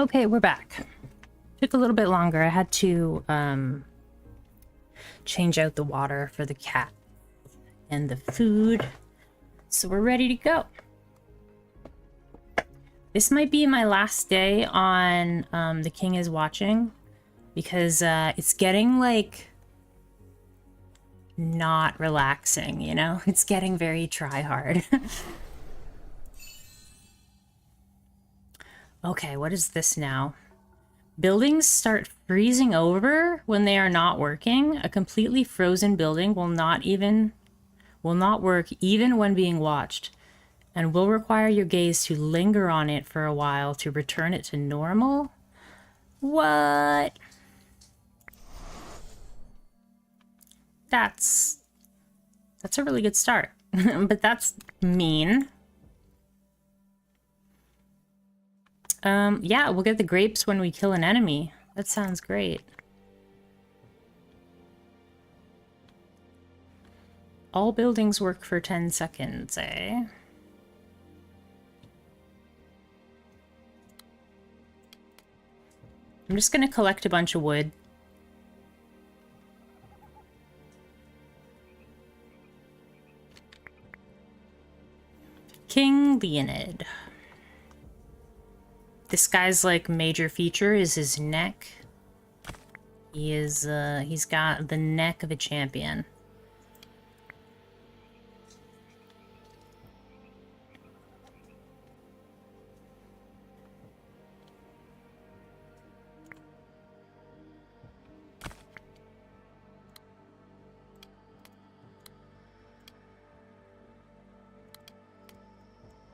Okay, we're back. Took a little bit longer. I had to change out the water for the cat and the food. So we're ready to go. This might be my last day on The King is Watching, because it's getting, like, not relaxing, you know? It's getting very try-hard. Okay, what is this now? Buildings start freezing over when they are not working. A completely frozen building will not work even when being watched, and will require your gaze to linger on it for a while to return it to normal. What? That's a really good start. But that's mean. Yeah, we'll get the grapes when we kill an enemy. That sounds great. All buildings work for 10 seconds, eh? I'm just gonna collect a bunch of wood. King Leonid. This guy's, like, major feature is his neck. He's got the neck of a champion.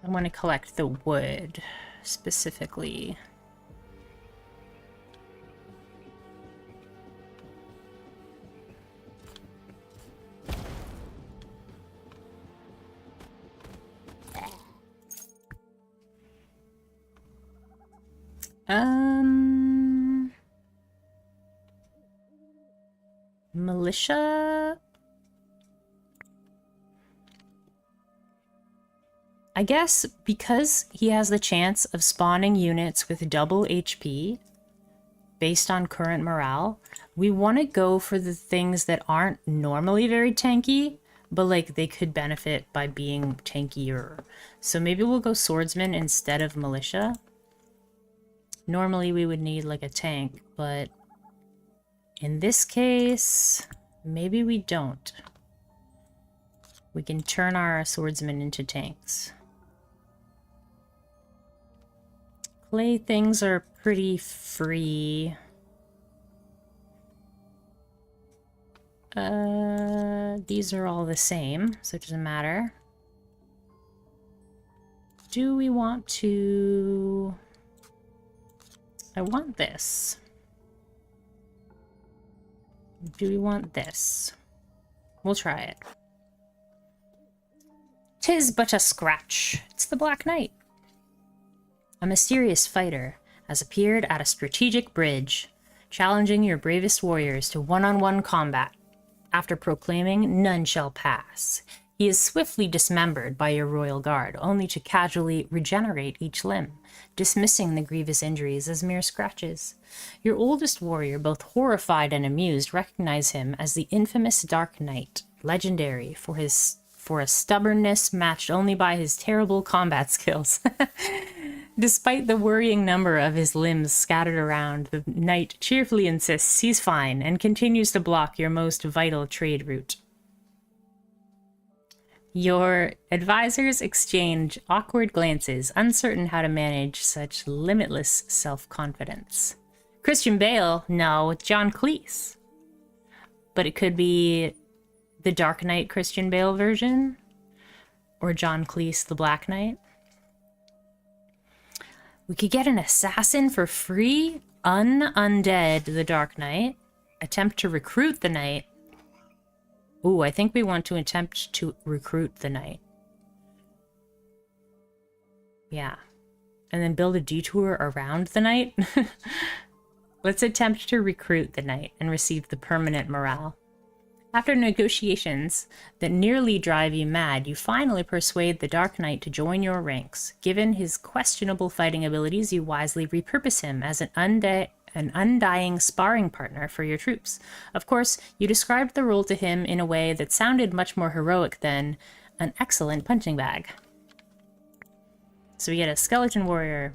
I want to collect the wood, specifically. Militia? I guess because he has the chance of spawning units with double HP based on current morale, we want to go for the things that aren't normally very tanky, but like they could benefit by being tankier. So maybe we'll go swordsman instead of militia. Normally we would need like a tank, but in this case, maybe we don't. We can turn our swordsmen into tanks. Clay things are pretty free. These are all the same, so it doesn't matter. Do we want to... I want this. Do we want this? We'll try it. 'Tis but a scratch. It's the Black Knight. A mysterious fighter has appeared at a strategic bridge, challenging your bravest warriors to one-on-one combat. After proclaiming, "None shall pass," he is swiftly dismembered by your royal guard, only to casually regenerate each limb, dismissing the grievous injuries as mere scratches. Your oldest warrior, both horrified and amused, recognize him as the infamous Dark Knight, legendary for a stubbornness matched only by his terrible combat skills. Despite the worrying number of his limbs scattered around, the knight cheerfully insists he's fine and continues to block your most vital trade route. Your advisors exchange awkward glances, uncertain how to manage such limitless self-confidence. Christian Bale? No, it's John Cleese. But it could be the Dark Knight Christian Bale version, or John Cleese the Black Knight. We could get an assassin for free, undead the Dark Knight, attempt to recruit the knight. Ooh, I think we want to attempt to recruit the knight. Yeah. And then build a detour around the knight. Let's attempt to recruit the knight and receive the permanent morale. After negotiations that nearly drive you mad, you finally persuade the Dark Knight to join your ranks. Given his questionable fighting abilities, you wisely repurpose him as an undying sparring partner for your troops. Of course, you described the role to him in a way that sounded much more heroic than an excellent punching bag. So we get a skeleton warrior.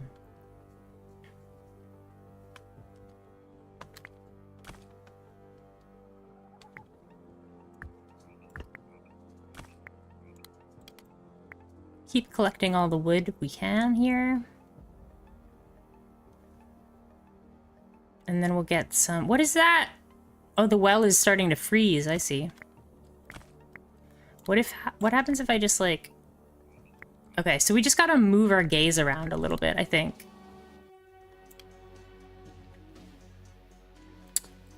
Keep collecting all the wood we can here. And then we'll get some... What is that? Oh, the well is starting to freeze. I see. What happens if I just, like... Okay, so we just gotta move our gaze around a little bit, I think.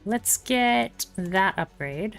Let's get that upgrade.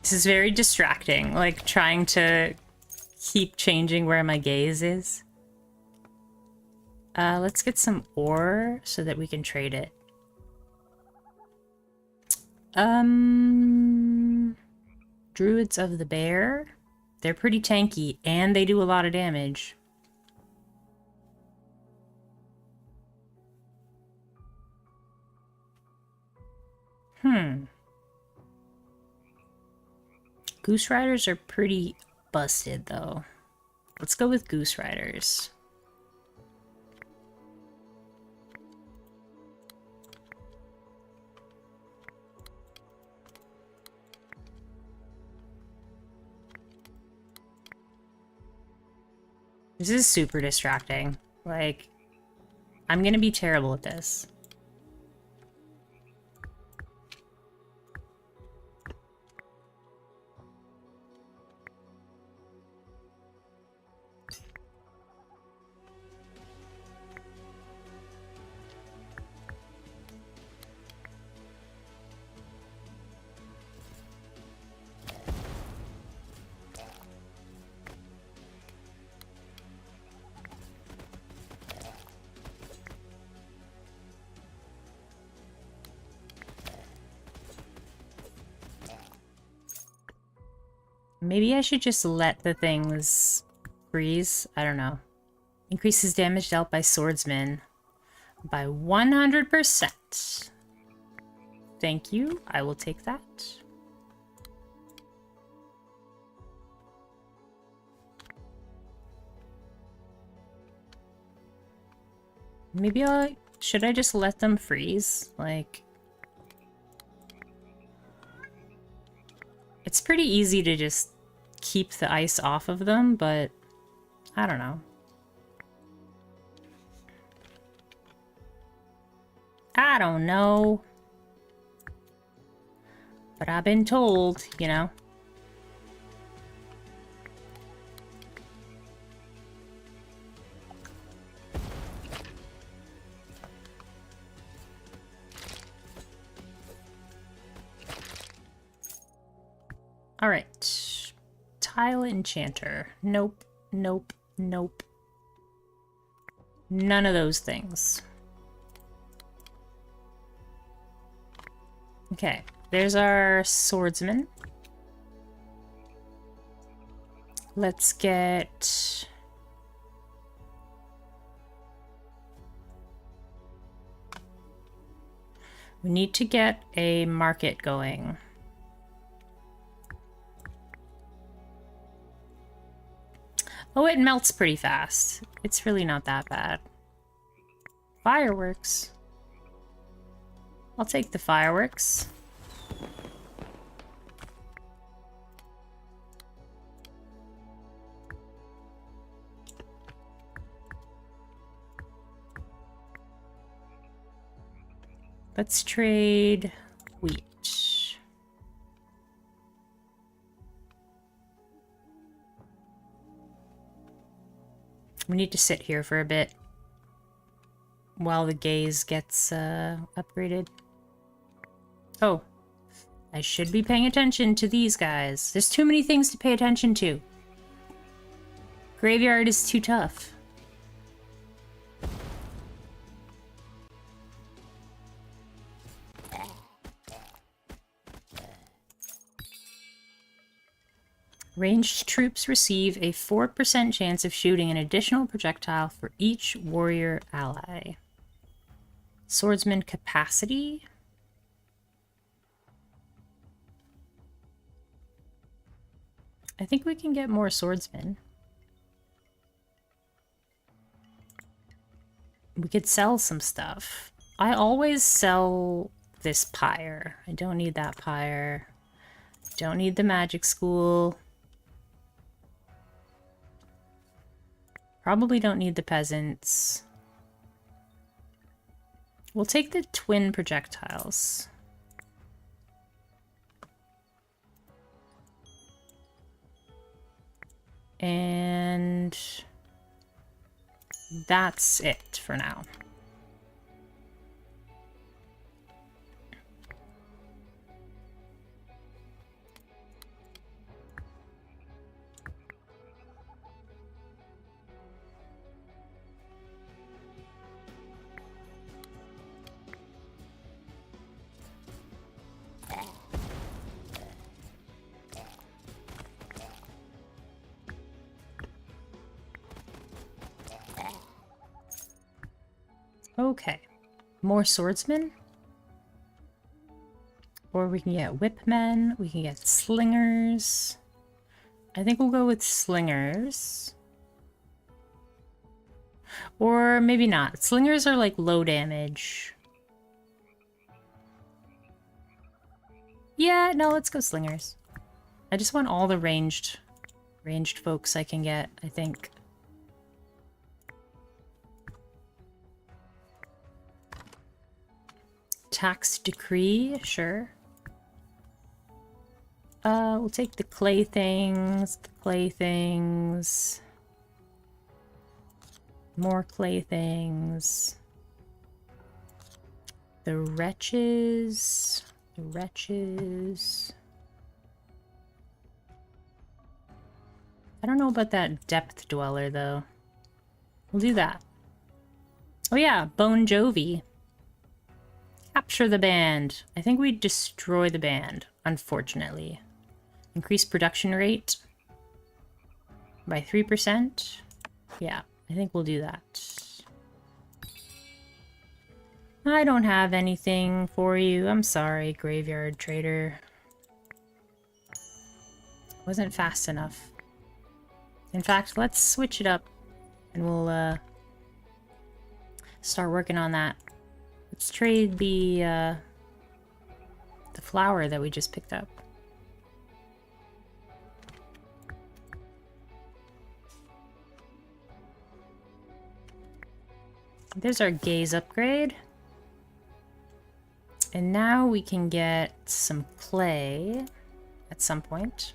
This is very distracting, like trying to keep changing where my gaze is. Let's get some ore so that we can trade it. Druids of the Bear. They're pretty tanky and they do a lot of damage. Goose Riders are pretty busted, though. Let's go with Goose Riders. This is super distracting. Like, I'm gonna be terrible at this. Maybe I should just let the things freeze. I don't know. Increases damage dealt by swordsmen by 100%. Thank you. I will take that. Maybe should I just let them freeze? Like... It's pretty easy to just keep the ice off of them, but I don't know. I don't know. But I've been told, you know. All right, tile enchanter. Nope, nope, nope. None of those things. Okay, there's our swordsman. Let's get... We need to get a market going. Oh, it melts pretty fast. It's really not that bad. Fireworks. I'll take the fireworks. Let's trade wheat. We need to sit here for a bit while the gaze gets upgraded. Oh, I should be paying attention to these guys. There's too many things to pay attention to. Graveyard is too tough. Ranged troops receive a 4% chance of shooting an additional projectile for each warrior ally. Swordsman capacity? I think we can get more swordsmen. We could sell some stuff. I always sell this pyre. I don't need that pyre. Don't need the magic school. Probably don't need the peasants. We'll take the twin projectiles. And that's it for now. Okay, more swordsmen. Or we can get whipmen, we can get slingers. I think we'll go with slingers. Or maybe not. Slingers are like low damage. Yeah, no, let's go slingers. I just want all the ranged folks I can get, I think. Tax decree, sure. We'll take the clay things, more clay things. The wretches. I don't know about that depth dweller, though. We'll do that. Oh yeah, Bon Jovi. Capture the band. I think we destroy the band, unfortunately. Increase production rate by 3%. Yeah, I think we'll do that. I don't have anything for you. I'm sorry, Graveyard Trader. Wasn't fast enough. In fact, let's switch it up and we'll start working on that. Let's trade the flower that we just picked up. There's our gaze upgrade. And now we can get some clay at some point.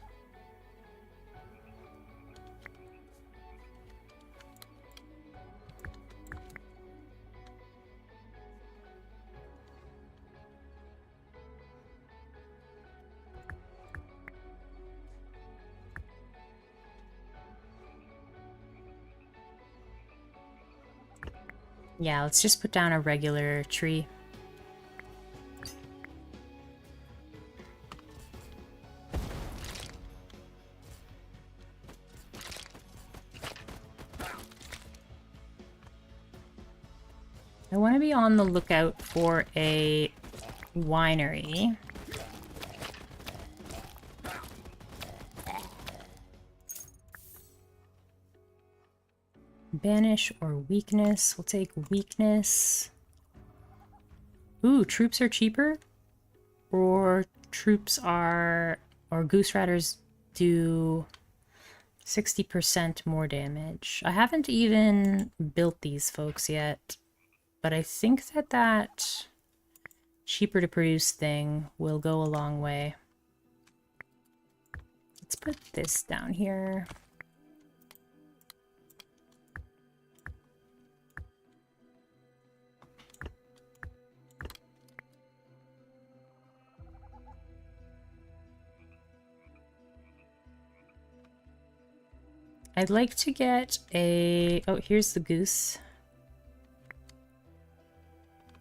Yeah, let's just put down a regular tree. I want to be on the lookout for a winery. Banish or weakness. We'll take weakness. Ooh, troops are cheaper. Or troops are... or Goose Riders do 60% more damage. I haven't even built these folks yet. But I think that cheaper to produce thing will go a long way. Let's put this down here. I'd like to get a... Oh, here's the goose.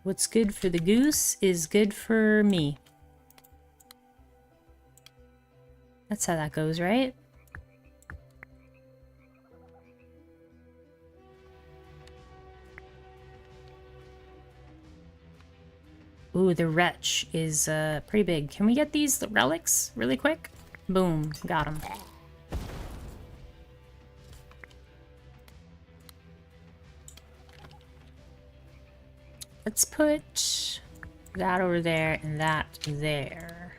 What's good for the goose is good for me. That's how that goes, right? Ooh, the wretch is pretty big. Can we get these relics really quick? Boom, got them. Let's put that over there and that there.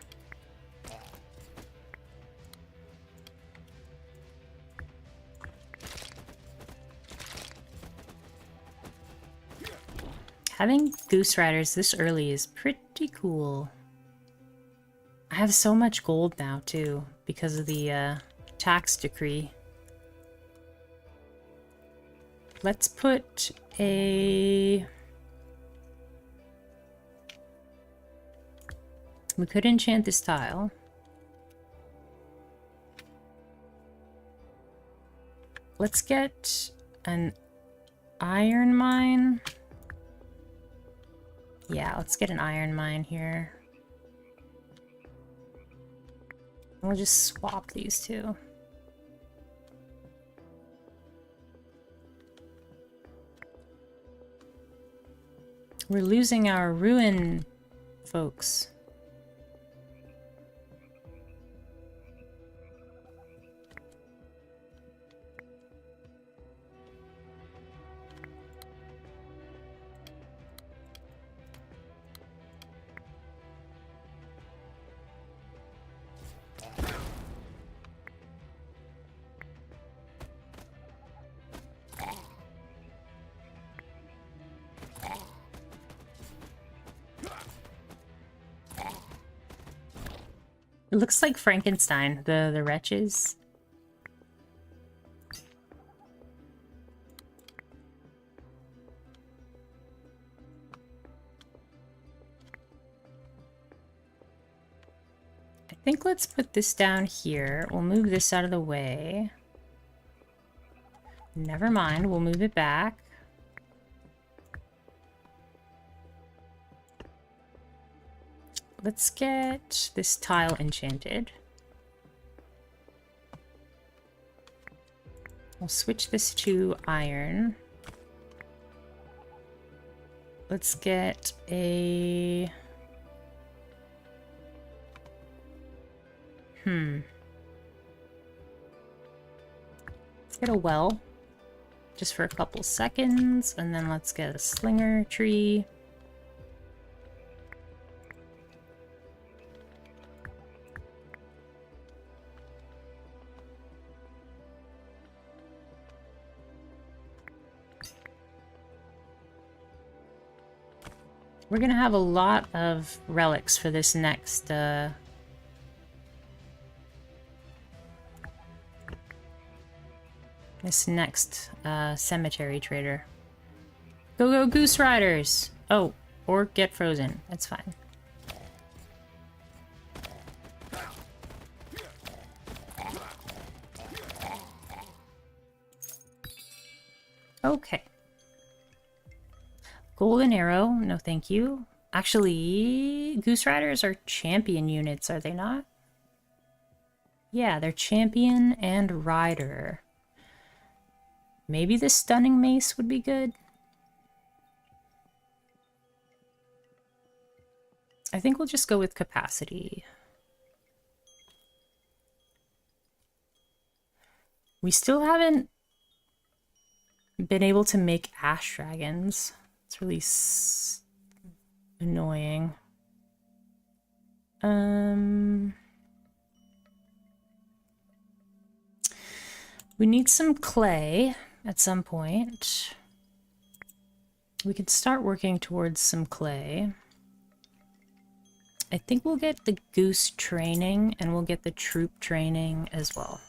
Having goose riders this early is pretty cool. I have so much gold now too because of the tax decree. Let's put a... We could enchant this tile. Let's get an iron mine. Yeah, let's get an iron mine here. We'll just swap these two. We're losing our ruin, folks. It looks like Frankenstein, the wretches. I think let's put this down here. We'll move this out of the way. Never mind, we'll move it back. Let's get this tile enchanted. We'll switch this to iron. Let's get a... Let's get a well. Just for a couple seconds. And then let's get a slinger tree. We're gonna have a lot of relics for this next, cemetery trader. Go, go, Goose Riders! Oh, or get frozen. That's fine. Okay. Golden Arrow, no thank you. Actually, Goose Riders are champion units, are they not? Yeah, they're champion and rider. Maybe the stunning mace would be good. I think we'll just go with capacity. We still haven't been able to make ash dragons. It's really annoying. We need some clay at some point. We could start working towards some clay. I think we'll get the goose training and we'll get the troop training as well.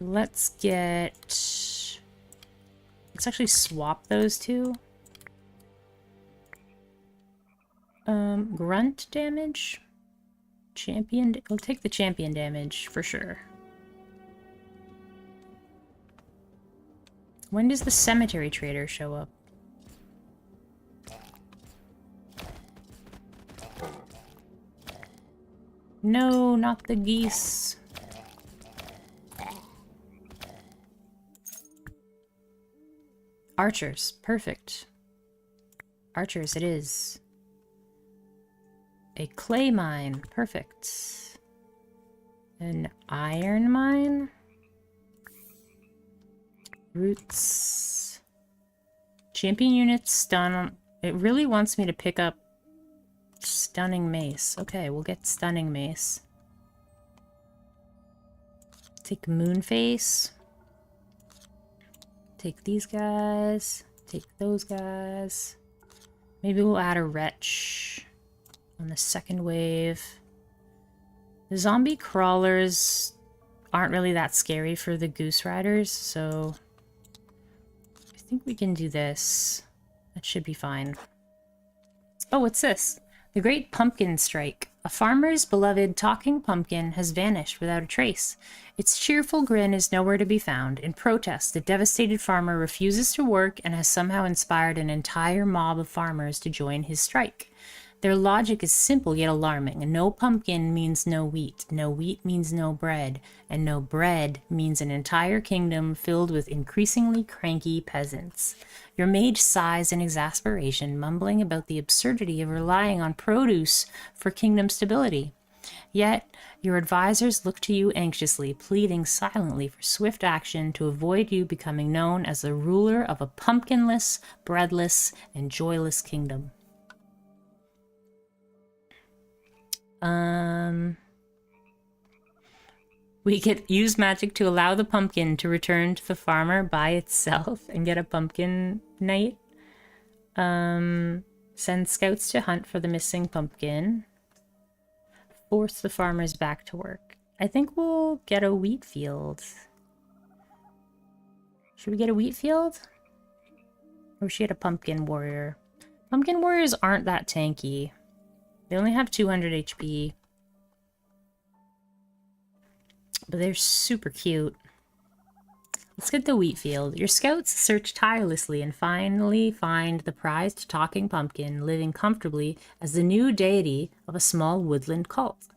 Let's actually swap those two. Grunt damage? Champion, we'll take the champion damage for sure. When does the cemetery trader show up? No, not the geese. Archers, perfect. Archers it is. A clay mine, perfect. An iron mine. Roots. Champion units stun. It really wants me to pick up stunning mace. Okay, we'll get stunning mace. Take Moonface. Take these guys. Take those guys. Maybe we'll add a Wretch on the second wave. The zombie crawlers aren't really that scary for the Goose Riders, so I think we can do this. That should be fine. Oh, what's this? The Great Pumpkin Strike. A farmer's beloved talking pumpkin has vanished without a trace. Its cheerful grin is nowhere to be found. In protest, the devastated farmer refuses to work and has somehow inspired an entire mob of farmers to join his strike. Their logic is simple yet alarming. No pumpkin means no wheat means no bread, and no bread means an entire kingdom filled with increasingly cranky peasants. Your mage sighs in exasperation, mumbling about the absurdity of relying on produce for kingdom stability. Yet, your advisors look to you anxiously, pleading silently for swift action to avoid you becoming known as the ruler of a pumpkinless, breadless, and joyless kingdom. We could use magic to allow the pumpkin to return to the farmer by itself and get a pumpkin knight. Send scouts to hunt for the missing pumpkin. Force the farmers back to work. I think we'll get a wheat field. Should we get a wheat field? Or should we get a pumpkin warrior? Pumpkin warriors aren't that tanky. They only have 200 HP. But they're super cute. Let's get the wheat field. Your scouts search tirelessly and finally find the prized talking pumpkin living comfortably as the new deity of a small woodland cult.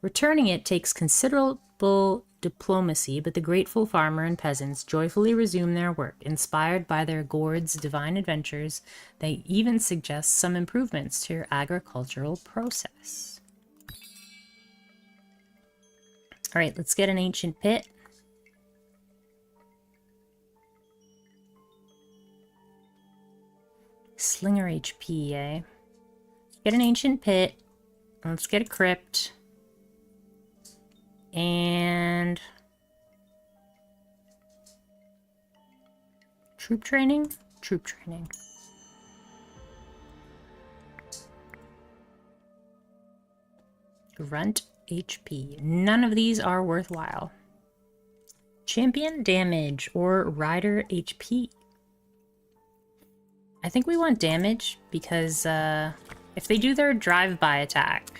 Returning it takes considerable diplomacy, but the grateful farmer and peasants joyfully resume their work. Inspired by their gourd's divine adventures, they even suggest some improvements to your agricultural process. All right, let's get an ancient pit. Slinger HP, eh? Get an ancient pit. Let's get a crypt. And troop training? Troop training. Grunt HP. None of these are worthwhile. Champion damage or rider HP. I think we want damage because if they do their drive-by attack,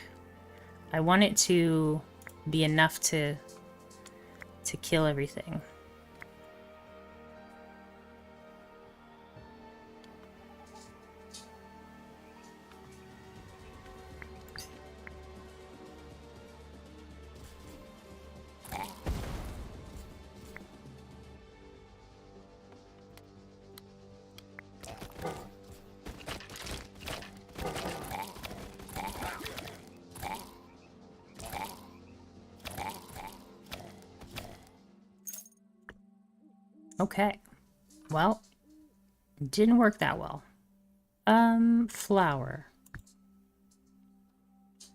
I want it to be enough to kill everything. Okay. Well, didn't work that well. Flour.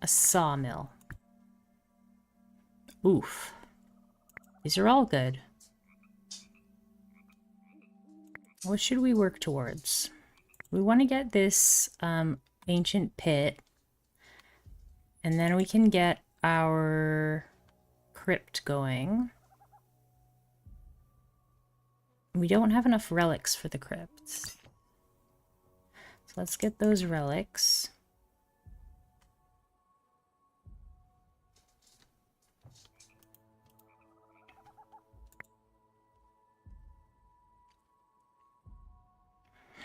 A sawmill. Oof. These are all good. What should we work towards? We want to get this ancient pit. And then we can get our crypt going. We don't have enough relics for the crypts. So let's get those relics.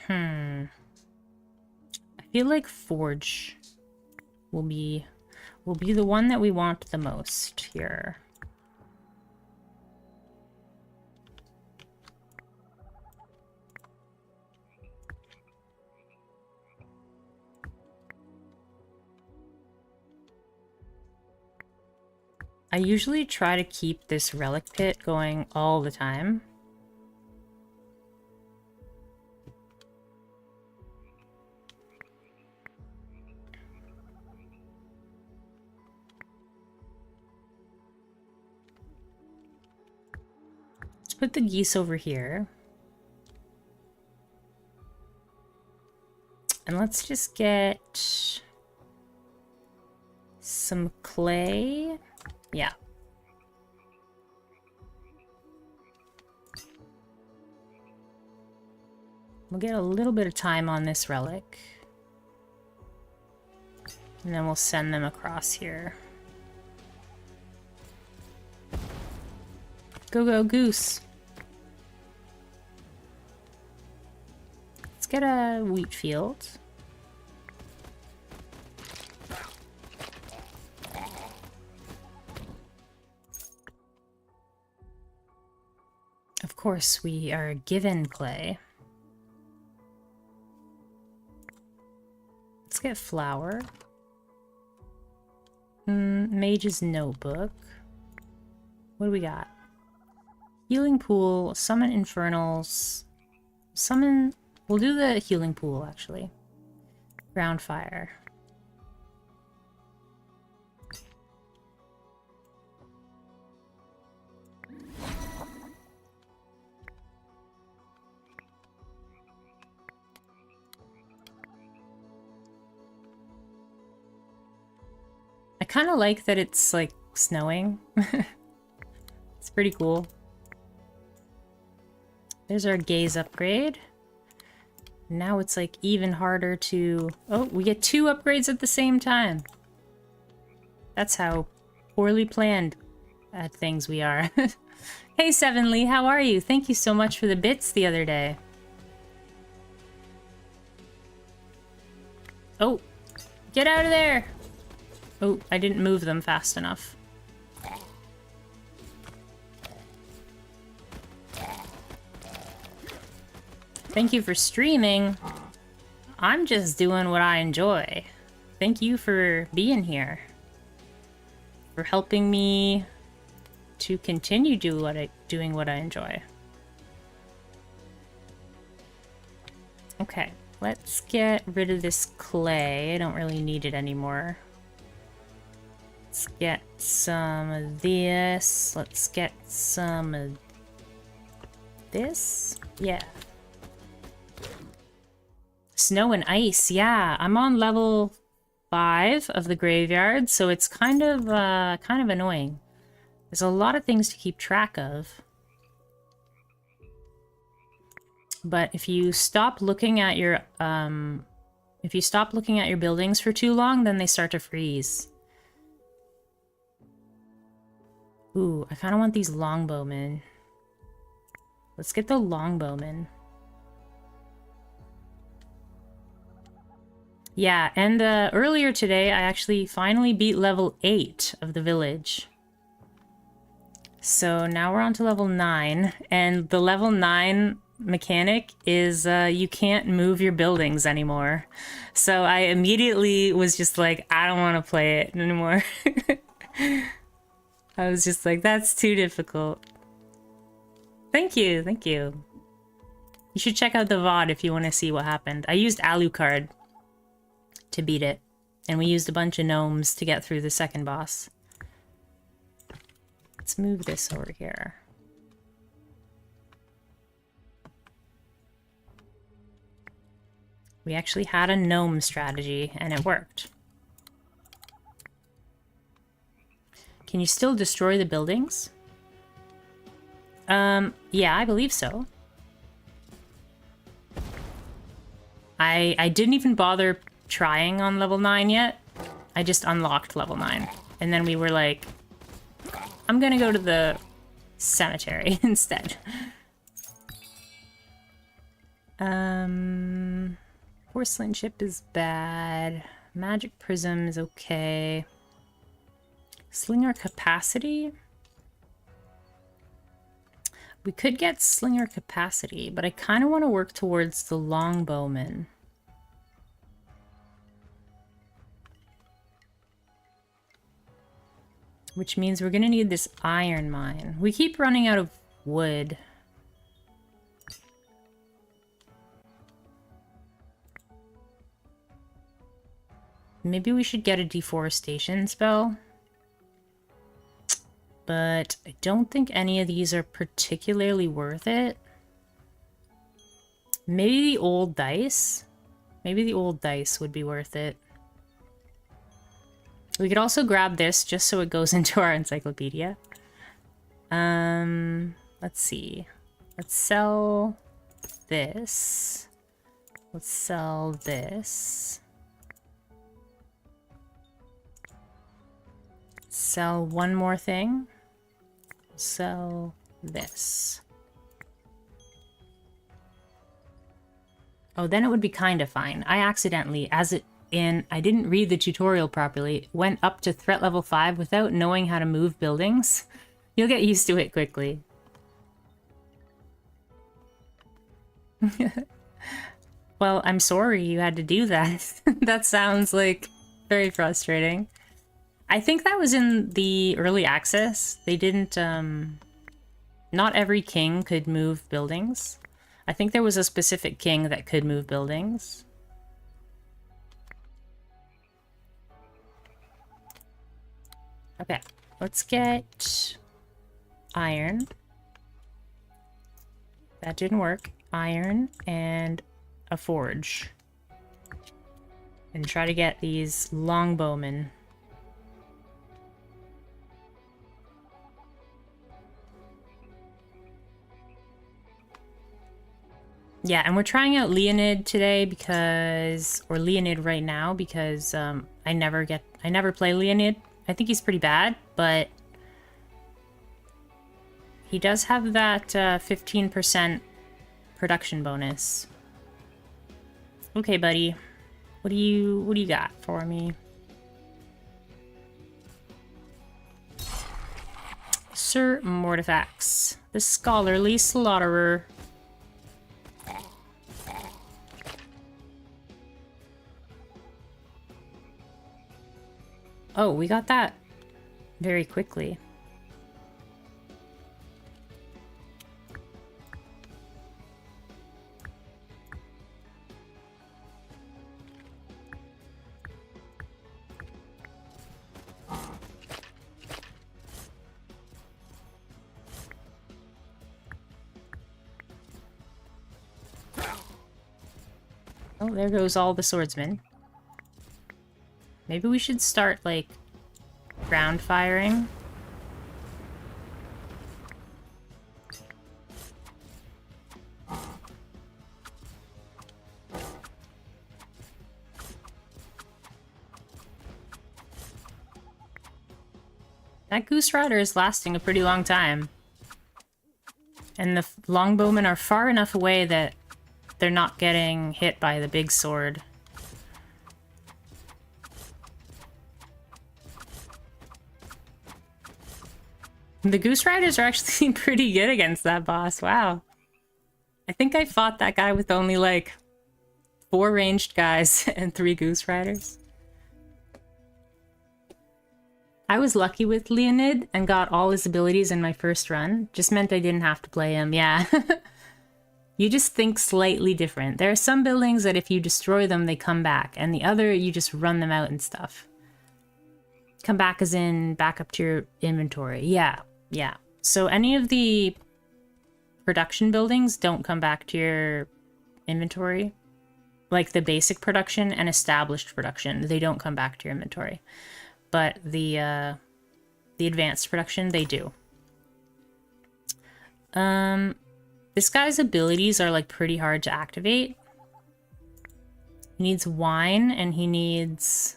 I feel like Forge will be the one that we want the most here. I usually try to keep this relic pit going all the time. Let's put the geese over here. And let's just get some clay. Yeah. We'll get a little bit of time on this relic. And then we'll send them across here. Go, go, goose. Let's get a wheat field. Of course, we are given clay. Let's get flour. Mage's notebook. What do we got? Healing pool, summon infernals, summon... We'll do the healing pool, actually. Ground fire. I kind of like that it's, like, snowing. It's pretty cool. There's our gaze upgrade. Now it's, like, even harder to... Oh, we get 2 upgrades at the same time. That's how poorly planned at things we are. Hey, Sevenly, how are you? Thank you so much for the bits the other day. Oh, get out of there! Oh, I didn't move them fast enough. Thank you for streaming. I'm just doing what I enjoy. Thank you for being here. For helping me to continue doing what I enjoy. Okay, let's get rid of this clay. I don't really need it anymore. Let's get some of this. Let's get some of this. Yeah. Snow and ice. Yeah, I'm on level 5 of the graveyard, so it's kind of annoying. There's a lot of things to keep track of. But if you stop looking at your buildings for too long, then they start to freeze. Ooh, I kind of want these longbowmen. Let's get the longbowmen. Yeah, and earlier today, I actually finally beat level 8 of the village. So now we're on to level 9, and the level 9 mechanic is you can't move your buildings anymore. So I immediately was just like, I don't want to play it anymore. I was just like, that's too difficult. Thank you, thank you. You should check out the VOD if you want to see what happened. I used Alucard to beat it, and we used a bunch of gnomes to get through the second boss. Let's move this over here. We actually had a gnome strategy, and it worked. Can you still destroy the buildings? Yeah, I believe so. I didn't even bother trying on level 9 yet. I just unlocked level 9. And then we were like, I'm gonna go to the cemetery instead. Porcelain chip is bad. Magic prism is okay. Slinger capacity? We could get slinger capacity, but I kind of want to work towards the longbowman. Which means we're going to need this iron mine. We keep running out of wood. Maybe we should get a deforestation spell. But I don't think any of these are particularly worth it. Maybe the old dice? Maybe the old dice would be worth it. We could also grab this just so it goes into our encyclopedia. Let's see. Let's sell this. Let's sell this. Sell one more thing. Sell this. Oh, then it would be kind of fine. I accidentally, I didn't read the tutorial properly, went up to threat level 5 without knowing how to move buildings. You'll get used to it quickly. Well, I'm sorry you had to do that. That sounds like very frustrating. I think that was in the early access. They didn't, not every king could move buildings. I think there was a specific king that could move buildings. Okay, let's get iron. That didn't work. Iron and a forge. And try to get these longbowmen. Yeah, and we're trying out Leonid today because, or Leonid right now because I never play Leonid. I think he's pretty bad, but he does have that 15% production bonus. Okay, buddy. What do you got for me? Sir Mortifax, the scholarly slaughterer. Oh, we got that very quickly. Oh, there goes all the swordsmen. Maybe we should start, like, ground firing. That Goose Rider is lasting a pretty long time. And the longbowmen are far enough away that they're not getting hit by the big sword. The Goose Riders are actually pretty good against that boss. Wow. I think I fought that guy with only like 4 ranged guys and 3 Goose Riders. I was lucky with Leonid and got all his abilities in my first run. Just meant I didn't have to play him, yeah. You just think slightly different. There are some buildings that if you destroy them, they come back. And the other, you just run them out and stuff. Come back as in back up to your inventory. Yeah, yeah. So any of the production buildings don't come back to your inventory. like the basic production and established production, they don't come back to your inventory. But the advanced production, they do. This guy's abilities are like pretty hard to activate. He needs wine and he needs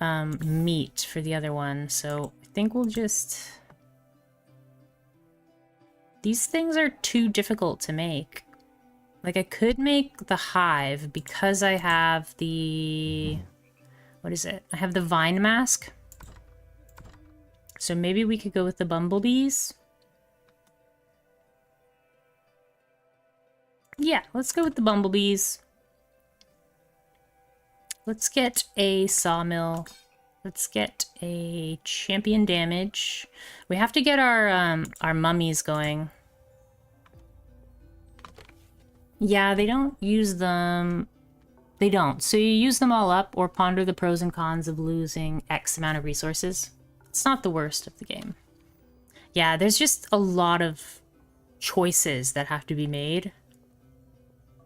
meat for the other one. So I think we'll just... These things are too difficult to make. Like, I could make the hive because I have the... What is it? I have the vine mask. So maybe we could go with the bumblebees. Yeah, let's go with the bumblebees. Let's get a sawmill. Let's get a champion damage. We have to get our mummies going. Yeah, they don't use them. They don't. So you use them all up or ponder the pros and cons of losing X amount of resources. It's not the worst of the game. Yeah, there's just a lot of choices that have to be made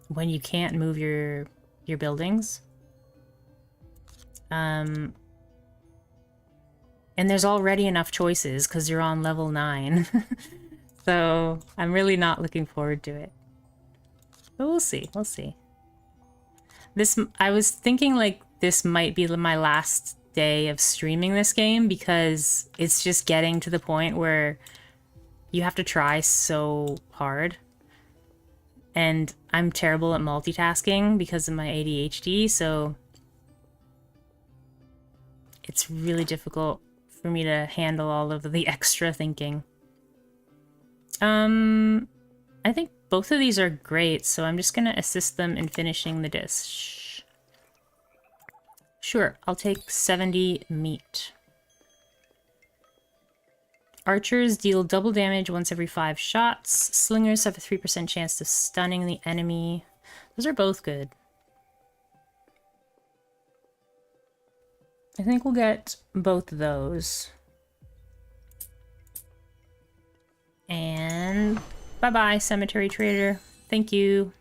when you can't move your buildings. And there's already enough choices because you're on level 9. So I'm really not looking forward to it. But we'll see, we'll see. I was thinking like this might be my last day of streaming this game because it's just getting to the point where you have to try so hard. And I'm terrible at multitasking because of my ADHD, so it's really difficult for me to handle all of the extra thinking. I think both of these are great, so I'm just gonna assist them in finishing the dish. Sure, I'll take 70 meat. Archers deal double damage once every 5 shots. Slingers have a 3% chance of stunning the enemy. Those are both good. I think we'll get both of those. And bye-bye, Cemetery Trader. Thank you.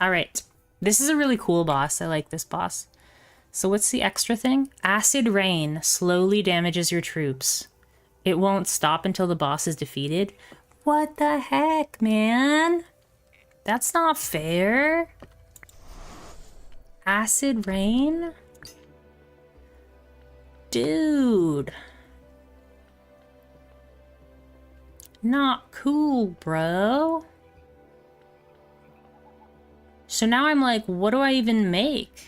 Alright. This is a really cool boss. I like this boss. So what's the extra thing? Acid Rain slowly damages your troops. It won't stop until the boss is defeated. What the heck, man? That's not fair. Acid Rain? Dude. Not cool, bro. So now I'm like, what do I even make?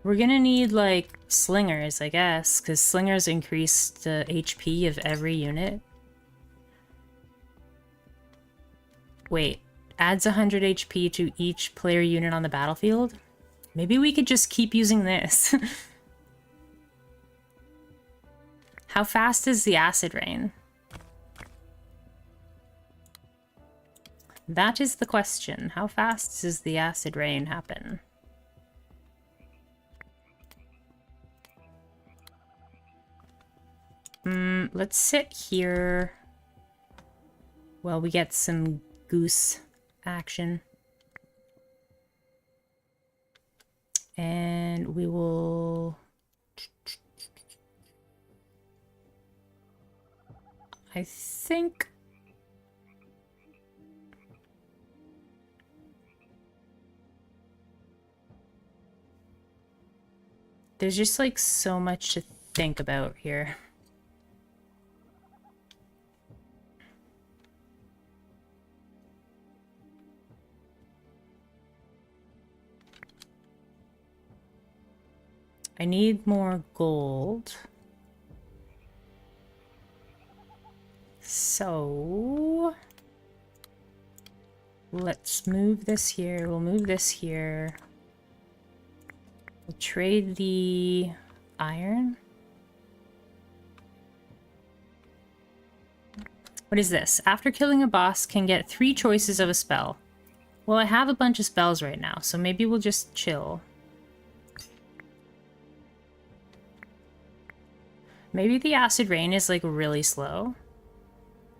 We're gonna need, like, slingers, I guess, because slingers increase the HP of every unit. Wait, adds 100 HP to each player unit on the battlefield? Maybe we could just keep using this. How fast is the acid rain? That is the question. How fast does the acid rain happen? Let's sit here while we get some goose action. And we will... I think... There's just like so much to think about here. I need more gold. So let's move this here. We'll move this here. We'll trade the iron. What is this? After killing a boss, can get 3 choices of a spell. Well, I have a bunch of spells right now, so maybe we'll just chill. Maybe the acid rain is like really slow.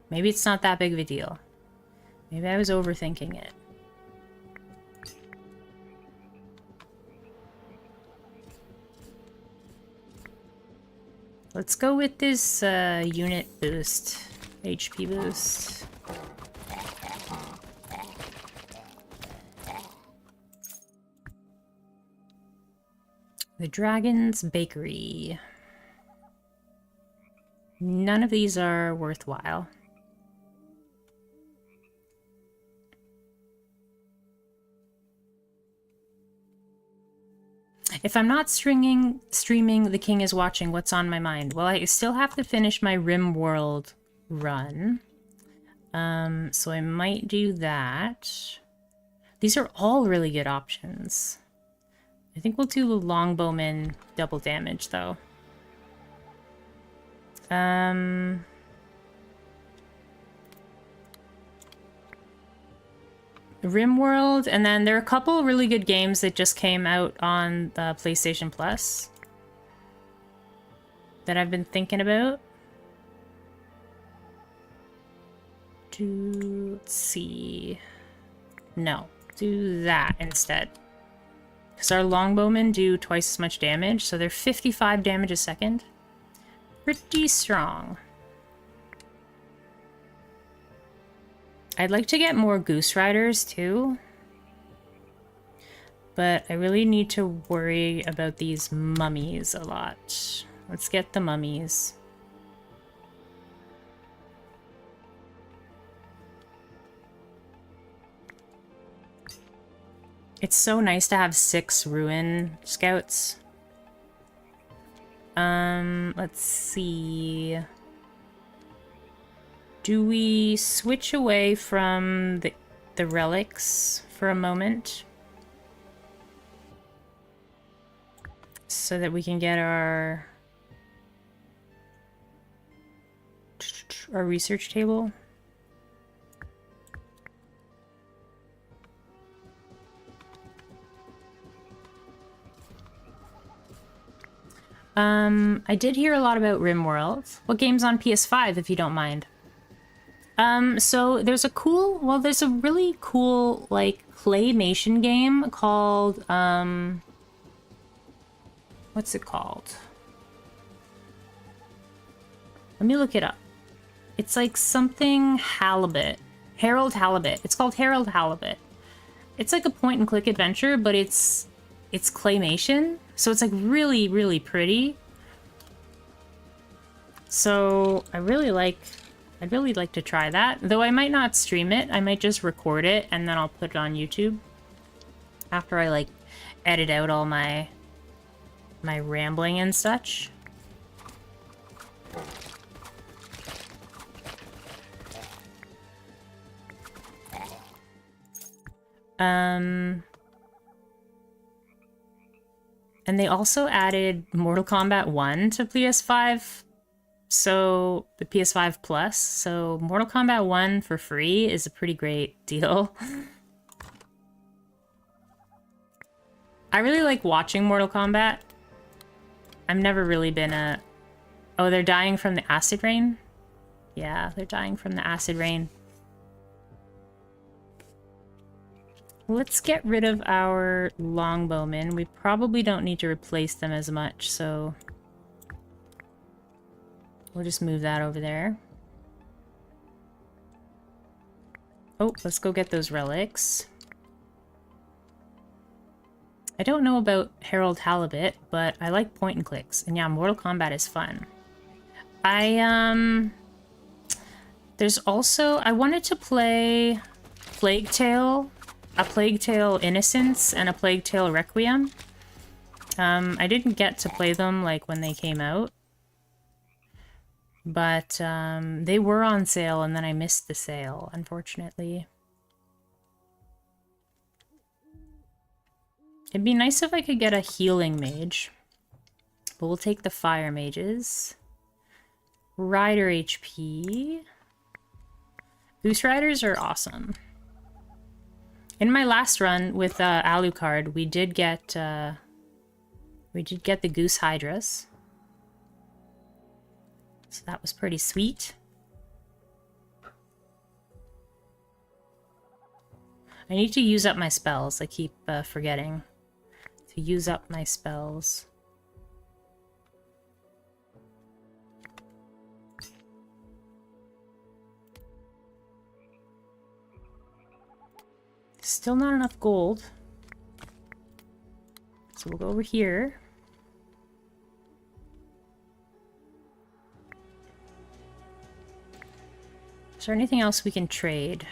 Maybe it's not that big of a deal. Maybe I was overthinking it. Let's go with this unit boost, HP boost. The Dragon's Bakery. None of these are worthwhile. If I'm not streaming The King is Watching, what's on my mind? Well, I still have to finish my RimWorld run. So I might do that. These are all really good options. I think we'll do the Longbowman double damage, though. RimWorld, and then there are a couple really good games that just came out on the PlayStation Plus that I've been thinking about. Let's see. No, do that instead. Because our Longbowmen do twice as much damage, so they're 55 damage a second. Pretty strong. I'd like to get more Goose Riders too, but I really need to worry about these mummies a lot. Let's get the mummies. It's so nice to have 6 ruin scouts. Let's see. Do we switch away from the relics for a moment? So that we can get our research table? I did hear a lot about RimWorld. What game's on PS5, if you don't mind? So there's a really cool, like, claymation game called, what's it called? Let me look it up. It's like something Halibut. Harold Halibut. It's called Harold Halibut. It's like a point-and-click adventure, but it's claymation. So it's like really, really pretty. So I'd really like to try that. Though I might not stream it. I might just record it and then I'll put it on YouTube. After I like edit out all my rambling and such. And they also added Mortal Kombat 1 to PS5. So, the PS5 Plus. So, Mortal Kombat 1 for free is a pretty great deal. I really like watching Mortal Kombat. I've never really been a... Oh, they're dying from the acid rain? Yeah, they're dying from the acid rain. Let's get rid of our longbowmen. We probably don't need to replace them as much, so... We'll just move that over there. Oh, let's go get those relics. I don't know about Harold Halibut, but I like point and clicks. And yeah, Mortal Kombat is fun. There's also... I wanted to play Plague Tale... A Plague Tale Innocence and a Plague Tale Requiem. I didn't get to play them like when they came out. But they were on sale and then I missed the sale, unfortunately. It'd be nice if I could get a healing mage. But we'll take the fire mages. Rider HP. Goose Riders are awesome. In my last run with Alucard, we did get the Goose Hydras. So that was pretty sweet. I need to use up my spells. I keep forgetting to use up my spells. Still not enough gold. So we'll go over here. Is there anything else we can trade?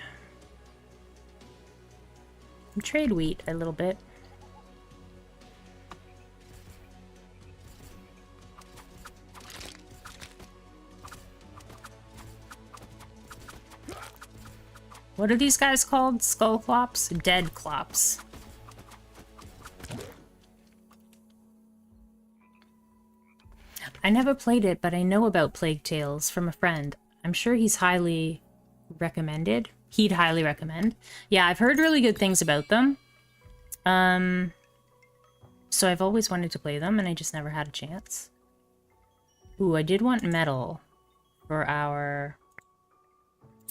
Trade wheat a little bit. What are these guys called? Skull clops? Dead clops. I never played it, but I know about Plague Tales from a friend. I'm sure he's highly recommended. He'd highly recommend. Yeah, I've heard really good things about them. So I've always wanted to play them, and I just never had a chance. Ooh, I did want metal for our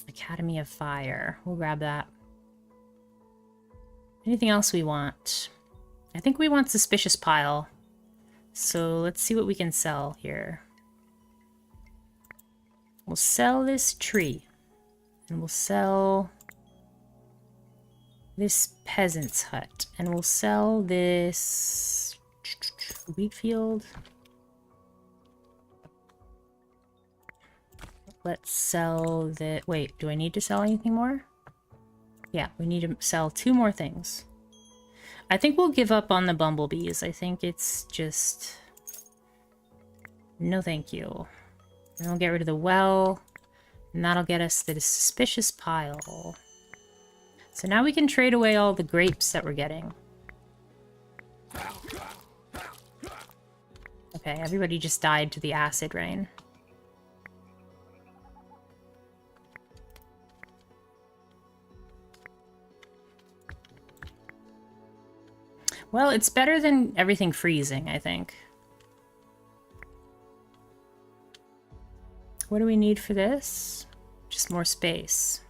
Academy of Fire. We'll grab that. Anything else we want? I think we want Suspicious Pile. So let's see what we can sell here. We'll sell this tree. And we'll sell this peasant's hut. And we'll sell this wheat field. Let's sell the... Wait, do I need to sell anything more? Yeah, we need to sell 2 more things. I think we'll give up on the bumblebees. I think it's just... No thank you. And we'll get rid of the well. And that'll get us the suspicious pile. So now we can trade away all the grapes that we're getting. Okay, everybody just died to the acid rain. Well, it's better than everything freezing, I think. What do we need for this? Just more space.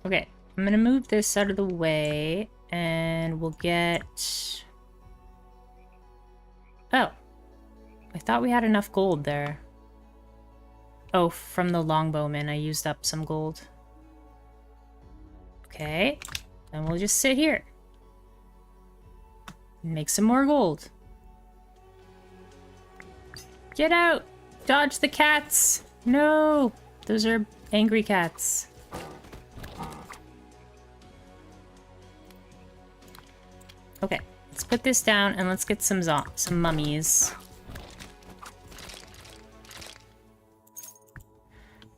Okay, I'm gonna move this out of the way, and we'll get... Oh, I thought we had enough gold there. Oh, from the longbowman, I used up some gold. Okay, then we'll just sit here. And make some more gold. Get out! Dodge the cats! No! Those are angry cats. Okay, let's put this down and let's get some mummies.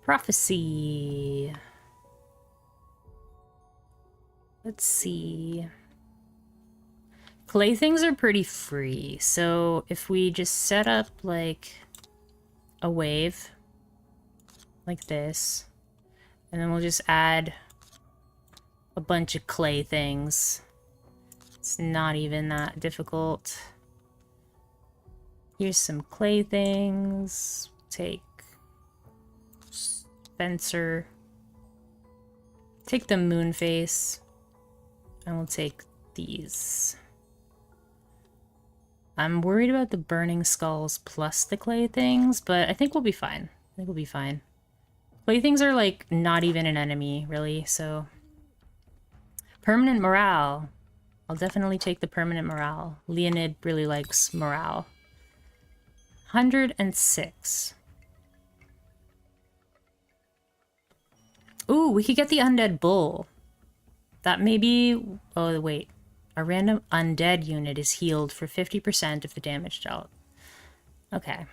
Prophecy. Let's see. Clay things are pretty free, so if we just set up like a wave like this, and then we'll just add a bunch of clay things. It's not even that difficult. Here's some clay things. Take Spencer. Take the moon face. And we'll take these. I'm worried about the burning skulls plus the clay things, but I think we'll be fine. I think we'll be fine. Clay things are like not even an enemy, really, so... Permanent morale. I'll definitely take the permanent morale. Leonid really likes morale. 106. Ooh, we could get the undead bull. That may be... Oh, wait. A random undead unit is healed for 50% of the damage dealt. Okay.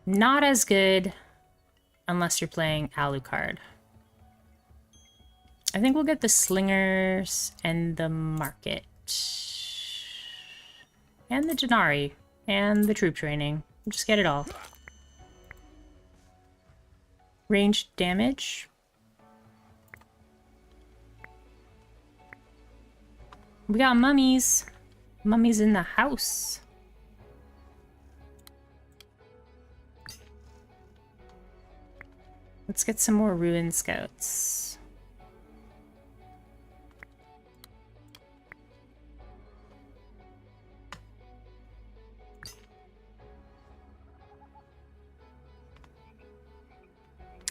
Not as good unless you're playing Alucard. I think we'll get the slingers and the market. And the Denari. And the troop training. We'll just get it all. Ranged damage. We got mummies. Mummies in the house. Let's get some more ruin scouts.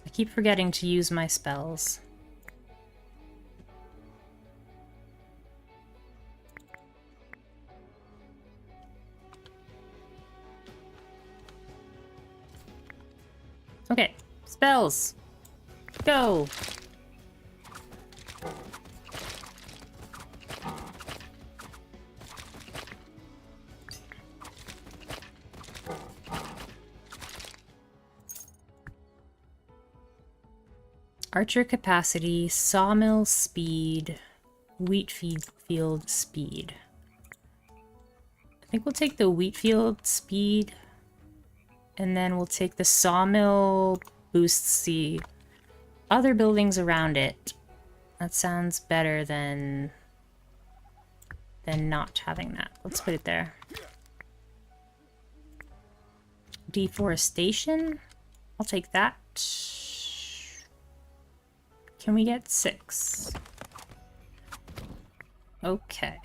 I keep forgetting to use my spells. Okay, spells. Go. Archer capacity, sawmill speed, wheat field speed. I think we'll take the wheat field speed, and then we'll take the sawmill boosts the other buildings around it. That sounds better than not having that. Let's put it there. Deforestation, I'll take that. Can we get 6? Okay.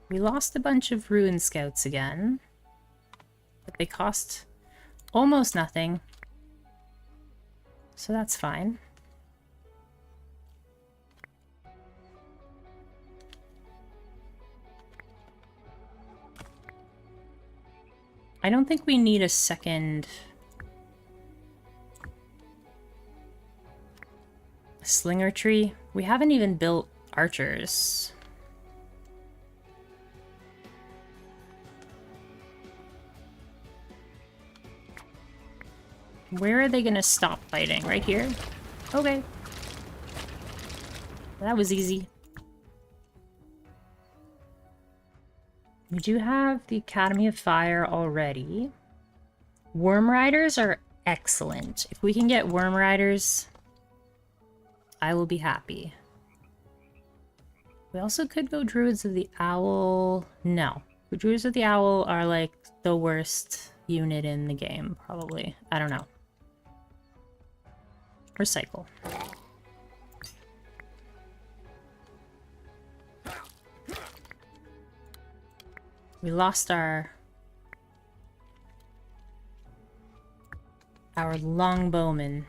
We lost a bunch of ruin scouts again, but they cost almost nothing, so that's fine. I don't think we need a second slinger tree. We haven't even built archers. Where are they gonna stop fighting? Right here? Okay. That was easy. We do have the Academy of Fire already. Worm Riders are excellent. If we can get Worm Riders, I will be happy. We also could go Druids of the Owl. No. Druids of the Owl are like the worst unit in the game, probably. I don't know. Recycle. We lost our longbowman.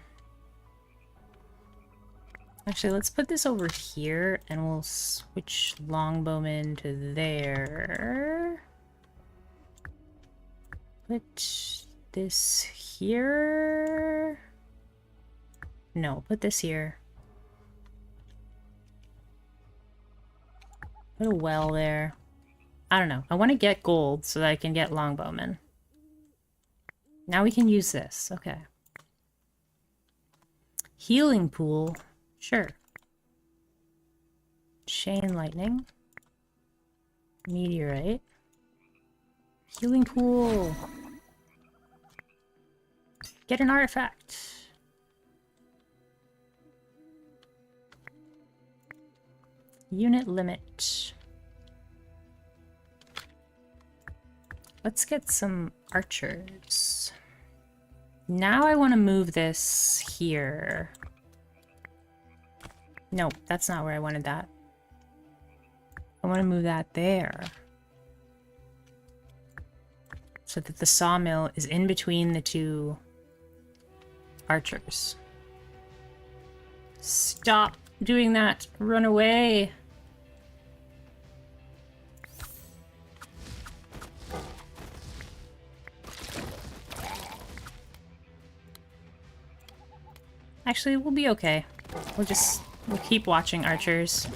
Actually, let's put this over here and we'll switch longbowman to there. Put this here. No, put this here. Put a well there. I don't know. I want to get gold so that I can get longbowmen. Now we can use this. Okay. Healing pool. Sure. Chain lightning. Meteorite. Healing pool. Get an artifact. Unit limit. Let's get some archers. Now I want to move this here. No, that's not where I wanted that. I want to move that there. So that the sawmill is in between the two archers. Stop doing that. Run away. Actually, we'll be okay. We'll keep watching archers.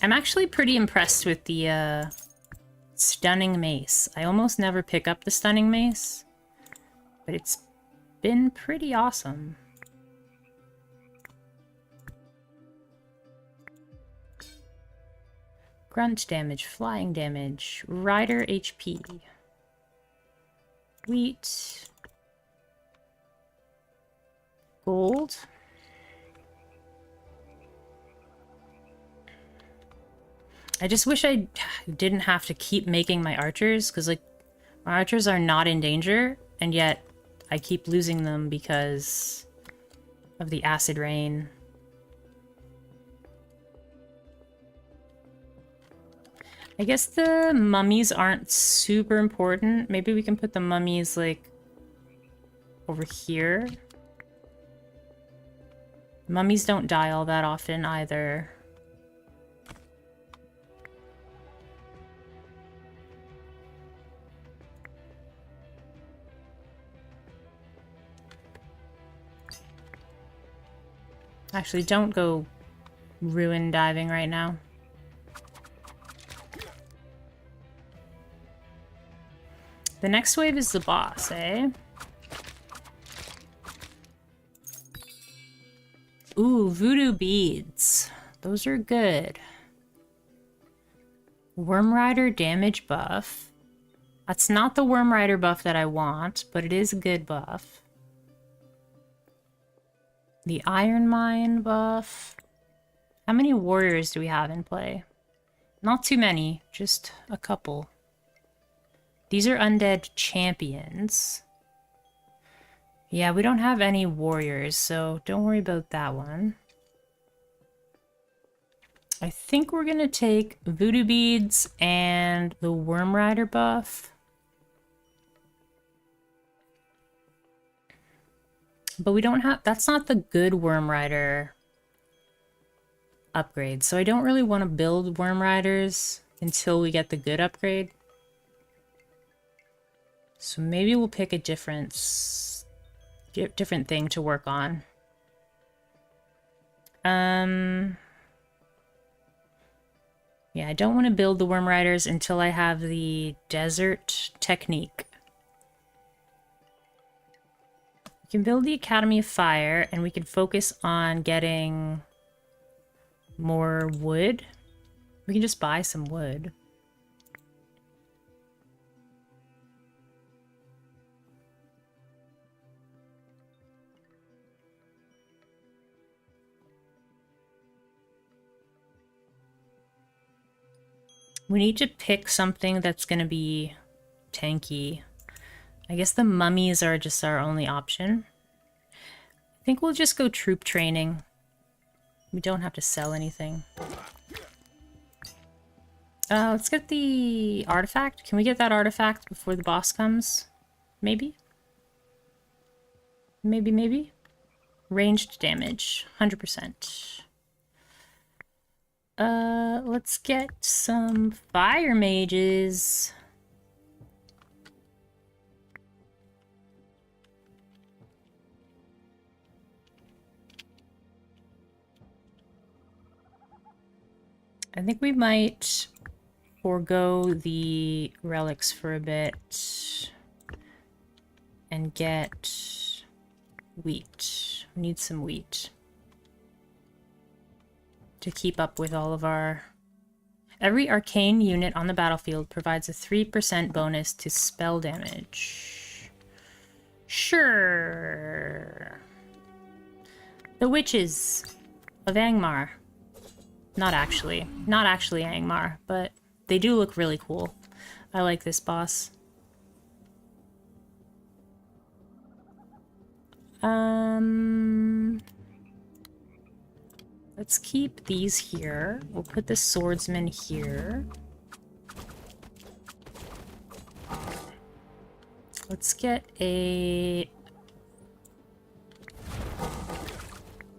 I'm actually pretty impressed with the stunning mace. I almost never pick up the stunning mace, but it's been pretty awesome. Grunt damage, flying damage, rider HP. Wheat. gold. I just wish I didn't have to keep making my archers, because like my archers are not in danger, and yet I keep losing them because of the acid rain. I guess the mummies aren't super important. Maybe we can put the mummies like over here. Mummies don't die all that often either. Actually, don't go ruin diving right now. The next wave is the boss, eh? Ooh, voodoo beads. Those are good. Worm Rider damage buff. That's not the Worm Rider buff that I want, but it is a good buff. The Iron Mine buff. How many warriors do we have in play? Not too many, just a couple. These are undead champions. Yeah, we don't have any warriors, so don't worry about that one. I think we're gonna take voodoo beads and the Worm Rider buff. But we don't have... That's not the good Worm Rider upgrade, so I don't really want to build Worm Riders until we get the good upgrade. So maybe we'll pick a different thing to work on. Yeah, I don't want to build the Worm Riders until I have the Desert Technique. We can build the Academy of Fire, and we can focus on getting more wood. We can just buy some wood. We need to pick something that's going to be tanky. I guess the mummies are just our only option. I think we'll just go troop training. We don't have to sell anything. Let's get the artifact. Can we get that artifact before the boss comes? Maybe? Maybe? Ranged damage, 100%. Let's get some fire mages. I think we might forego the relics for a bit and get wheat. We need some wheat to keep up with all of our... Every arcane unit on the battlefield provides a 3% bonus to spell damage. Sure. The Witches of Angmar. Not actually Angmar, but they do look really cool. I like this boss. Let's keep these here. We'll put the swordsman here. Let's get a...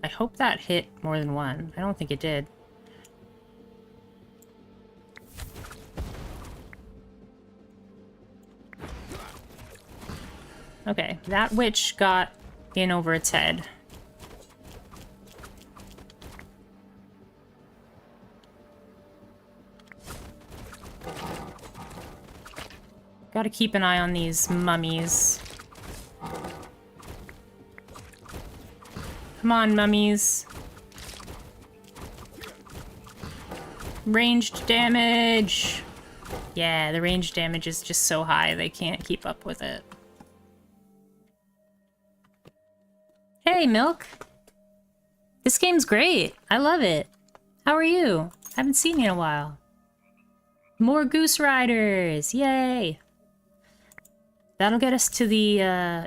I hope that hit more than one. I don't think it did. Okay, that witch got in over its head. Gotta keep an eye on these mummies. Come on, mummies. Ranged damage! Yeah, the ranged damage is just so high they can't keep up with it. Hey, Hey, Milk. This game's great. I love it. How are you? I haven't seen you in a while. More Goose Riders! Yay! That'll get us to the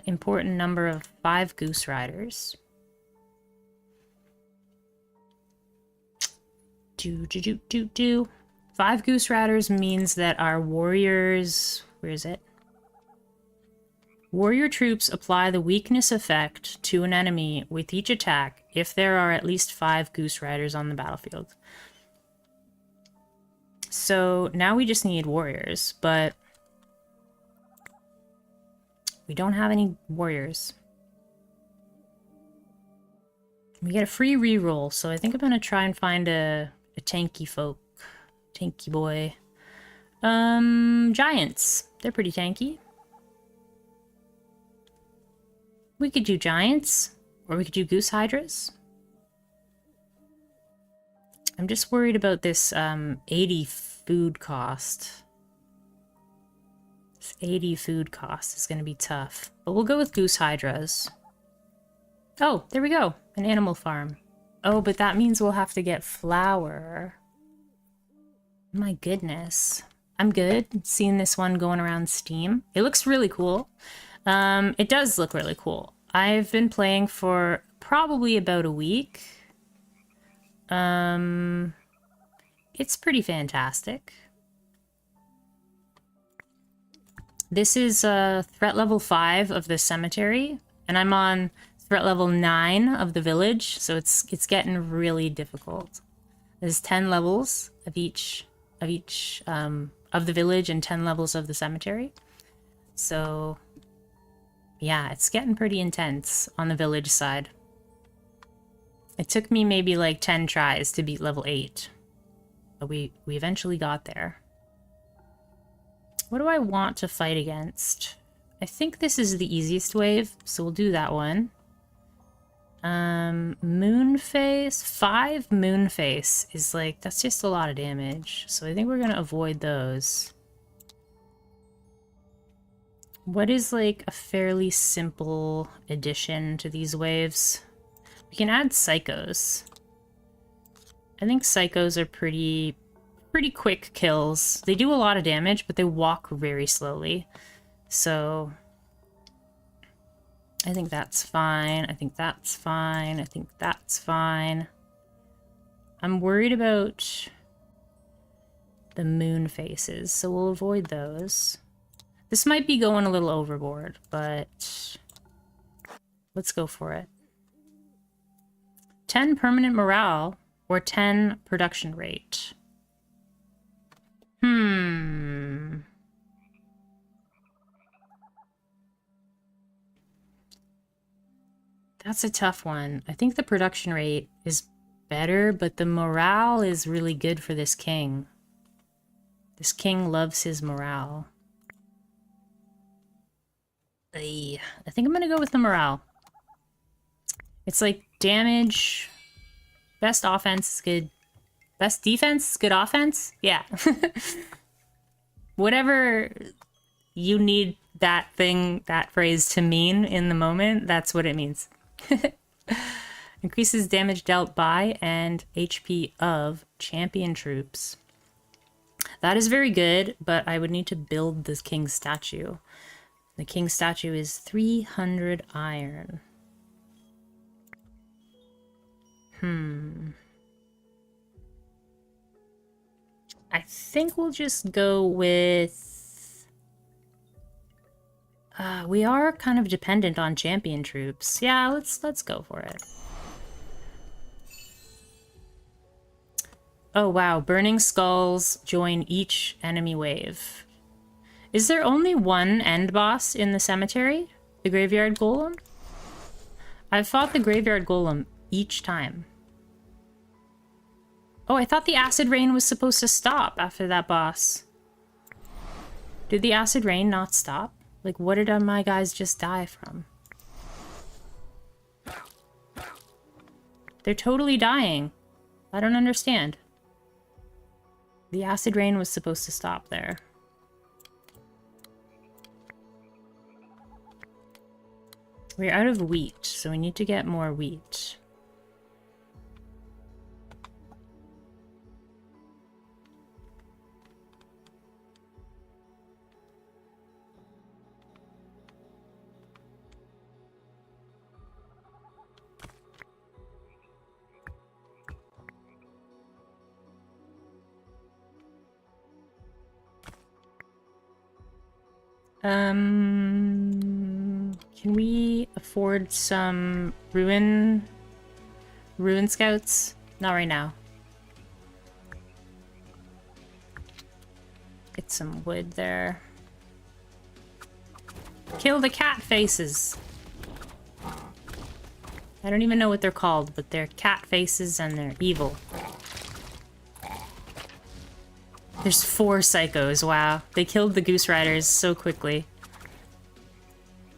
important number of 5 Goose Riders. Do. 5 Goose Riders means that our warriors... Where is it? Warrior troops apply the weakness effect to an enemy with each attack if there are at least 5 Goose Riders on the battlefield. So now we just need warriors, but we don't have any warriors. We get a free reroll, so I think I'm gonna try and find a tanky boy. Giants. They're pretty tanky. We could do giants, or we could do goose hydras. I'm just worried about this 80 food cost. This 80 food cost is going to be tough, but we'll go with goose hydras. Oh, there we go, an animal farm. Oh, but that means we'll have to get flour. My goodness. I'm good seeing this one going around Steam. It looks really cool. It does look really cool. I've been playing for probably about a week. It's pretty fantastic. This is threat level 5 of the cemetery, and I'm on threat level 9 of the village, so it's getting really difficult. There's 10 levels of each of the village and 10 levels of the cemetery. So yeah, it's getting pretty intense on the village side. It took me maybe like 10 tries to beat level 8. But we eventually got there. What do I want to fight against? I think this is the easiest wave, so we'll do that one. Moonface. 5 Moonface is like, that's just a lot of damage. So I think we're gonna avoid those. What is like a fairly simple addition to these waves? We can add psychos. I think psychos are pretty quick kills. They do a lot of damage, but they walk very slowly. So I think that's fine. I think that's fine. I think that's fine. I'm worried about the moon faces, so we'll avoid those. This might be going a little overboard, but let's go for it. 10 permanent morale or 10 production rate. That's a tough one. I think the production rate is better, but the morale is really good for this king. This king loves his morale. I think I'm gonna go with the morale. It's like damage, best offense is good. Best defense is good offense? Yeah. Whatever you need that phrase to mean in the moment, that's what it means. Increases damage dealt by and HP of champion troops. That is very good, but I would need to build this king's statue. The king's statue is 300 iron. I think we'll just go with... we are kind of dependent on champion troops. Yeah, let's go for it. Oh wow, burning skulls join each enemy wave. Is there only one end boss in the cemetery? The graveyard golem? I've fought the graveyard golem each time. Oh, I thought the acid rain was supposed to stop after that boss. Did the acid rain not stop? Like, what did my guys just die from? They're totally dying. I don't understand. The acid rain was supposed to stop there. We're out of wheat, so we need to get more wheat. Can we afford some ruin scouts? Not right now. Get some wood there. Kill the cat faces. I don't even know what they're called, but they're cat faces and they're evil. There's 4 psychos, wow. They killed the Goose Riders so quickly.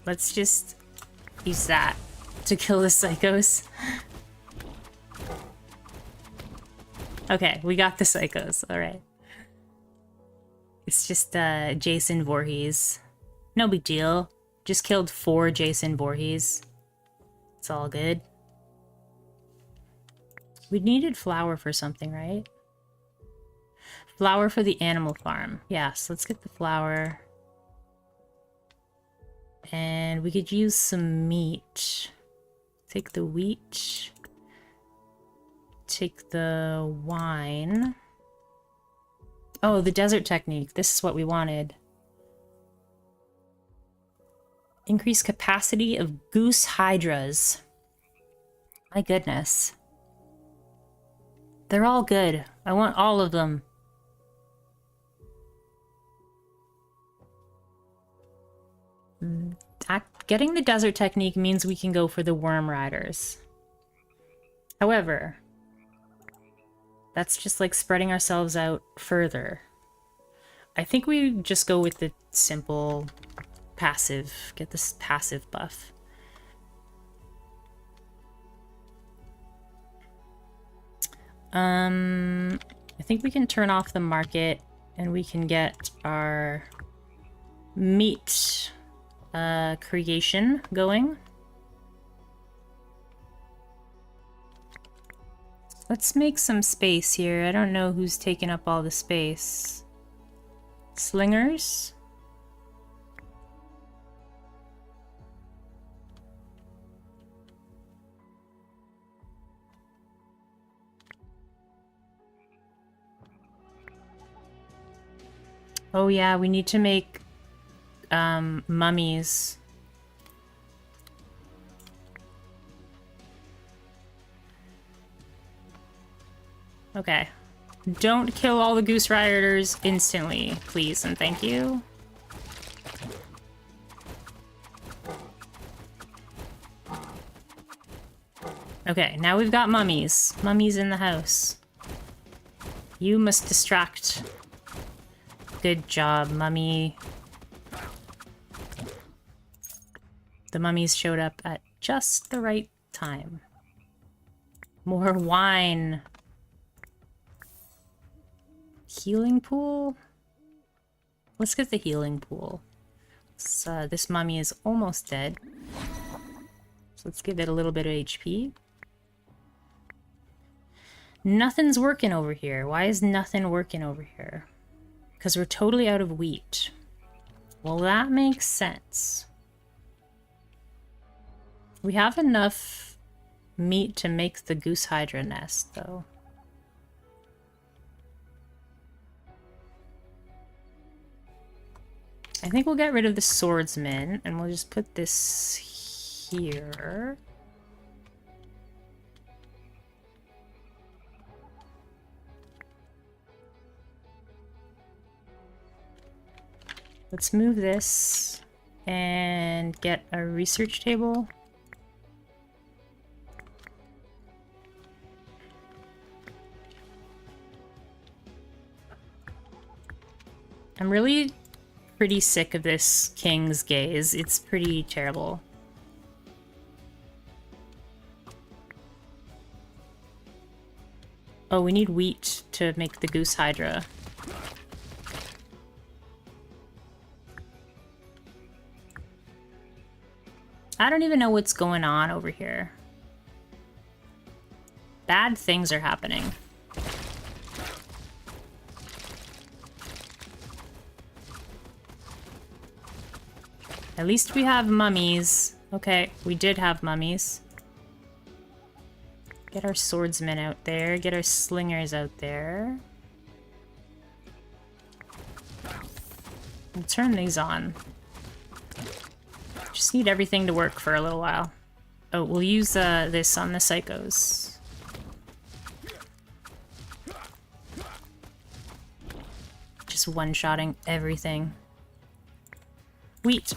Let's just use that to kill the psychos. Okay, we got the psychos, alright. It's just Jason Voorhees. No big deal. Just killed 4 Jason Voorhees. It's all good. We needed flour for something, right? Flour for the animal farm. Yes, let's get the flour. And we could use some meat. Take the wheat. Take the wine. Oh, the desert technique. This is what we wanted. Increase capacity of goose hydras. My goodness. They're all good. I want all of them. Getting the desert technique means we can go for the worm riders. However, that's just like spreading ourselves out further. I think we just go with the simple passive, get this passive buff. I think we can turn off the market and we can get our meat creation going. Let's make some space here. I don't know who's taking up all the space. Slingers? Oh yeah, we need to make mummies. Okay. Don't kill all the Goose Riders instantly, please and thank you. Okay, now we've got mummies. Mummies in the house. You must distract. Good job, mummy. The mummies showed up at just the right time. More wine. Healing pool? Let's get the healing pool. This mummy is almost dead. So let's give it a little bit of HP. Nothing's working over here. Why is nothing working over here? Because we're totally out of wheat. Well, that makes sense. We have enough meat to make the goose hydra nest, though. I think we'll get rid of the swordsman, and we'll just put this here. Let's move this and get a research table. I'm really pretty sick of this king's gaze. It's pretty terrible. Oh, we need wheat to make the goose hydra. I don't even know what's going on over here. Bad things are happening. At least we have mummies. Okay, we did have mummies. Get our swordsmen out there. Get our slingers out there. We'll turn these on. Just need everything to work for a little while. Oh, we'll use this on the psychos. Just one-shotting everything. Wheat.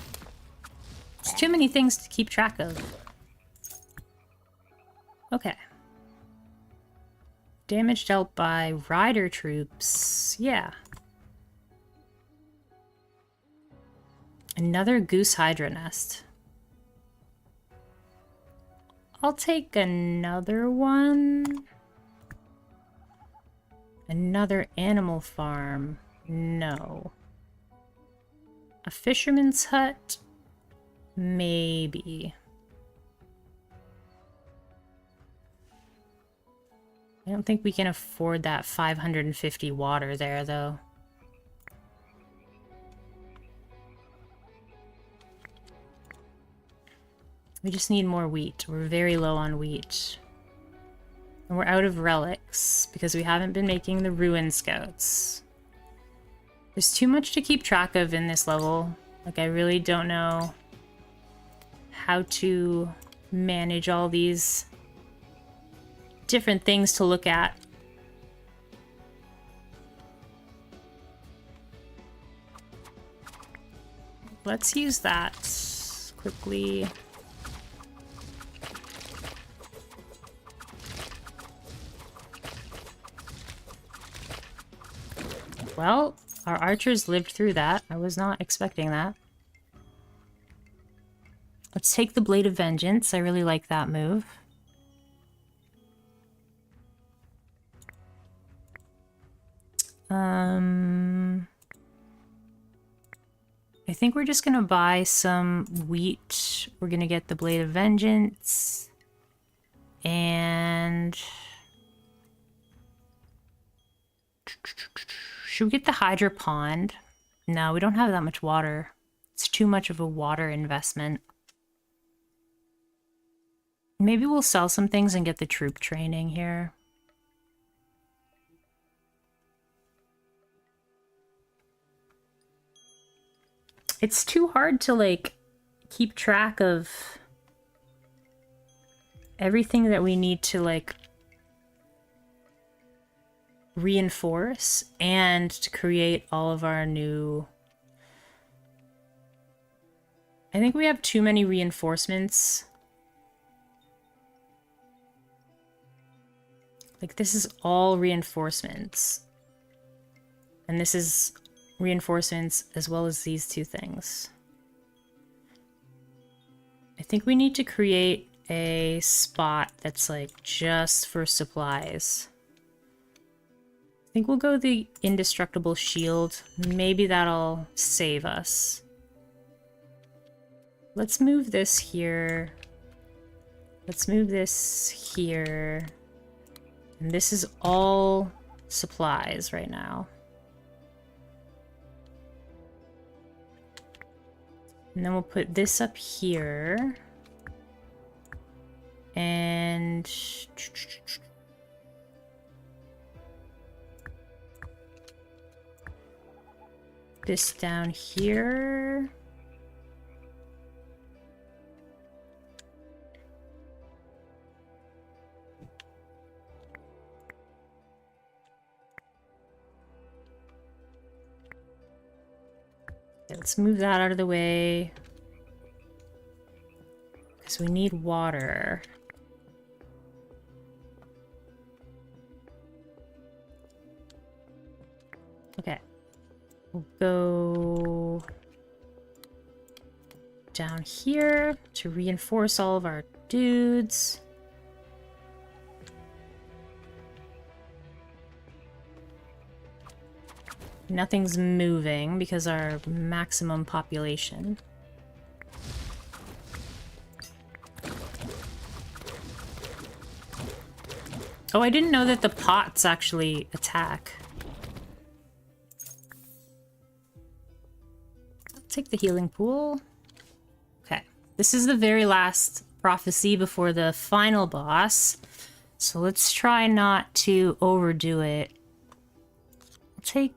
There's too many things to keep track of. Okay. Damage dealt by rider troops. Yeah. Another goose hydra nest. I'll take another one. Another animal farm. No. A fisherman's hut? Maybe. I don't think we can afford that 550 water there, though. We just need more wheat. We're very low on wheat. And we're out of relics, because we haven't been making the ruin scouts. There's too much to keep track of in this level. Like, I really don't know how to manage all these different things to look at. Let's use that quickly. Well, our archers lived through that. I was not expecting that. Let's take the Blade of Vengeance. I really like that move. I think we're just gonna buy some wheat. We're gonna get the Blade of Vengeance. And... should we get the Hydra Pond? No, we don't have that much water. It's too much of a water investment. Maybe we'll sell some things and get the troop training here. It's too hard to, like, keep track of everything that we need to, like, reinforce and to create all of our new... I think we have too many reinforcements. Like, this is all reinforcements. And this is reinforcements as well as these two things. I think we need to create a spot that's, like, just for supplies. I think we'll go the indestructible shield. Maybe that'll save us. Let's move this here. Let's move this here. And this is all supplies right now. And then we'll put this up here. And... this down here. Let's move that out of the way. Because we need water. Okay. We'll go down here to reinforce all of our dudes. Nothing's moving because our maximum population. Oh, I didn't know that the pots actually attack. I'll take the healing pool. Okay. This is the very last prophecy before the final boss. So let's try not to overdo it. I'll take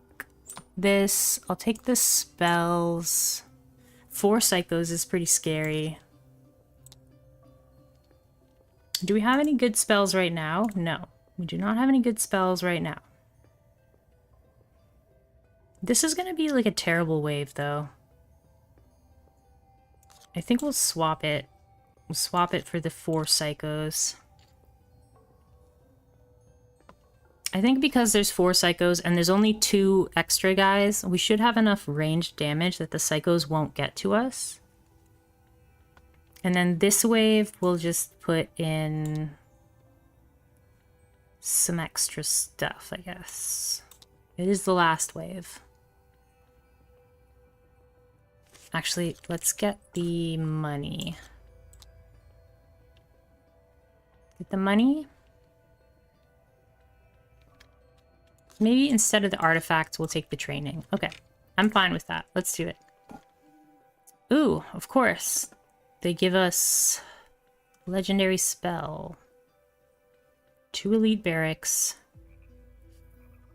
this. I'll take the spells. 4 psychos is pretty scary. Do we have any good spells right now? No, we do not have any good spells right now. This is gonna be like a terrible wave though. I think we'll swap it. We'll swap it for the 4 psychos. I think because there's 4 psychos and there's only 2 extra guys, we should have enough ranged damage that the psychos won't get to us. And then this wave, we'll just put in some extra stuff, I guess. It is the last wave. Actually, let's get the money. Get the money? Maybe instead of the artifacts, we'll take the training. Okay, I'm fine with that. Let's do it. Ooh, of course. They give us legendary spell. 2 elite barracks.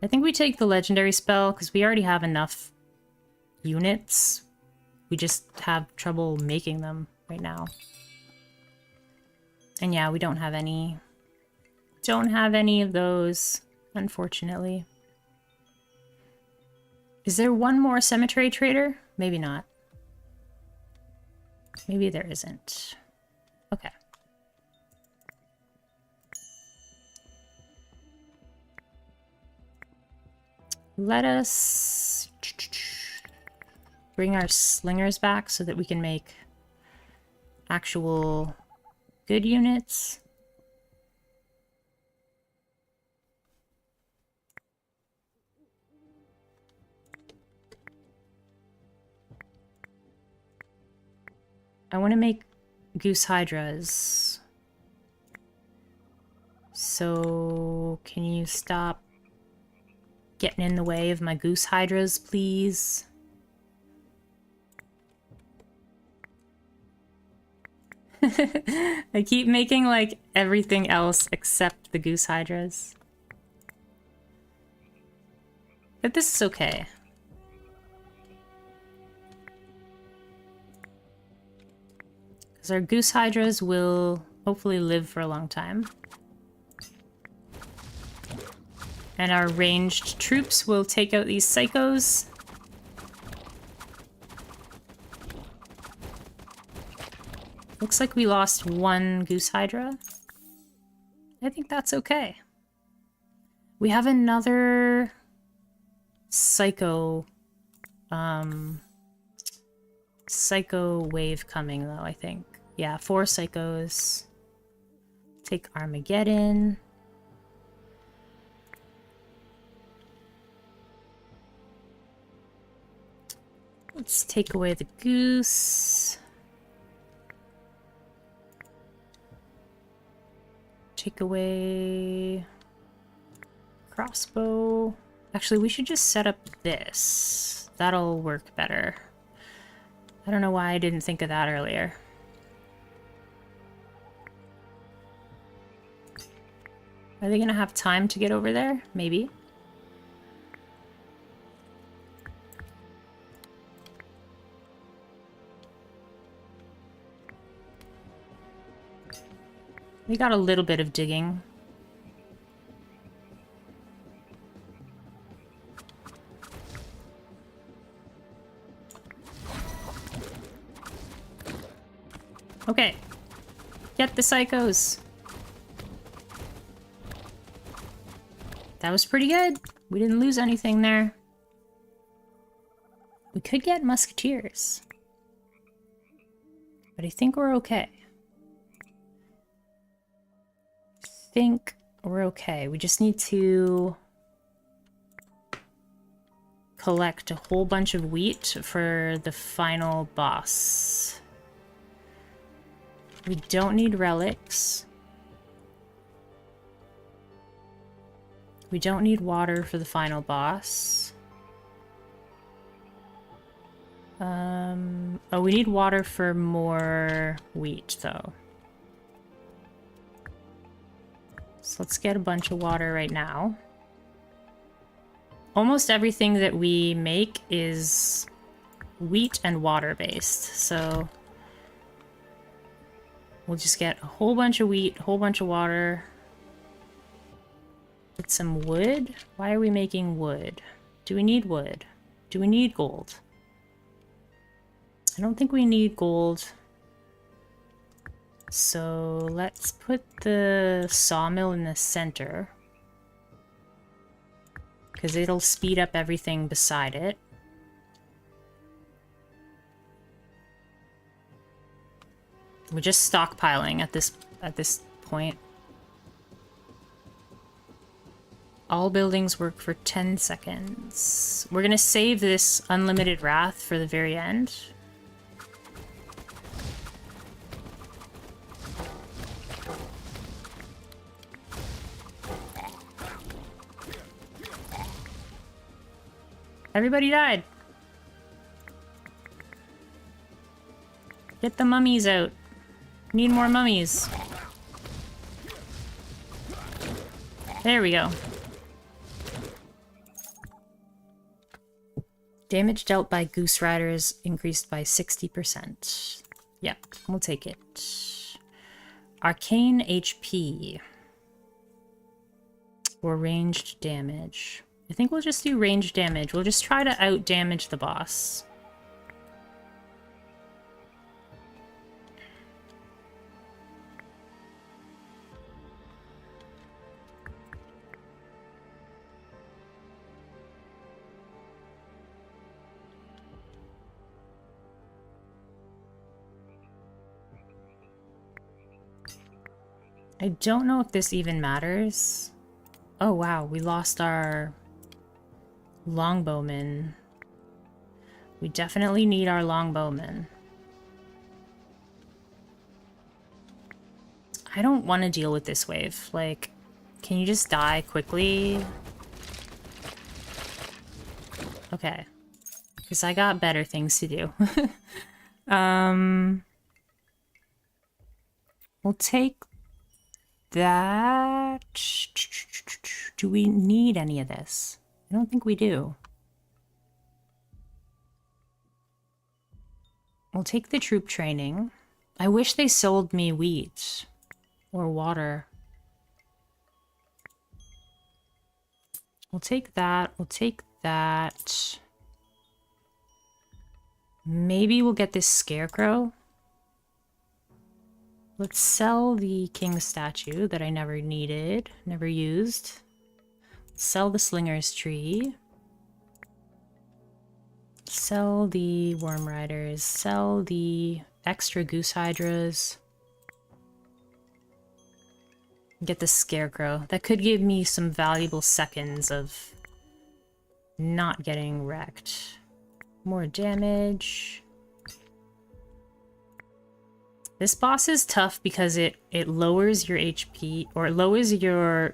I think we take the legendary spell because we already have enough units. We just have trouble making them right now. And yeah, we don't have any. Don't have any of those, unfortunately. Is there one more cemetery trader? Maybe not. Maybe there isn't. Okay. Let us bring our slingers back so that we can make actual good units. I want to make goose hydras. So, can you stop getting in the way of my goose hydras, please? I keep making, like, everything else except the goose hydras. But this is okay. Because our goose hydras will hopefully live for a long time. And our ranged troops will take out these psychos. Looks like we lost 1 goose hydra. I think that's okay. We have another psycho wave coming though, I think. Yeah, 4 psychos. Take Armageddon. Let's take away the goose. Take away crossbow. Actually, we should just set up this. That'll work better. I don't know why I didn't think of that earlier. Are they gonna have time to get over there? Maybe. We got a little bit of digging. Okay. Get the psychos. That was pretty good. We didn't lose anything there. We could get musketeers. But I think we're okay. Think we're okay. We just need to collect a whole bunch of wheat for the final boss. We don't need relics. We don't need water for the final boss. Oh, we need water for more wheat, though. So let's get a bunch of water right now. Almost everything that we make is wheat and water based, so we'll just get a whole bunch of wheat, a whole bunch of water. Get some wood. Why are we making wood? Do we need wood? Do we need gold? I don't think we need gold. So let's put the sawmill in the center, because it'll speed up everything beside it. We're just stockpiling at this point. All buildings work for 10 seconds. We're gonna save this unlimited wrath for the very end. Everybody died. Get the mummies out. Need more mummies. There we go. Damage dealt by Goose Riders increased by 60%. Yep, we'll take it. Arcane HP. Or ranged damage. I think we'll just do ranged damage. We'll just try to out-damage the boss. I don't know if this even matters. Oh wow, we lost our longbowman. We definitely need our longbowman. I don't want to deal with this wave. Like, can you just die quickly? Okay. Because I got better things to do. We'll take that. Do we need any of this? I don't think we do. We'll take the troop training. I wish they sold me wheat or water. We'll take that. We'll take that. Maybe we'll get this scarecrow. Let's sell the king statue that I never needed, never used. Sell the slinger's tree. Sell the worm riders. Sell the extra goose hydras. Get the scarecrow. That could give me some valuable seconds of not getting wrecked. More damage. This boss is tough because it lowers your HP, or it lowers your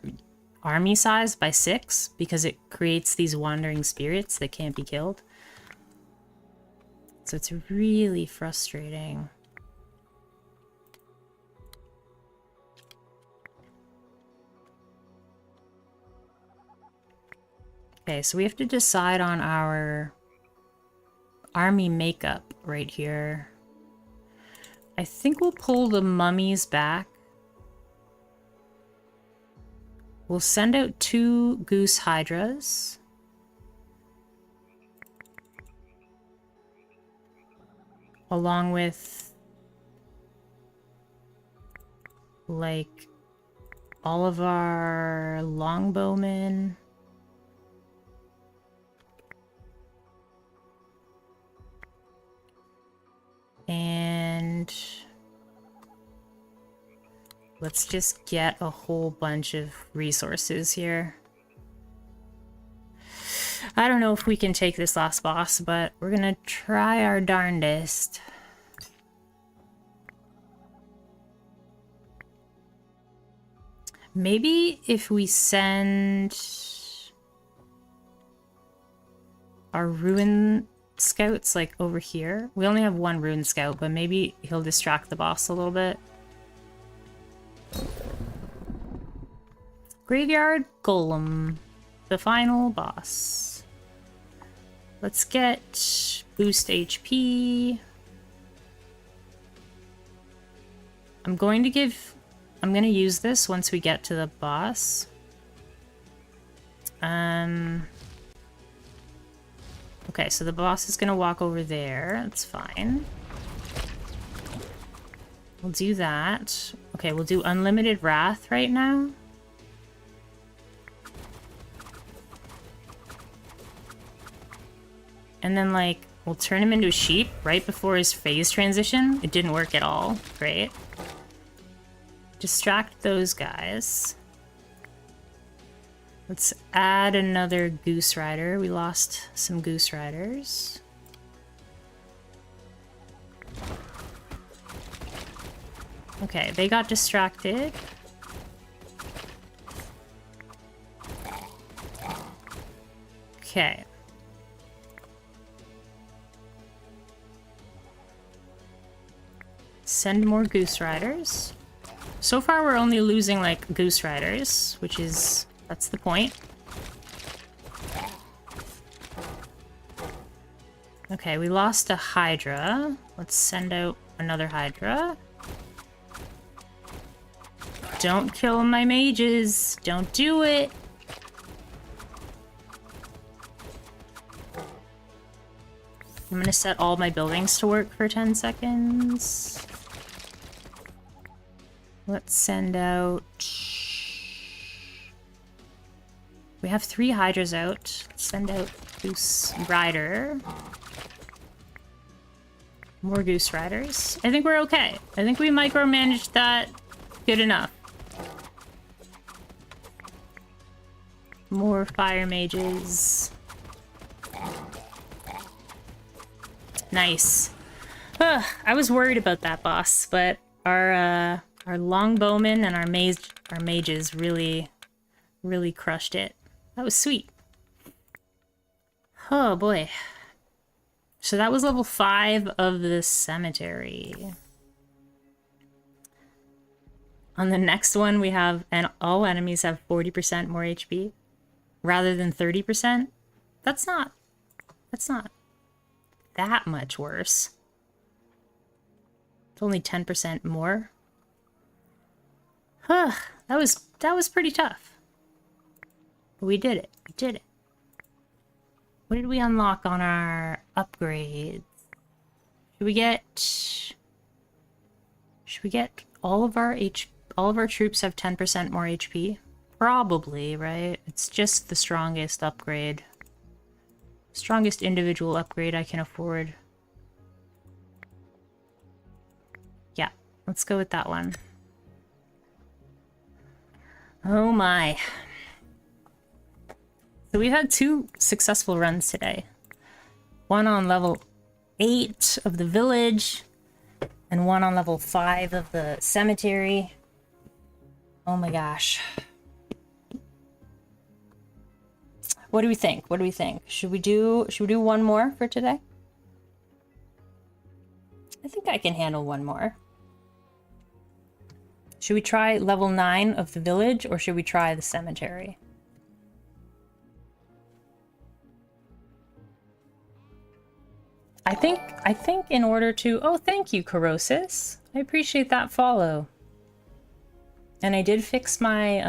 army size by 6 because it creates these wandering spirits that can't be killed. So it's really frustrating. Okay, so we have to decide on our army makeup right here. I think we'll pull the mummies back. We'll send out 2 goose hydras. Along with, like, all of our longbowmen. And let's just get a whole bunch of resources here. I don't know if we can take this last boss, but we're gonna try our darndest. Maybe if we send our ruin scouts like over here. We only have one ruin scout, but maybe he'll distract the boss a little bit. Graveyard Golem, the final boss. Let's get boost HP. I'm going to use this once we get to the boss. Okay, so the boss is gonna walk over there. That's fine. We'll do that. Okay, we'll do Unlimited Wrath right now. And then, like, we'll turn him into a sheep right before his phase transition. It didn't work at all. Great. Distract those guys. Let's add another Goose Rider. We lost some Goose Riders. Okay, they got distracted. Okay. Send more Goose Riders. So far, we're only losing, like, Goose Riders, which is... that's the point. Okay, we lost a Hydra. Let's send out another Hydra. Don't kill my mages. Don't do it. I'm gonna set all my buildings to work for 10 seconds. Let's send out... we have 3 Hydras out. Let's send out Goose Rider. More Goose Riders. I think we're okay. I think we micromanaged that good enough. More fire mages. Nice. Ugh, I was worried about that boss, but our longbowmen and our mages really crushed it. That was sweet. Oh boy. So that was level 5 of the cemetery. On the next one we have, and all enemies have 40% more HP rather than 30%. That's not that much worse. It's only 10% more. Huh, that was pretty tough. But we did it. We did it. What did we unlock on our upgrades? Should we get all of our troops have 10% more HP? Probably, right? It's just the strongest upgrade. Strongest individual upgrade I can afford. Yeah, let's go with that one. Oh my. So we've had 2 successful runs today. One on level 8 of the village, and one on level 5 of the cemetery. Oh my gosh. What do we think? What do we think? Should we do one more for today? I think I can handle one more. Should we try level 9 of the village, or should we try the cemetery? I think in order to... oh, thank you, Corrosis. I appreciate that follow. And I did fix my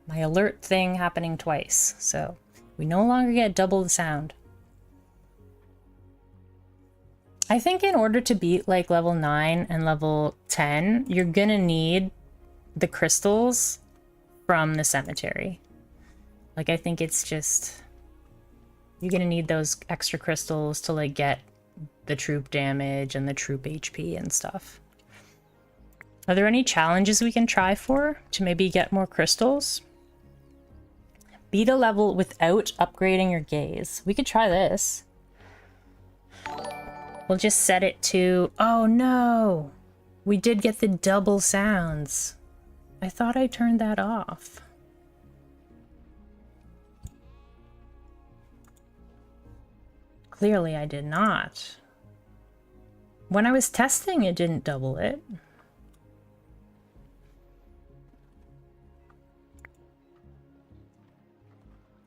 my alert thing happening twice, so we no longer get double the sound. I think in order to beat like level 9 and level 10, you're gonna need the crystals from the cemetery. Like, I think it's just... you're gonna need those extra crystals to like get the troop damage and the troop HP and stuff. Are there any challenges we can try for to maybe get more crystals? Beat a level without upgrading your gaze. We could try this. We'll just set it to... oh no! We did get the double sounds. I thought I turned that off. Clearly I did not. When I was testing, it didn't double it.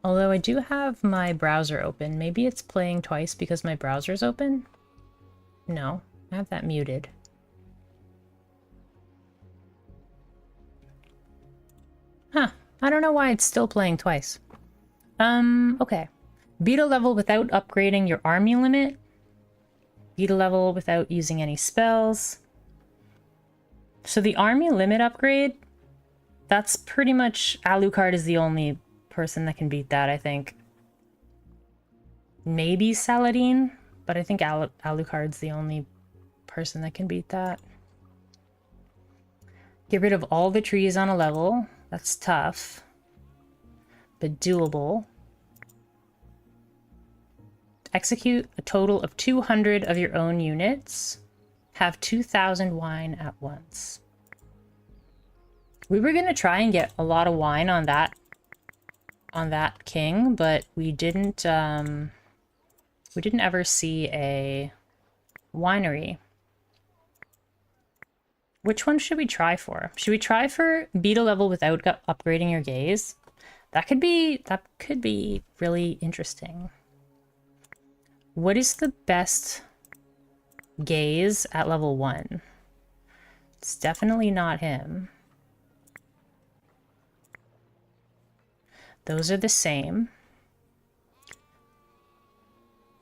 Although I do have my browser open. Maybe it's playing twice because my browser's open? No, I have that muted. Huh, I don't know why it's still playing twice. Okay. Beat a level without upgrading your army limit. Beat a level without using any spells. So the army limit upgrade, that's pretty much... Alucard is the only person that can beat that, I think. Maybe Saladin, but I think Alucard's the only person that can beat that. Get rid of all the trees on a level. That's tough, but doable. Execute a total of 200 of your own units. Have 2,000 wine at once. We were gonna try and get a lot of wine on that king, but we didn't ever see a winery. Which one should we try for? Should we try for beat a level without upgrading your gaze? That could be really interesting. What is the best gaze at level 1? It's definitely not him. Those are the same.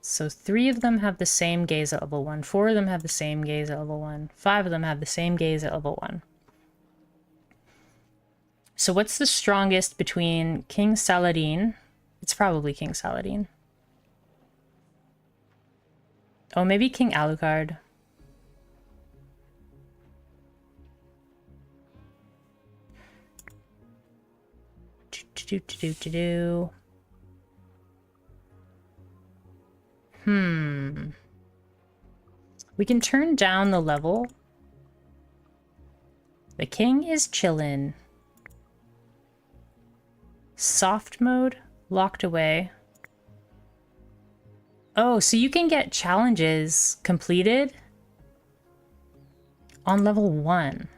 So 3 of them have the same gaze at level 1. 4 of them have the same gaze at level 1. 5 of them have the same gaze at level 1. So what's the strongest between King Saladin? It's probably King Saladin. Oh, maybe King Alucard. We can turn down the level. The king is chillin'. Soft mode, locked away. Oh, so you can get challenges completed on level 1.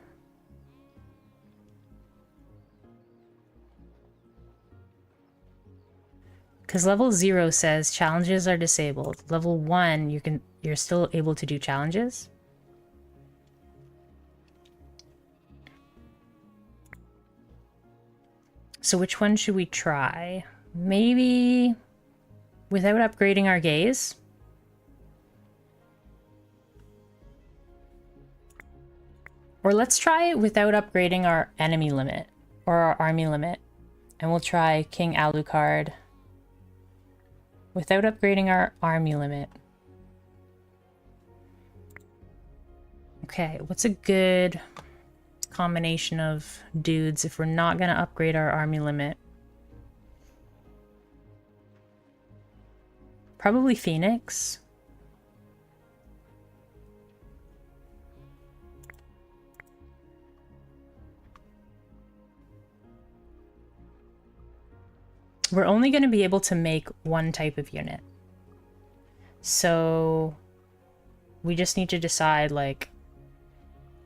Because level 0 says challenges are disabled. Level 1, you're still able to do challenges. So which one should we try? Maybe without upgrading our gaze? Or let's try it without upgrading our enemy limit or our army limit. And we'll try King Alucard without upgrading our army limit. Okay, what's a good combination of dudes if we're not gonna upgrade our army limit? Probably Phoenix. We're only going to be able to make one type of unit. So we just need to decide, like,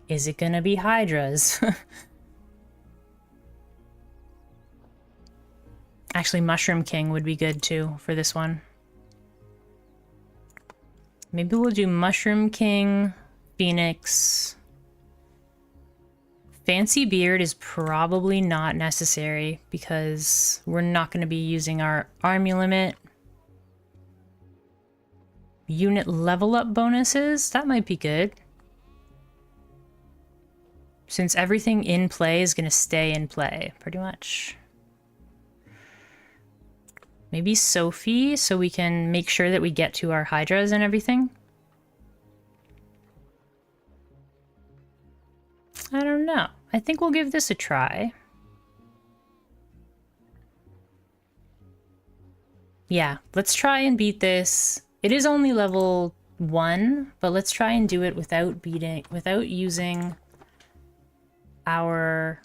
is it going to be Hydras? Actually, Mushroom King would be good too for this one. Maybe we'll do Mushroom King, Phoenix. Fancy Beard is probably not necessary because we're not going to be using our army limit. Unit level up bonuses, that might be good. Since everything in play is going to stay in play, pretty much. Maybe Sophy, so we can make sure that we get to our Hydras and everything. I don't know. I think we'll give this a try. Yeah, let's try and beat this. It is only level 1, but let's try and do it without using our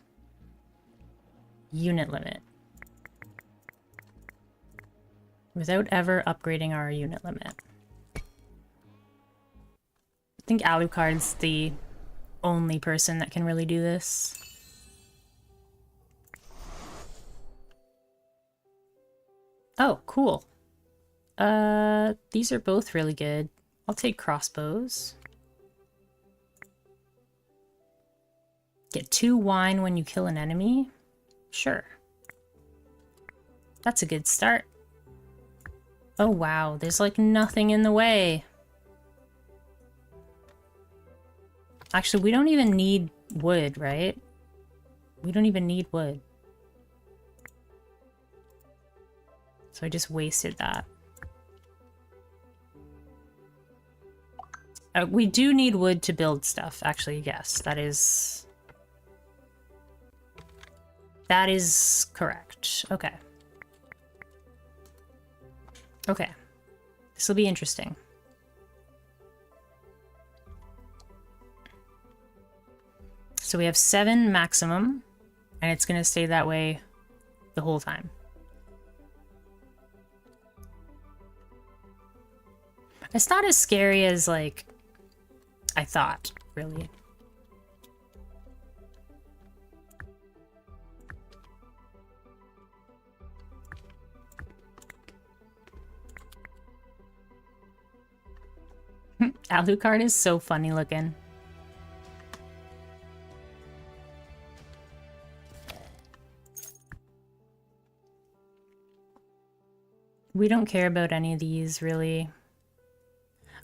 unit limit. Without ever upgrading our unit limit. I think Alucard's the only person that can really do this. Oh, cool. These are both really good. I'll take crossbows. Get 2 wine when you kill an enemy? Sure. That's a good start. Oh wow, there's like nothing in the way. Actually, we don't even need wood, right? We don't even need wood. So I just wasted that. We do need wood to build stuff, actually, yes. That is correct. Okay. Okay. This will be interesting. So we have 7 maximum, and it's going to stay that way the whole time. It's not as scary as, like, I thought, really. Alucard is so funny looking. We don't care about any of these, really.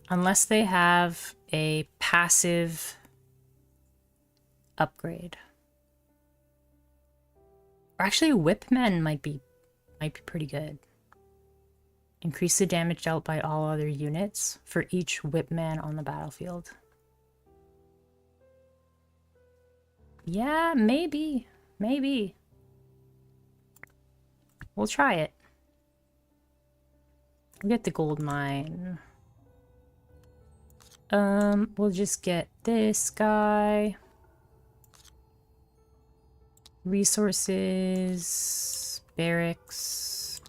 Unless they have a passive upgrade. Or actually, Whipmen might be pretty good. Increase the damage dealt by all other units for each Whipman on the battlefield. Yeah, maybe. Maybe. We'll try it. We'll get the gold mine. We'll just get this guy. Resources. Barracks.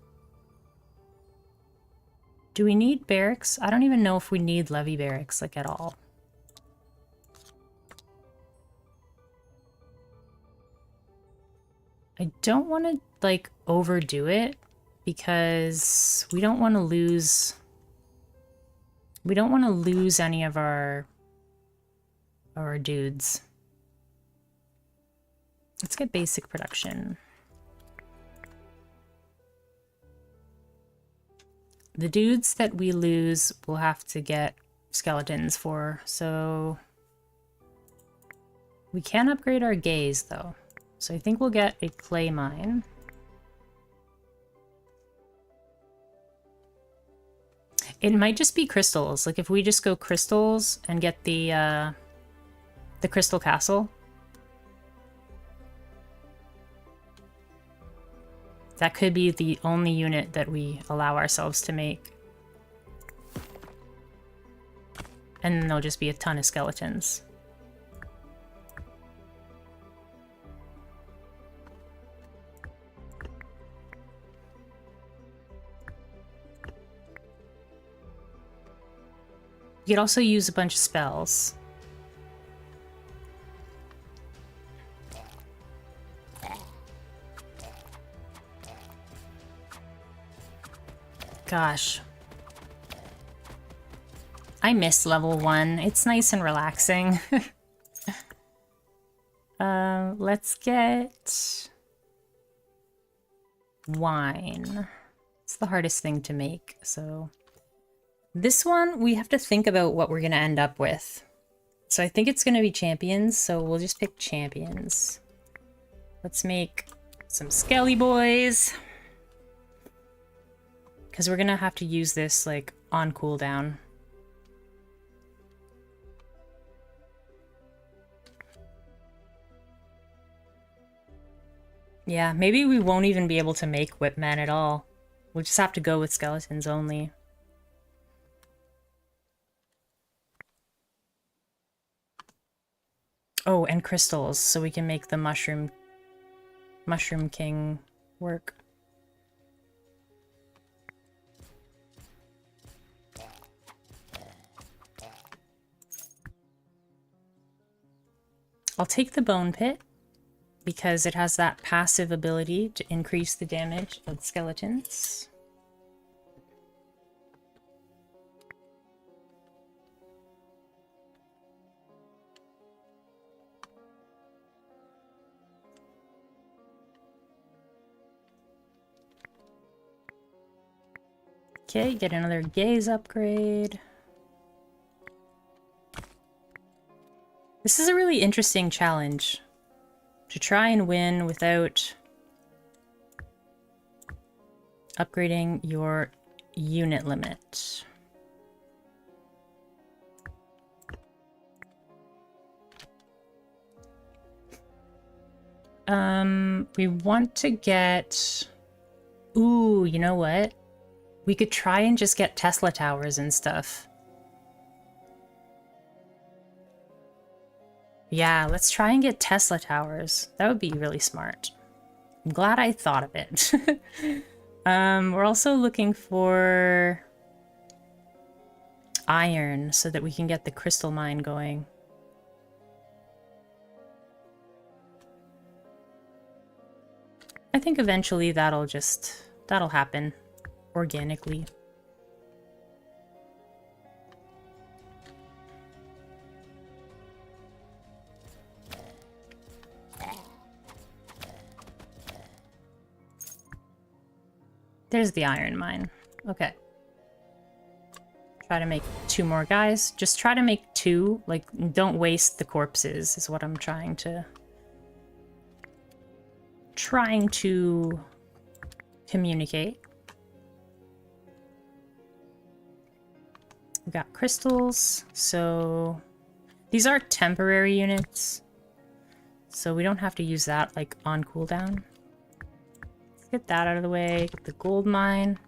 Do we need barracks? I don't even know if we need levy barracks, like, at all. I don't want to, like, overdo it, because we don't want to lose... We don't want to lose any of our dudes. Let's get basic production. The dudes that we lose, we'll have to get skeletons for, so... We can upgrade our gaze, though. So I think we'll get a clay mine. It might just be crystals. Like, if we just go crystals and get the crystal castle. That could be the only unit that we allow ourselves to make. And then there'll just be a ton of skeletons. You could also use a bunch of spells. Gosh. I miss level 1. It's nice and relaxing. Let's get wine. It's the hardest thing to make, so... This one, we have to think about what we're going to end up with. So I think it's going to be champions, so we'll just pick champions. Let's make some skelly boys. Because we're going to have to use this, like, on cooldown. Yeah, maybe we won't even be able to make Whipman at all. We'll just have to go with skeletons only. Oh, and crystals, so we can make the mushroom Mushroom King work. I'll take the Bone Pit because it has that passive ability to increase the damage of skeletons. Okay, get another gaze upgrade. This is a really interesting challenge. To try and win without upgrading your unit limit. We want to get... Ooh, you know what? We could try and just get Tesla towers and stuff. Yeah, let's try and get Tesla towers. That would be really smart. I'm glad I thought of it. We're also looking for iron so that we can get the crystal mine going. I think eventually that'll happen organically. There's the iron mine. Okay. Try to make 2 more guys. Just try to make 2. Like, don't waste the corpses is what I'm trying to communicate. We got crystals, so these are temporary units, so we don't have to use that like on cooldown. Let's get that out of the way. Get the gold mine.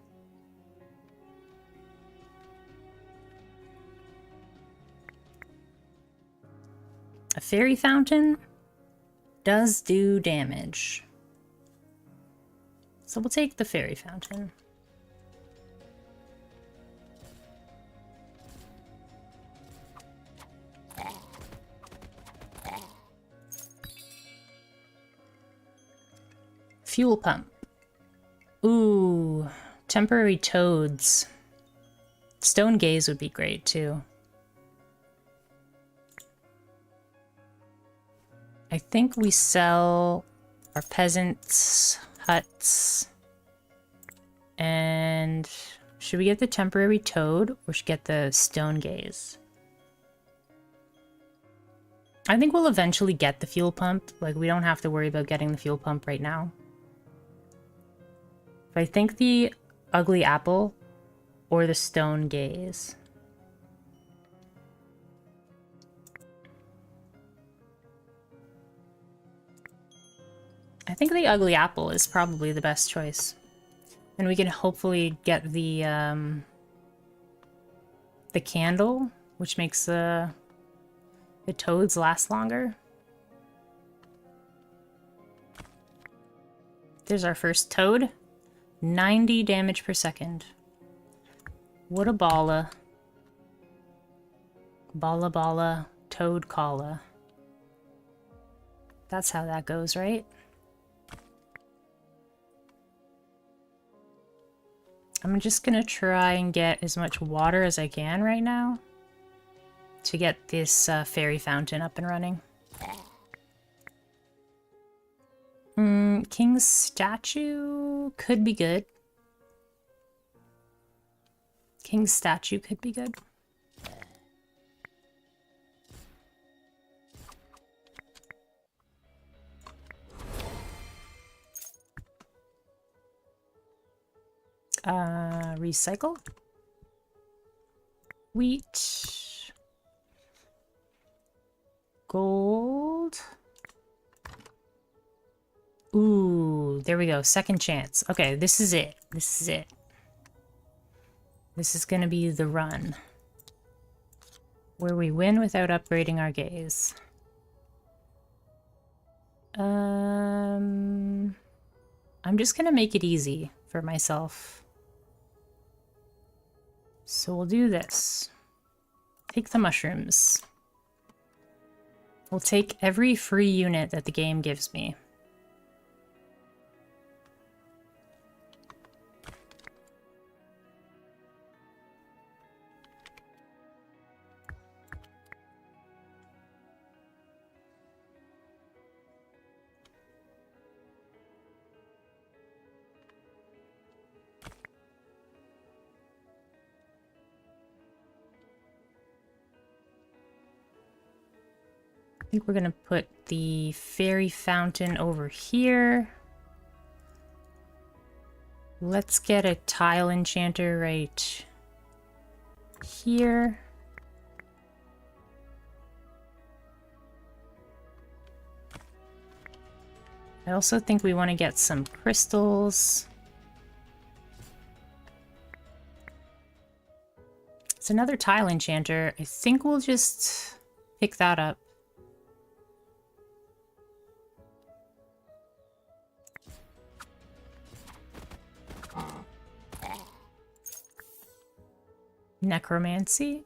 A fairy fountain does do damage. So we'll take the fairy fountain. Fuel pump. Ooh, temporary toads. Stone gaze would be great too. I think we sell our peasants' huts. And should we get the temporary toad or should we get the stone gaze? I think we'll eventually get the fuel pump. Like, we don't have to worry about getting the fuel pump right now. But I think the ugly apple or the stone gaze. I think the ugly apple is probably the best choice. And we can hopefully get the candle, which makes the toads last longer. There's our first toad. 90 damage per second. What a balla. Balla balla, toad calla. That's how that goes, right? I'm just gonna try and get as much water as I can right now to get this fairy fountain up and running. King's statue could be good. King's statue could be good. Recycle. Wheat. Gold. Ooh, there we go. Second chance. Okay, this is it. This is it. This is gonna be the run. Where we win without upgrading our gaze. I'm just gonna make it easy for myself. So we'll do this. Take the mushrooms. We'll take every free unit that the game gives me. I think we're gonna put the fairy fountain over here. Let's get a tile enchanter right here. I also think we want to get some crystals. It's another tile enchanter. I think we'll just pick that up. Necromancy.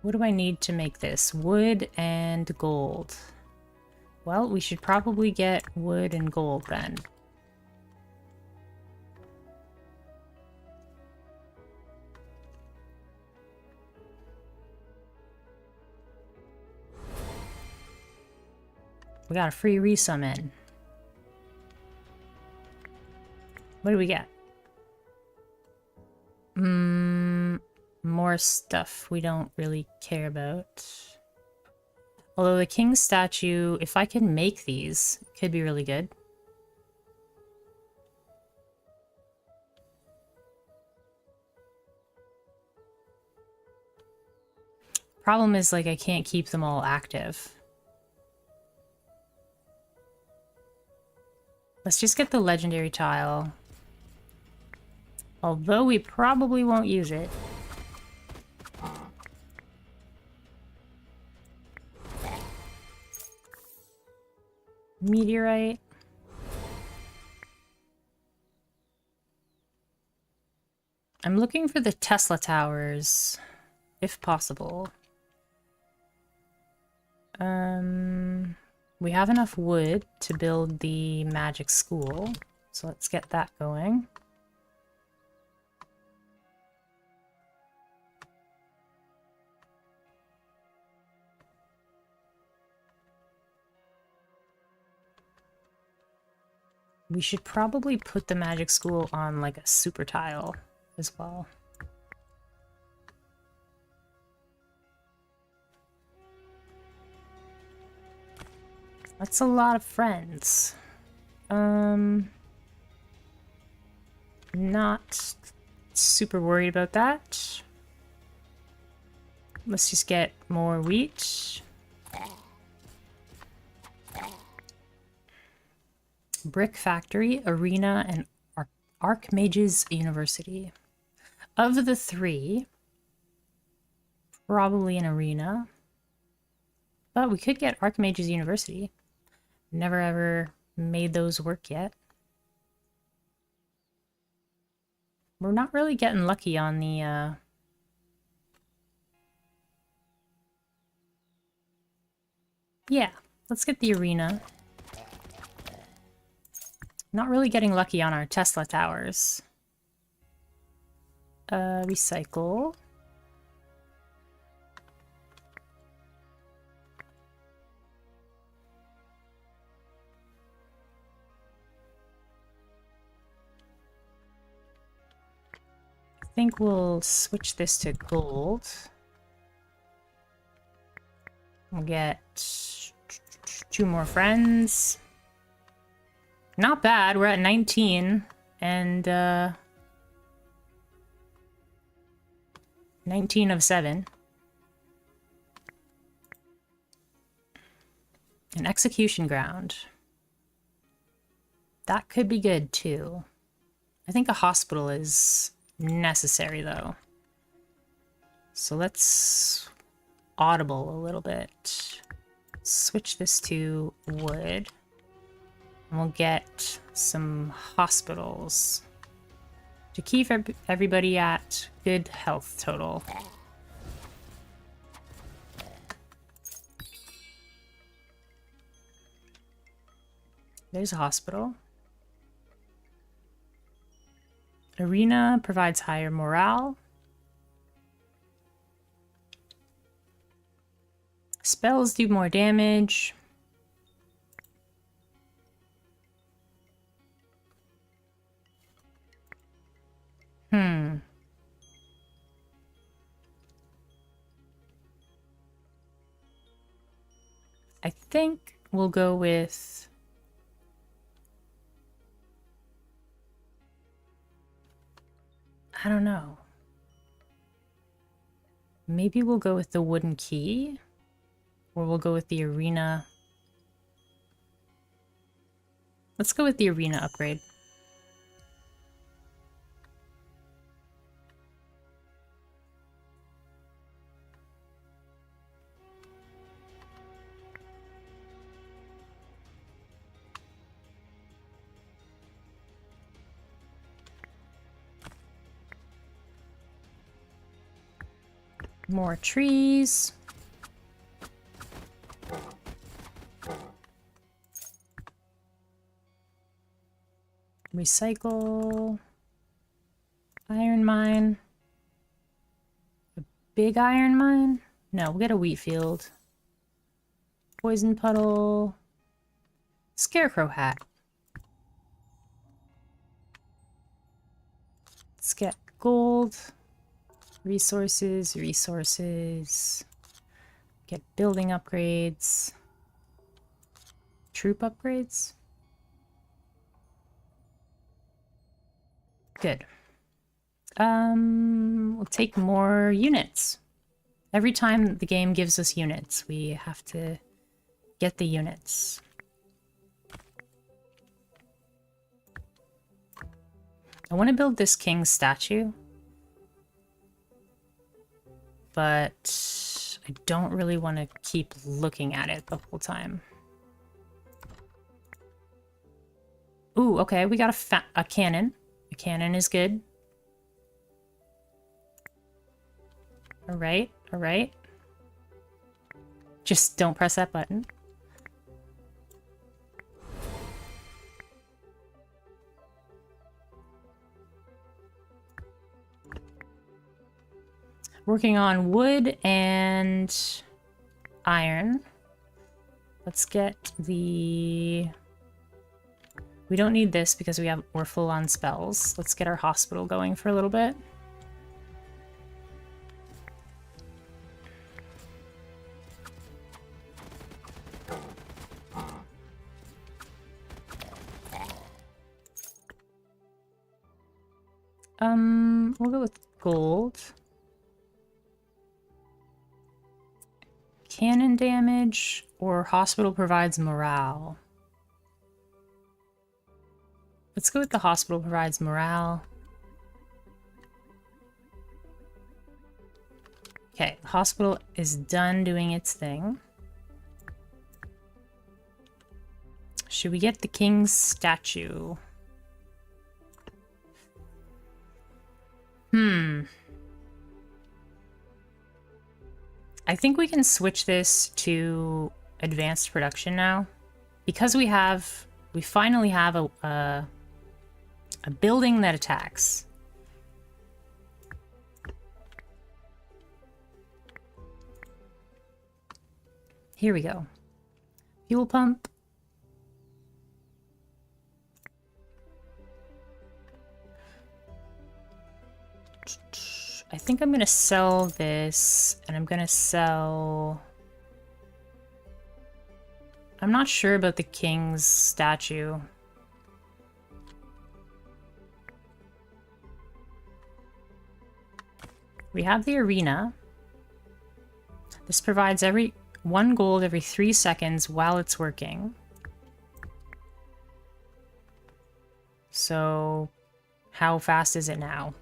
What do I need to make this? Wood and gold. Well, we should probably get wood and gold then. We got a free resummon. What do we get? More stuff we don't really care about. Although the king's statue, if I can make these, could be really good. Problem is, like, I can't keep them all active. Let's just get the legendary tile. Although we probably won't use it. Meteorite. I'm looking for the Tesla towers, if possible. We have enough wood to build the magic school, so let's get that going. We should probably put the magic school on like a super tile as well. That's a lot of friends. Not super worried about that. Let's just get more wheat. Brick Factory, Arena, and Archmage's University. Of the three, probably an Arena. But we could get Archmage's University. Never ever made those work yet. We're not really getting lucky on the yeah, let's get the Arena. Not really getting lucky on our Tesla towers. Recycle. I think we'll switch this to gold. We'll get 2 more friends. Not bad, we're at 19, and 19 of 7. An execution ground. That could be good too. I think a hospital is necessary, though. So let's audible a little bit. Switch this to wood. And we'll get some hospitals to keep everybody at good health total. There's a hospital. Arena provides higher morale. Spells do more damage. I think we'll go with... I don't know. Maybe we'll go with the wooden key, or we'll go with the arena. Let's go with the arena upgrade. More trees. Recycle. Iron mine. A big iron mine? No, we'll get a wheat field. Poison puddle. Scarecrow hat. Let's get gold. Resources, resources. Get building upgrades. Troop upgrades. Good. We'll take more units. Every time the game gives us units, we have to get the units. I want to build this king's statue, but I don't really want to keep looking at it the whole time. Ooh, okay, we got a cannon. A cannon is good. Alright, alright. Just don't press that button. Working on wood and iron. Let's get the... We don't need this because we're full on spells. Let's get our hospital going for a little bit. We'll go with gold. Cannon damage or hospital provides morale. Let's go with the hospital provides morale. Okay, the hospital is done doing its thing. Should we get the king's statue? I think we can switch this to advanced production now. Because we finally have a building that attacks. Here we go. Fuel pump. I think I'm gonna sell this, and I'm gonna sell... I'm not sure about the king's statue. We have the arena. This provides 1 gold every 3 seconds while it's working. So How fast is it now?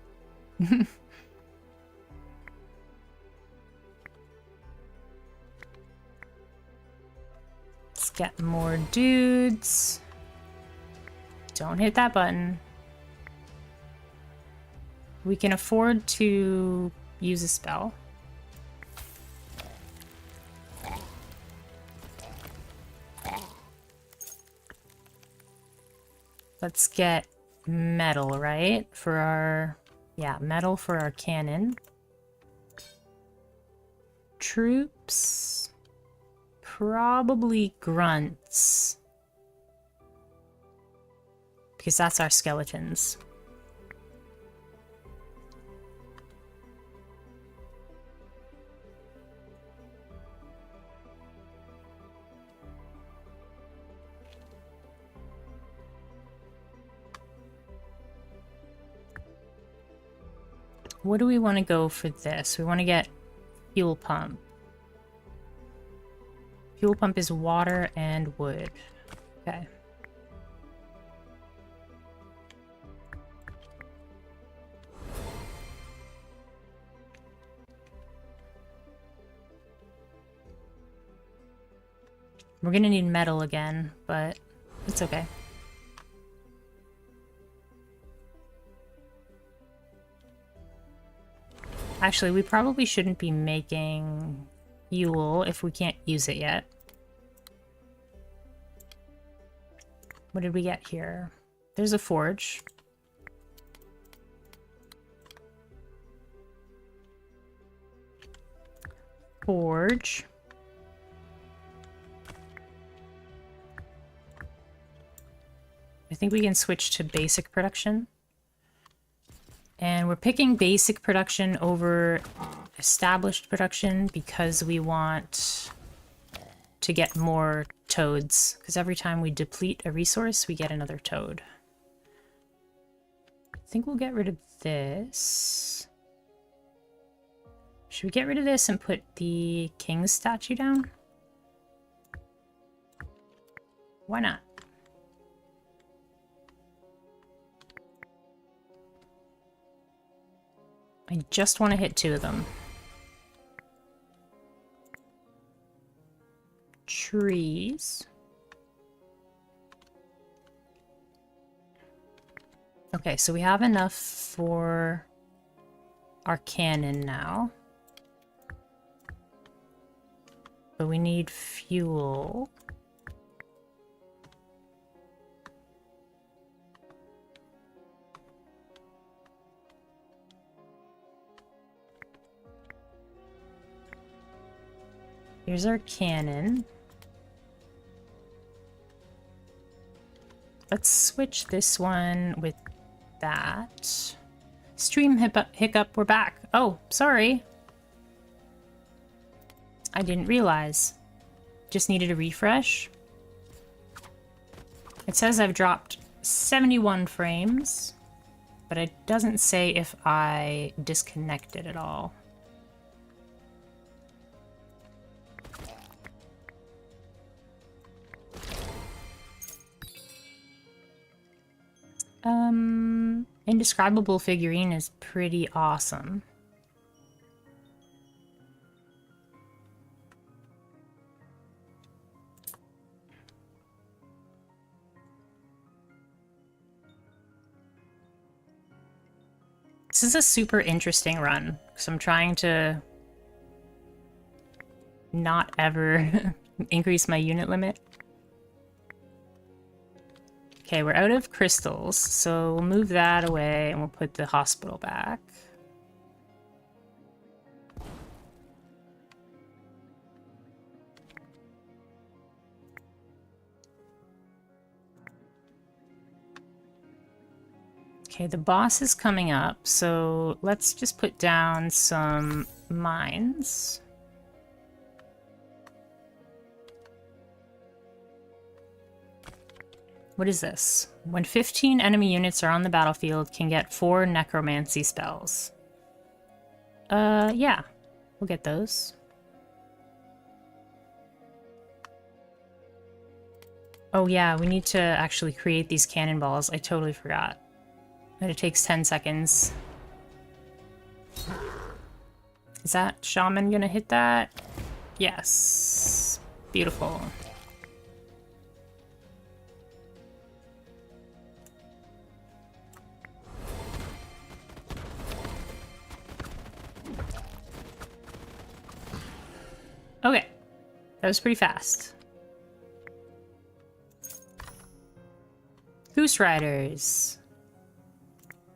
Let's get more dudes. Don't hit that button. We can afford to use a spell. Let's get metal, right? For our... yeah, metal for our cannon. Troops. Probably grunts. Because that's our skeletons. What do we want to go for this? We want to get fuel pump. Fuel pump is water and wood. Okay. We're gonna need metal again, but it's okay. Actually, we probably shouldn't be making fuel if we can't use it yet. What did we get here? There's a forge. Forge. I think we can switch to basic production. And we're picking basic production over established production because we want to get more toads. Because every time we deplete a resource, we get another toad. I think we'll get rid of this. Should we get rid of this and put the king's statue down? Why not? I just want to hit 2 of them. Trees. Okay, so we have enough for our cannon now. But we need fuel. Here's our cannon. Let's switch this one with that. Stream hiccup, we're back. Oh, sorry. I didn't realize. Just needed a refresh. It says I've dropped 71 frames, but it doesn't say if I disconnected at all. Indescribable figurine is pretty awesome. This is a super interesting run, because I'm trying to not ever increase my unit limit. Okay, we're out of crystals, so we'll move that away and we'll put the hospital back. Okay, the boss is coming up, so let's just put down some mines. What is this? When 15 enemy units are on the battlefield, can get 4 necromancy spells. Yeah. We'll get those. Oh yeah, we need to actually create these cannonballs. I totally forgot. And it takes 10 seconds. Is that shaman gonna hit that? Yes. Beautiful. Okay. That was pretty fast. Goose Riders.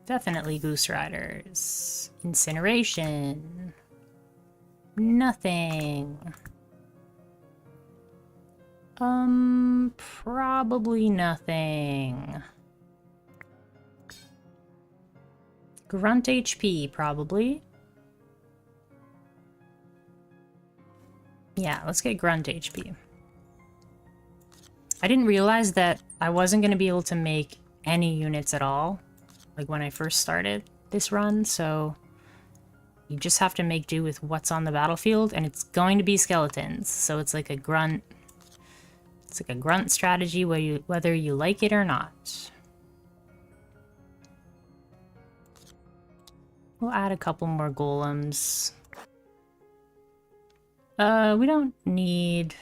Definitely Goose Riders. Incineration. Nothing. Probably nothing. Grunt HP, probably. Yeah, let's get Grunt HP. I didn't realize that I wasn't going to be able to make any units at all, like when I first started this run, so you just have to make do with what's on the battlefield, and it's going to be skeletons, so it's like a grunt. It's like a grunt strategy whether you like it or not. We'll add a couple more golems. We don't need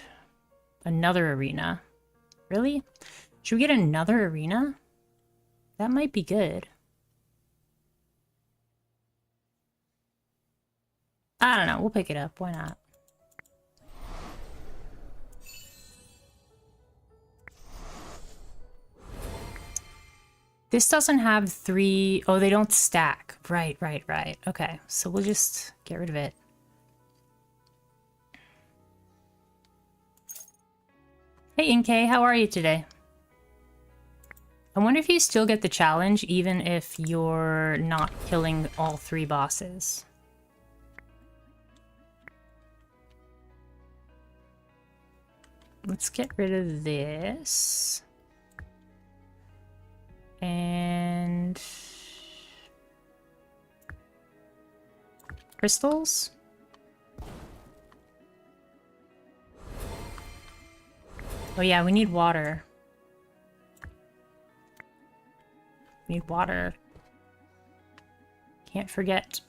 another arena. Really? Should we get another arena? That might be good. I don't know. We'll pick it up. Why not? This doesn't have 3... Oh, they don't stack. Right. Okay, so we'll just get rid of it. Hey, Inkay, how are you today? I wonder if you still get the challenge even if you're not killing all 3 bosses. Let's get rid of this. And... crystals? Oh yeah, we need water. Need water. Can't forget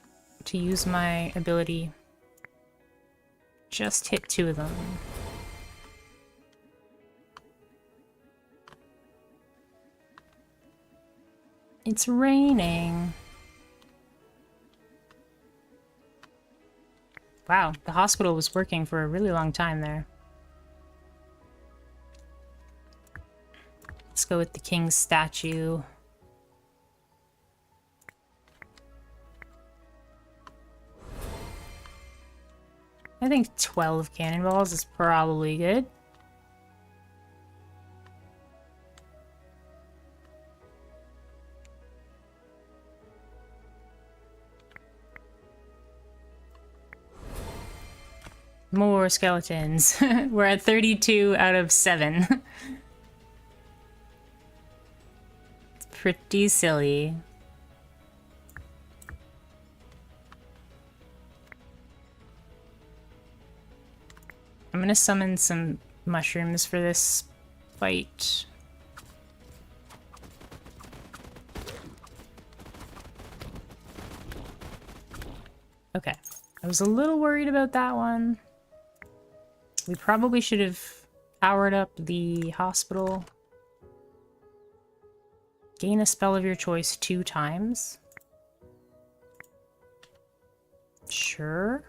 to use my ability. Just hit 2 of them. It's raining. Wow, the hospital was working for a really long time there. Let's go with the king's statue. I think 12 cannonballs is probably good. More skeletons. We're at 32 out of 7. It's pretty silly. I'm gonna summon some mushrooms for this fight. Okay. I was a little worried about that one. We probably should have powered up the hospital. Gain a spell of your choice 2 times. Sure.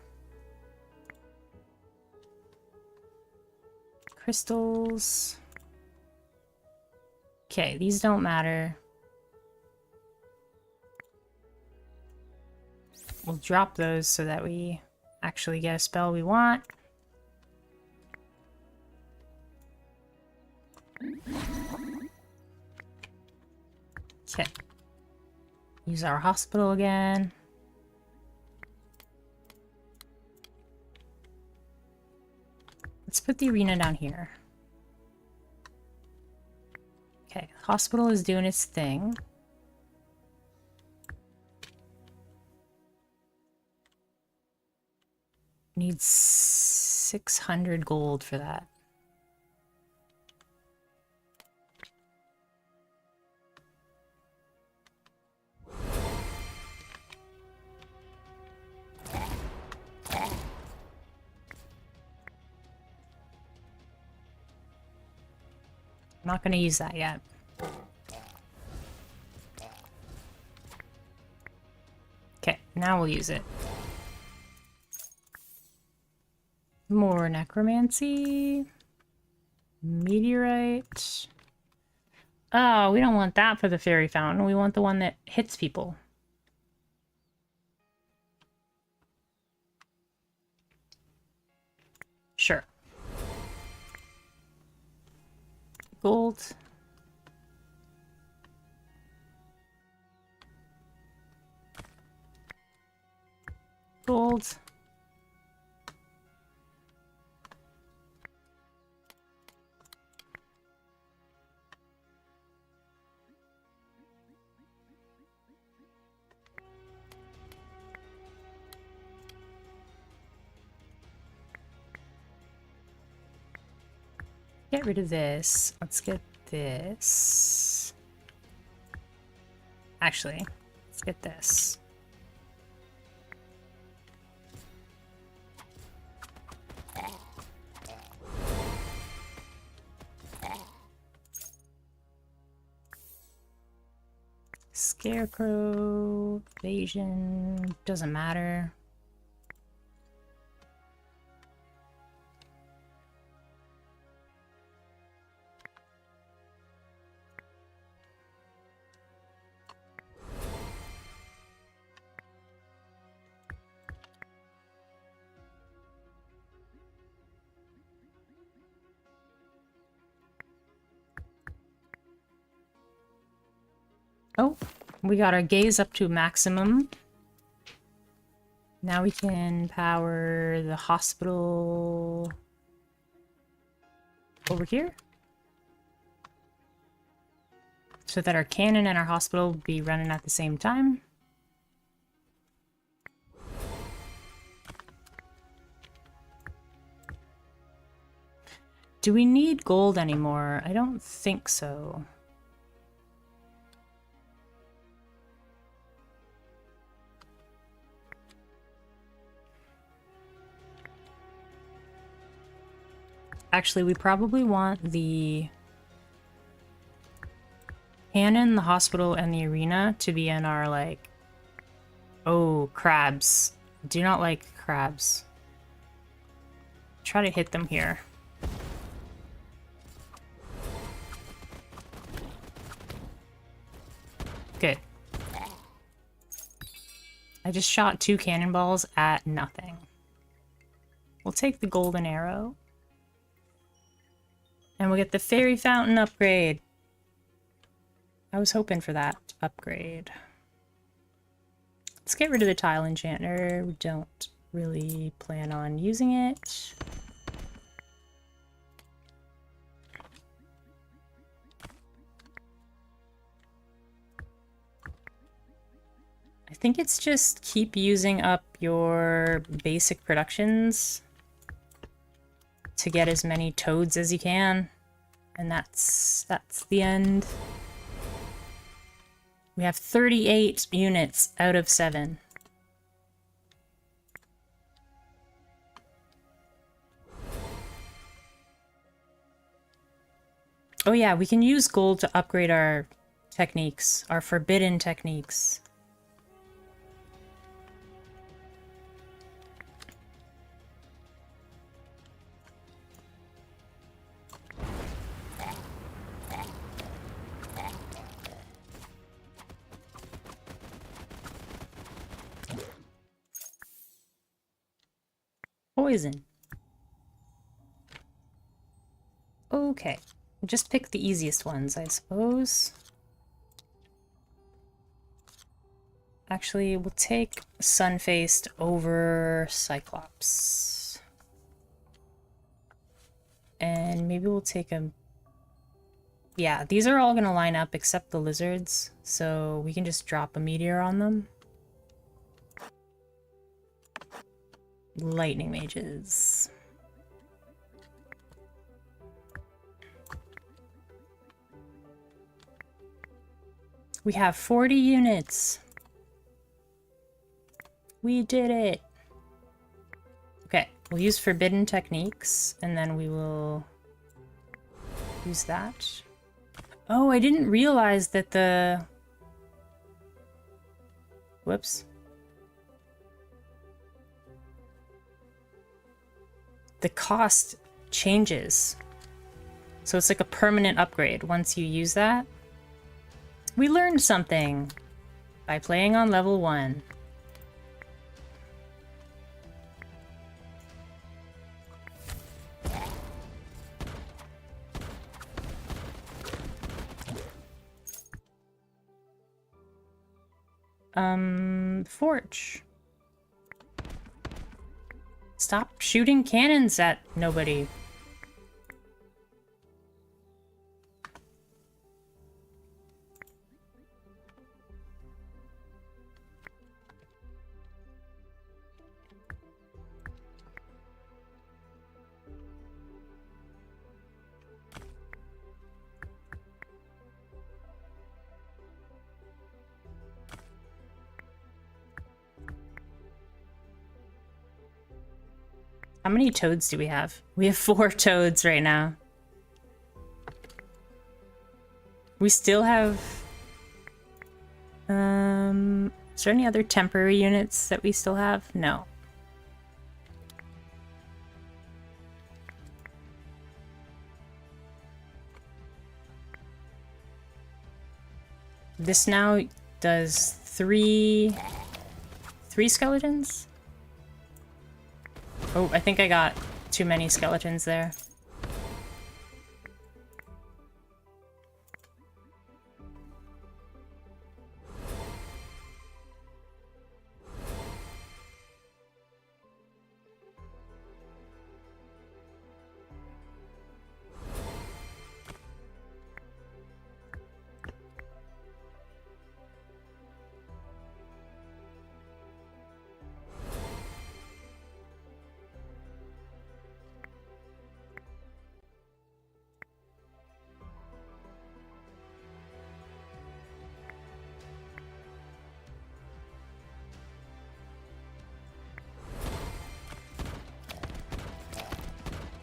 Crystals. Okay, these don't matter. We'll drop those so that we actually get a spell we want. Okay. Use our hospital again. Let's put the arena down here. Okay, hospital is doing its thing. Needs 600 gold for that. I'm not going to use that yet. Okay, now we'll use it. More necromancy. Meteorite. Oh, we don't want that for the fairy fountain. We want the one that hits people. Sure. Gold. Gold. Get rid of this. Let's get this. Actually, let's get this. Scarecrow, evasion, doesn't matter. Oh, we got our gaze up to maximum. Now we can power the hospital over here. So that our cannon and our hospital will be running at the same time. Do we need gold anymore? I don't think so. Actually, we probably want the cannon, the hospital, and the arena to be in our, like... Oh, crabs. Do not like crabs. Try to hit them here. Good. I just shot 2 cannonballs at nothing. We'll take the golden arrow. And we'll get the fairy fountain upgrade. I was hoping for that upgrade. Let's get rid of the tile enchanter. We don't really plan on using it. I think it's just keep using up your basic productions to get as many toads as you can. And that's the end. We have 38 units out of 7. Oh yeah, we can use gold to upgrade our techniques, our forbidden techniques. Poison. Okay. Just pick the easiest ones, I suppose. Actually, we'll take Sun-Faced over Cyclops. And maybe we'll take a... Yeah, these are all going to line up except the lizards, so we can just drop a meteor on them. Lightning mages. We have 40 units. We did it. Okay, we'll use forbidden techniques, and then we will use that. Oh, I didn't realize that the... Whoops. The cost changes. So it's like a permanent upgrade once you use that. We learned something by playing on level 1. Forge. Stop shooting cannons at nobody. How many toads do we have? We have 4 toads right now. We still have... is there any other temporary units that we still have? No. This now does 3 skeletons? Oh, I think I got too many skeletons there.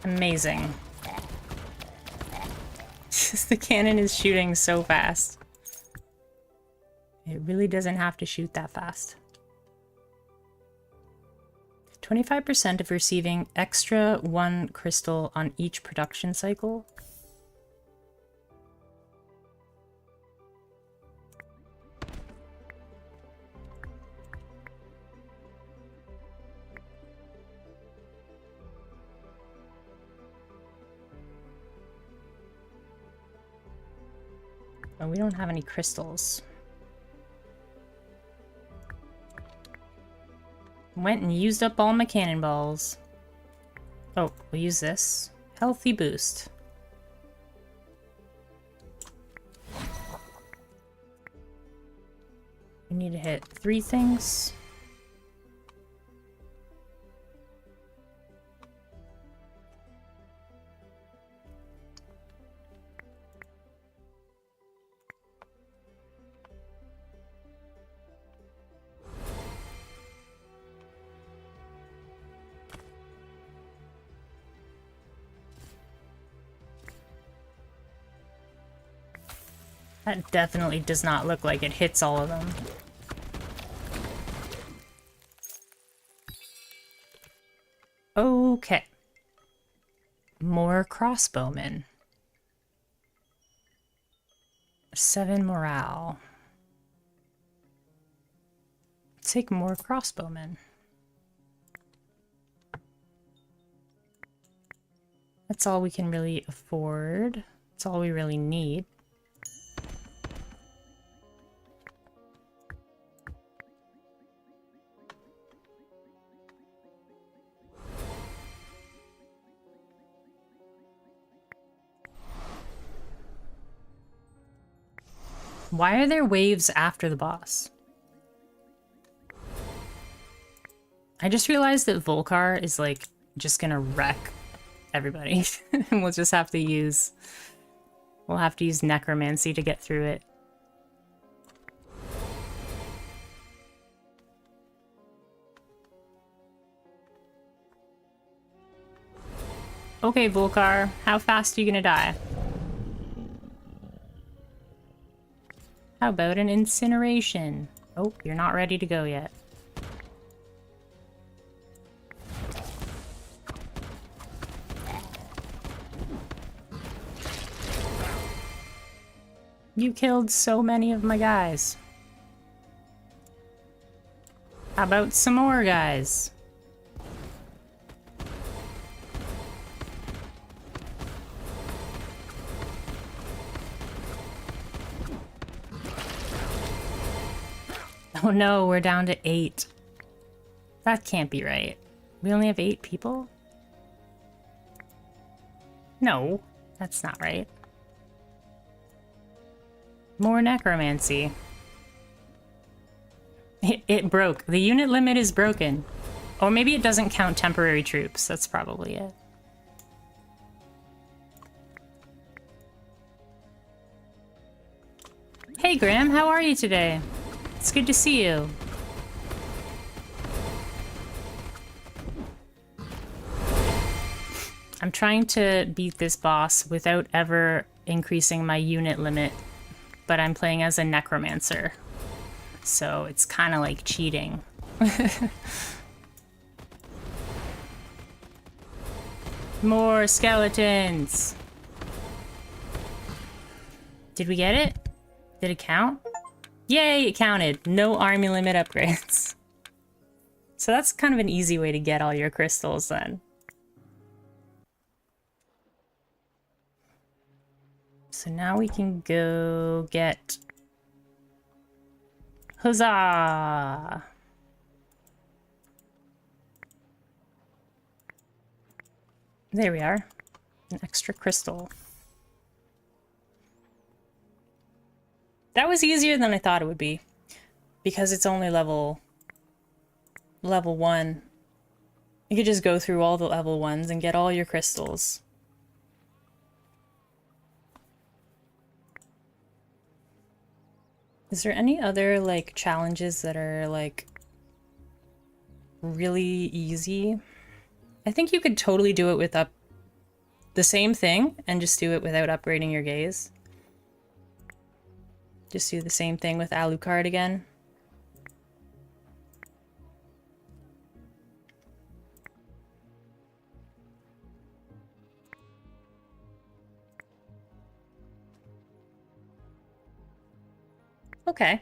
Amazing. The cannon is shooting so fast. It really doesn't have to shoot that fast. 25% of receiving extra 1 crystal on each production cycle. Oh, we don't have any crystals. Went and used up all my cannonballs. Oh, we'll use this. Healthy boost. We need to hit 3 things. That definitely does not look like it hits all of them. Okay. More crossbowmen. 7 morale. Take more crossbowmen. That's all we can really afford. That's all we really need. Why are there waves after the boss? I just realized that Volcar is like just gonna wreck everybody. And we'll just have to use... We'll have to use necromancy to get through it. Okay, Volcar, how fast are you gonna die? How about an incineration? Oh, you're not ready to go yet. You killed so many of my guys. How about some more guys? Oh no, we're down to 8. That can't be right. We only have 8 people? No, that's not right. More necromancy. It broke. The unit limit is broken. Or maybe it doesn't count temporary troops. That's probably it. Hey Graham, how are you today? It's good to see you. I'm trying to beat this boss without ever increasing my unit limit, but I'm playing as a necromancer. So it's kind of like cheating. More skeletons! Did we get it? Did it count? Yay, it counted. No army limit upgrades. So that's kind of an easy way to get all your crystals then. So now we can go get... Huzzah! There we are. An extra crystal. That was easier than I thought it would be. Because it's only level 1. You could just go through all the level 1s and get all your crystals. Is there any other, like, challenges that are, like, really easy? I think you could totally do it with the same thing and just do it without upgrading your gaze. Just do the same thing with Alucard again. Okay.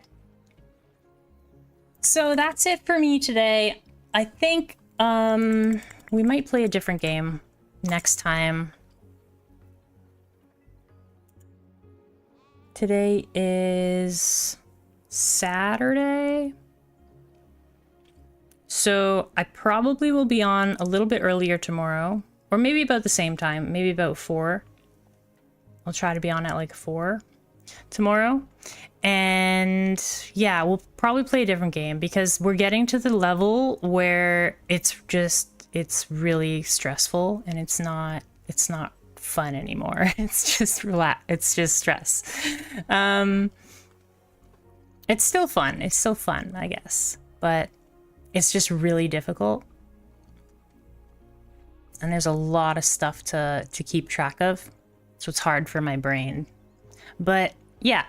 So that's it for me today. I think we might play a different game next time. Today is Saturday. So I probably will be on a little bit earlier tomorrow, or maybe about the same time, maybe about 4. I'll try to be on at like 4 tomorrow. And yeah, we'll probably play a different game because we're getting to the level where it's really stressful and it's not fun anymore. It's just stress. It's still fun. It's still fun, I guess, but it's just really difficult. And there's a lot of stuff to keep track of. So it's hard for my brain. But yeah,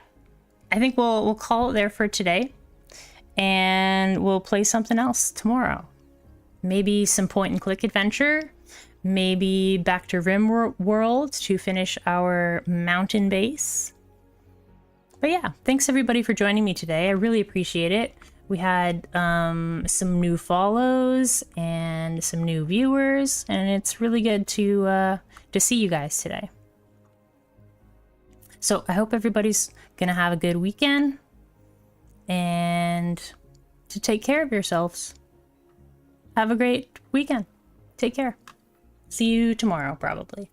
I think we'll call it there for today, and we'll play something else tomorrow. Maybe some point and click adventure, maybe back to Rim World to finish our mountain base. But yeah, thanks everybody for joining me today. I really appreciate it. We had some new follows and some new viewers, and it's really good to see you guys today. So I hope everybody's gonna have a good weekend and to take care of yourselves. Have a great weekend. Take care. See you tomorrow, probably.